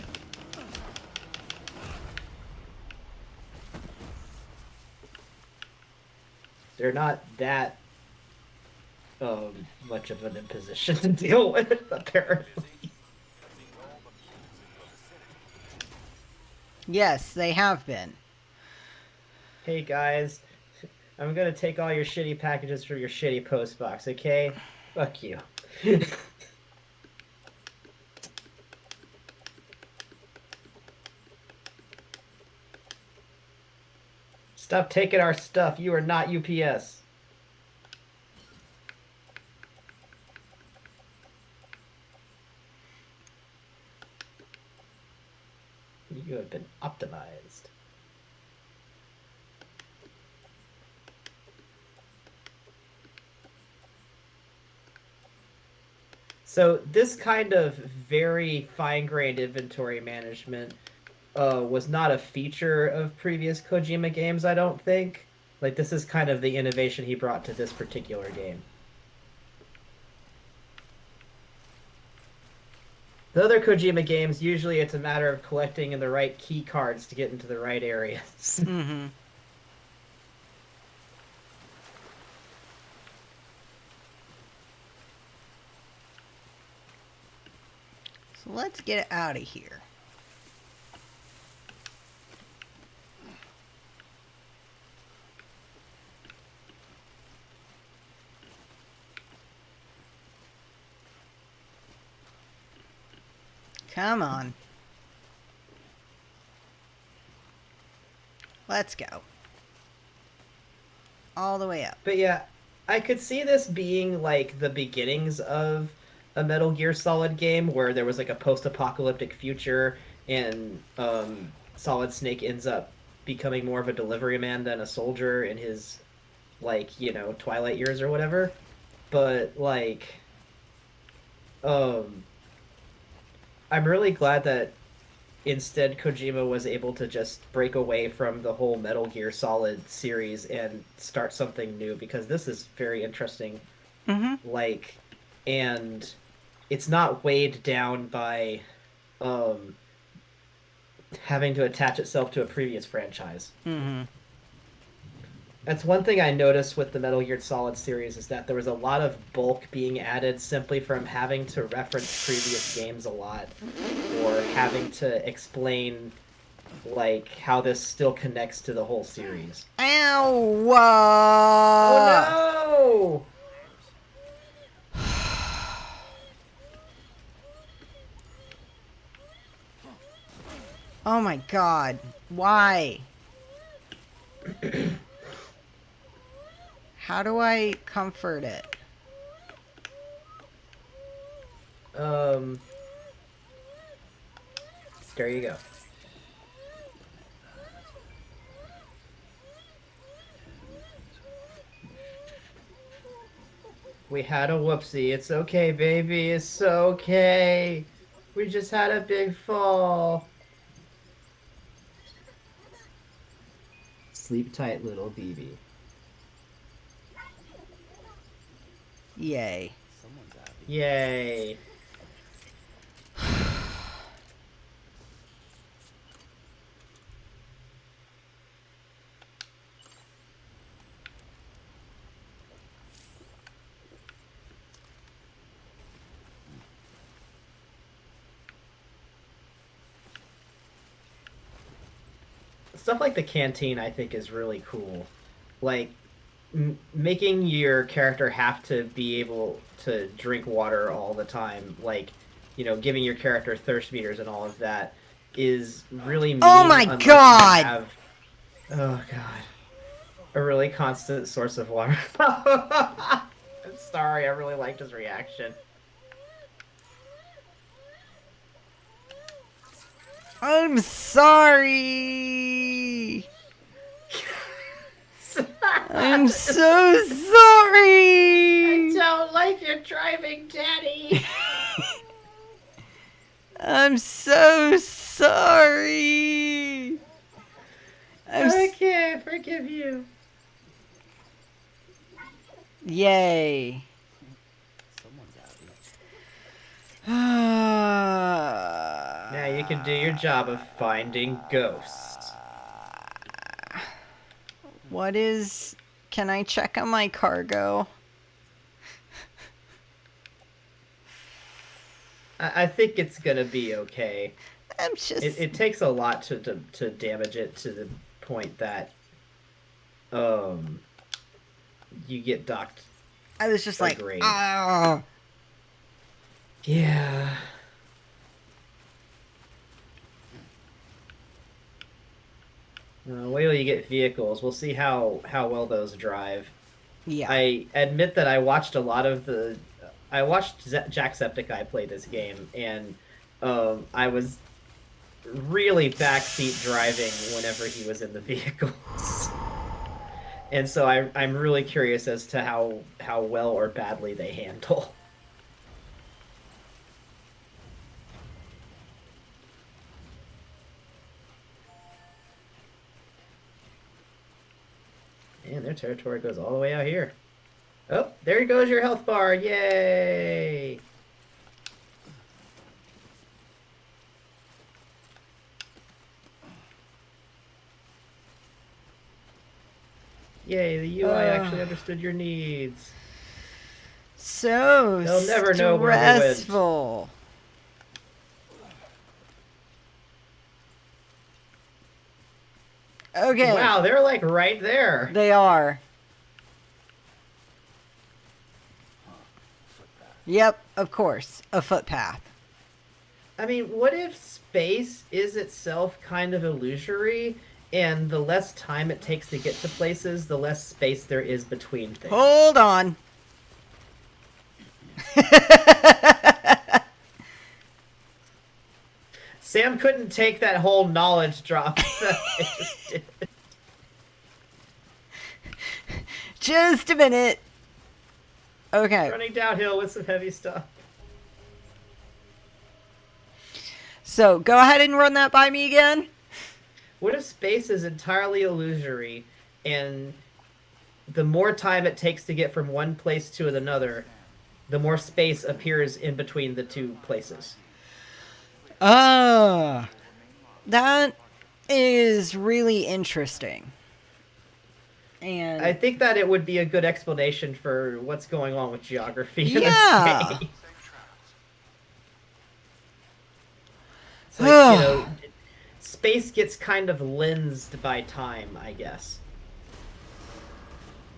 They're not that much of an imposition to deal with, apparently. Yes, they have been. Hey guys, I'm gonna take all your shitty packages from your shitty post box, okay? Fuck you. Stop taking our stuff. You are not UPS. You have been optimized. So this kind of very fine-grained inventory management was not a feature of previous Kojima games, I don't think. Like, this is kind of the innovation he brought to this particular game. The other Kojima games, usually it's a matter of collecting the right key cards to get into the right areas. Mm-hmm. So let's get out of here. Come on. Let's go. All the way up. But yeah, I could see this being like the beginnings of a Metal Gear Solid game where there was like a post-apocalyptic future and Solid Snake ends up becoming more of a delivery man than a soldier in his, like, you know, twilight years or whatever. But like I'm really glad that instead Kojima was able to just break away from the whole Metal Gear Solid series and start something new, because this is very interesting. Like, and it's not weighed down by having to attach itself to a previous franchise. That's one thing I noticed with the Metal Gear Solid series, is that there was a lot of bulk being added simply from having to reference previous games a lot, or having to explain like how this still connects to the whole series. Ow! Oh no! Oh my god. Why? How do I comfort it? There you go. We had a whoopsie. It's okay, baby. It's okay. We just had a big fall. Sleep tight, little BB. Yay. Someone's happy. Yay. Stuff like the canteen, I think, is really cool. Like, making your character have to be able to drink water all the time, like, you know, giving your character thirst meters and all of that, is really mean. Oh my unless god! you have, oh god, a really constant source of water. I'm sorry, I really liked his reaction. I'm sorry. I'm so sorry. I don't like your driving, Daddy. I'm so sorry. I can't forgive you. Yay. Someone's happy. Now you can do your job of finding ghosts. What is... Can I check on my cargo? I think it's gonna be okay. I'm just... It takes a lot to damage it to the point that you get docked. I was just like, grade. ah. Yeah. Wait till you get vehicles. We'll see how well those drive. Yeah. I admit that I watched a lot of the... I watched Jacksepticeye play this game, and I was really backseat driving whenever he was in the vehicles. And so I'm really curious as to how well or badly they handle. And their territory goes all the way out here. Oh, there goes your health bar. Yay! Yay, the UI actually understood your needs. So They'll never know where they went. stressful. Okay. Wow, they're like right there. They are. Yep, of course. A footpath. I mean, what if space is itself kind of illusory, and the less time it takes to get to places, the less space there is between things? Hold on. Sam couldn't take that whole knowledge drop that I just did. Just a minute. Okay. Running downhill with some heavy stuff. So go ahead and run that by me again. What if space is entirely illusory, and the more time it takes to get from one place to another, the more space appears in between the two places? Ah, that is really interesting. And I think that it would be a good explanation for what's going on with geography in yeah. this game. It's like, space gets kind of lensed by time, I guess.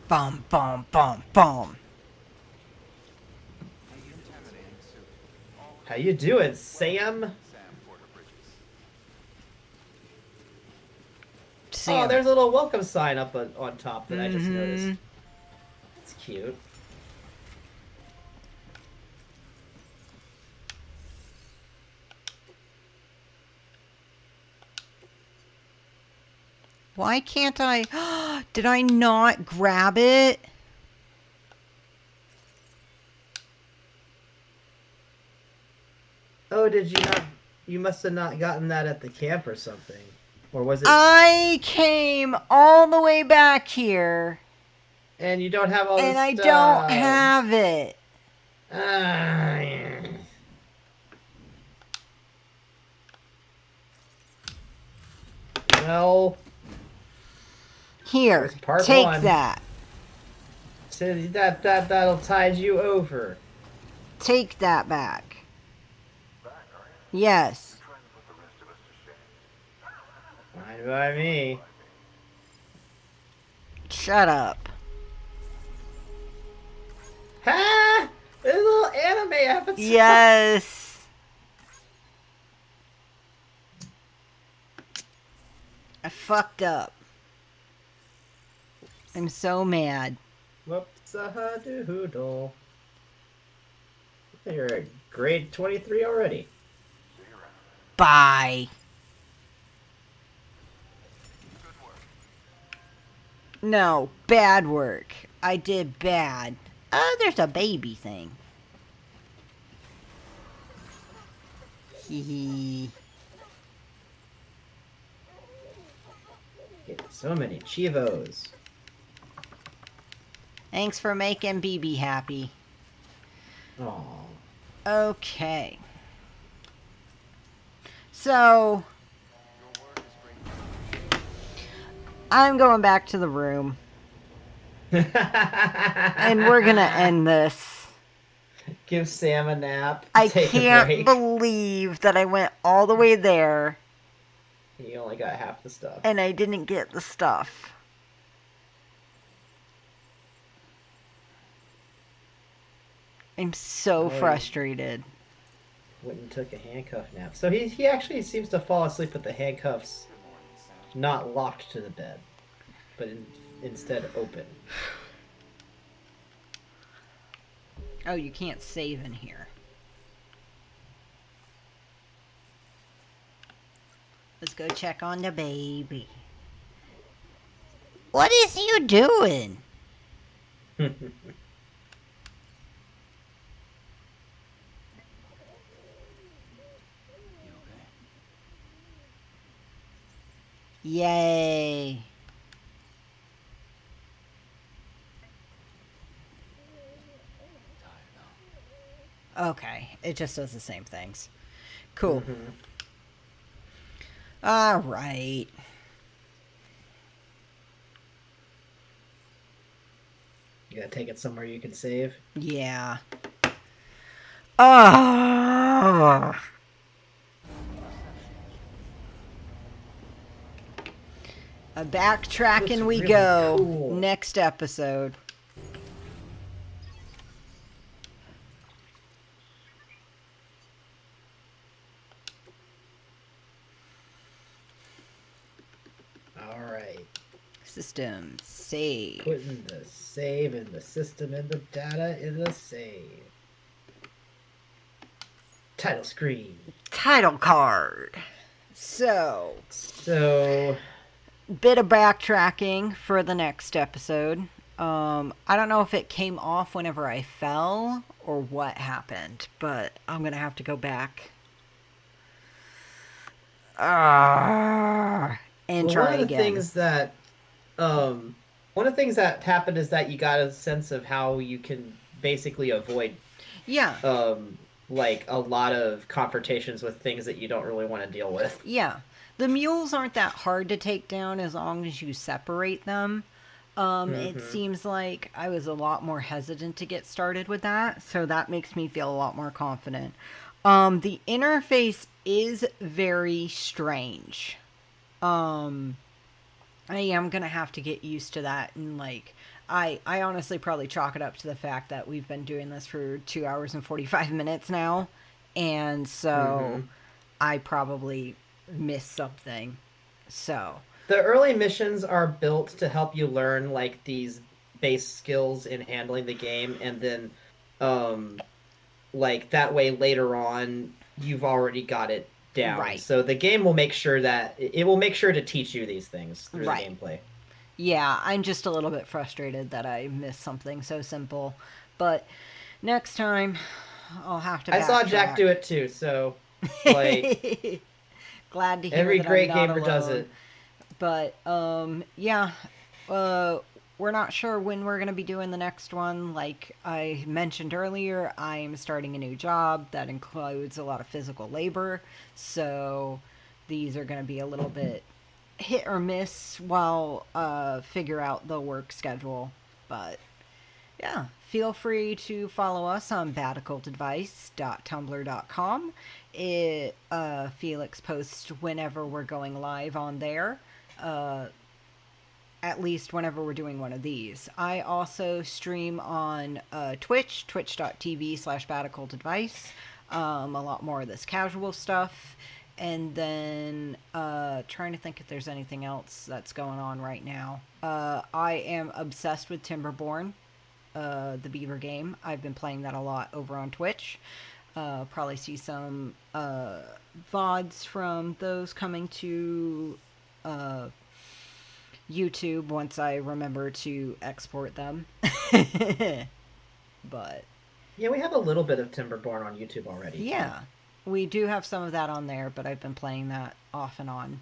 Bum, bum, bum, bum. How you doing, Sam? Sam. Oh, there's a little welcome sign up on top that I just noticed. It's cute. Why can't I? Did I not grab it? Oh, did you not? You must have not gotten that at the camp or something. Or was it? I came all the way back here. And you don't have all and the I stuff. don't have it. Yeah. Well, Here, there's part take one. that. So that'll tide you over. Take that back. Yes. Fine by me. Shut up. Ha! There's a little anime episode. Yes. I fucked up. I'm so mad. Whoops a doodle. You're at grade 23 already. Bye. No, bad work. I did bad. Oh, there's a baby thing. Hee hee. Get so many Chivos. Thanks for making BB happy. Aww. Okay. So, I'm going back to the room. And we're gonna end this. Give Sam a nap. I Take a can't break. believe that I went all the way there You only got half the stuff. and I didn't get the stuff. I'm so frustrated. Went and took a handcuff nap. So he actually seems to fall asleep with the handcuffs not locked to the bed, but instead open. Oh, you can't save in here. Let's go check on the baby. What is you doing? Yay. Okay, it just does the same things. Cool. All right. You gotta take it somewhere you can save. Yeah. Oh. Backtracking Looks we really go. cool. Next episode. All right. System save. Putting the save in the system and the data in the save. Title screen. Title card. So, bit of backtracking for the next episode. I don't know if it came off whenever I fell or what happened, but I'm gonna have to go back. and Well, try again. One of the things that happened is that you got a sense of how you can basically avoid Yeah, like a lot of confrontations with things that you don't really want to deal with. yeah. The mules aren't that hard to take down as long as you separate them. It Hmm. seems like I was a lot more hesitant to get started with that, so that makes me feel a lot more confident. The interface is very strange. Um, I am gonna have to get used to that, and like, I honestly probably chalk it up to the fact that we've been doing this for 2 hours and 45 minutes now, and so Hmm. I probably missed something. So, The early missions are built to help you learn like these base skills in handling the game, and then um like that way later on you've already got it down. right, So the game will make sure that it will make sure to teach you these things through the right. gameplay. Yeah, I'm just a little bit frustrated that I missed something so simple. But next time, I'll have to I saw Jack backtrack. do it too, so like Glad to hear every that I'm great not gamer does alone. it. But, yeah. Uh, we're not sure when we're going to be doing the next one. Like I mentioned earlier, I'm starting a new job that includes a lot of physical labor. So these are going to be a little bit hit or miss while figure out the work schedule. But yeah, feel free to follow us on badoccultadvice.tumblr.com. Felix posts whenever we're going live on there. Uh, at least whenever we're doing one of these. I also stream on Twitch, twitch.tv/badoccultadvice. A lot more of this casual stuff. And then trying to think if there's anything else that's going on right now. I am obsessed with Timberborn, the Beaver game. I've been playing that a lot over on Twitch. Probably see some VODs from those coming to YouTube once I remember to export them. But Yeah, we have a little bit of Timberborn on YouTube already too. yeah, we do have some of that on there, but I've been playing that off and on.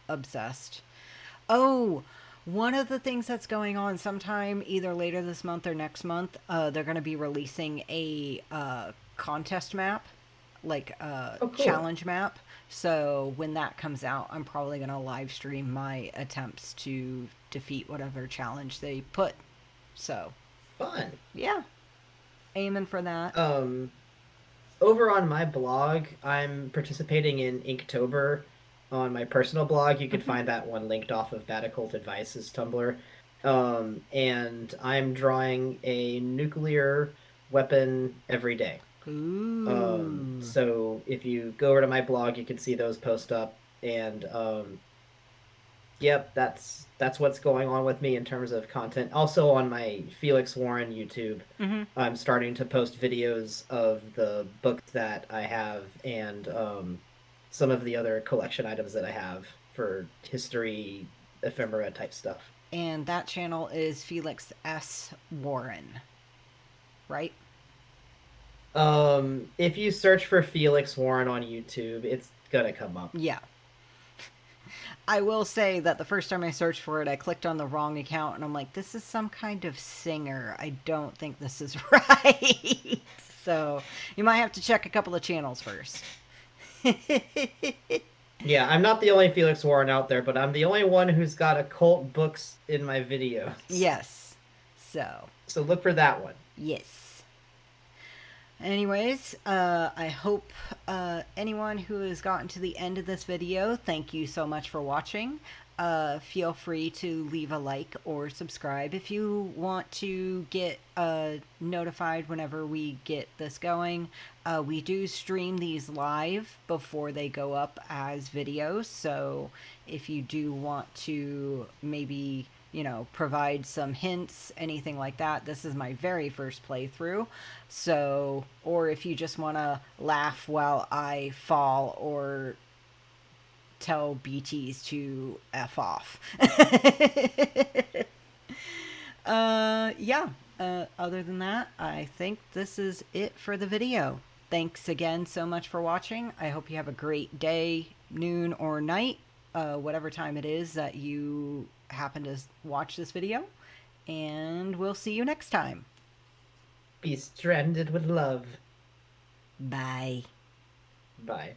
Obsessed. Oh, one of the things that's going on sometime either later this month or next month, they're going to be releasing a contest map, like a Oh, cool. challenge map. So when that comes out, I'm probably going to live stream my attempts to defeat whatever challenge they put. So, Fun. yeah, aiming for that. Over on my blog, I'm participating in Inktober on my personal blog. You can Hmm. find that one linked off of Bad Occult Advice's Tumblr. And I'm drawing a nuclear weapon every day. Ooh. So if you go over to my blog, you can see those post up. And yep, that's what's going on with me in terms of content. Also on my Felix Warren YouTube, Hmm. I'm starting to post videos of the books that I have and some of the other collection items that I have for history ephemera type stuff. And that channel is Felix S. Warren, right? If you search for Felix Warren on YouTube, it's gonna come up. Yeah. I will say that the first time I searched for it, I clicked on the wrong account and I'm like, this is some kind of singer. I don't think this is right. So you might have to check a couple of channels first. Yeah, I'm not the only Felix Warren out there, but I'm the only one who's got occult books in my videos. Yes. So, So look for that one. yes. Anyways, I hope anyone who has gotten to the end of this video, thank you so much for watching. Feel free to leave a like or subscribe if you want to get notified whenever we get this going. We do stream these live before they go up as videos, so if you do want to maybe, you know, provide some hints, anything like that. This is my very first playthrough. So, or if you just want to laugh while I fall or tell BTs to F off. Yeah. Other than that, I think this is it for the video. Thanks again so much for watching. I hope you have a great day, noon, or night, whatever time it is that you happen to watch this video. And we'll see you next time. Be stranded with love. Bye. Bye.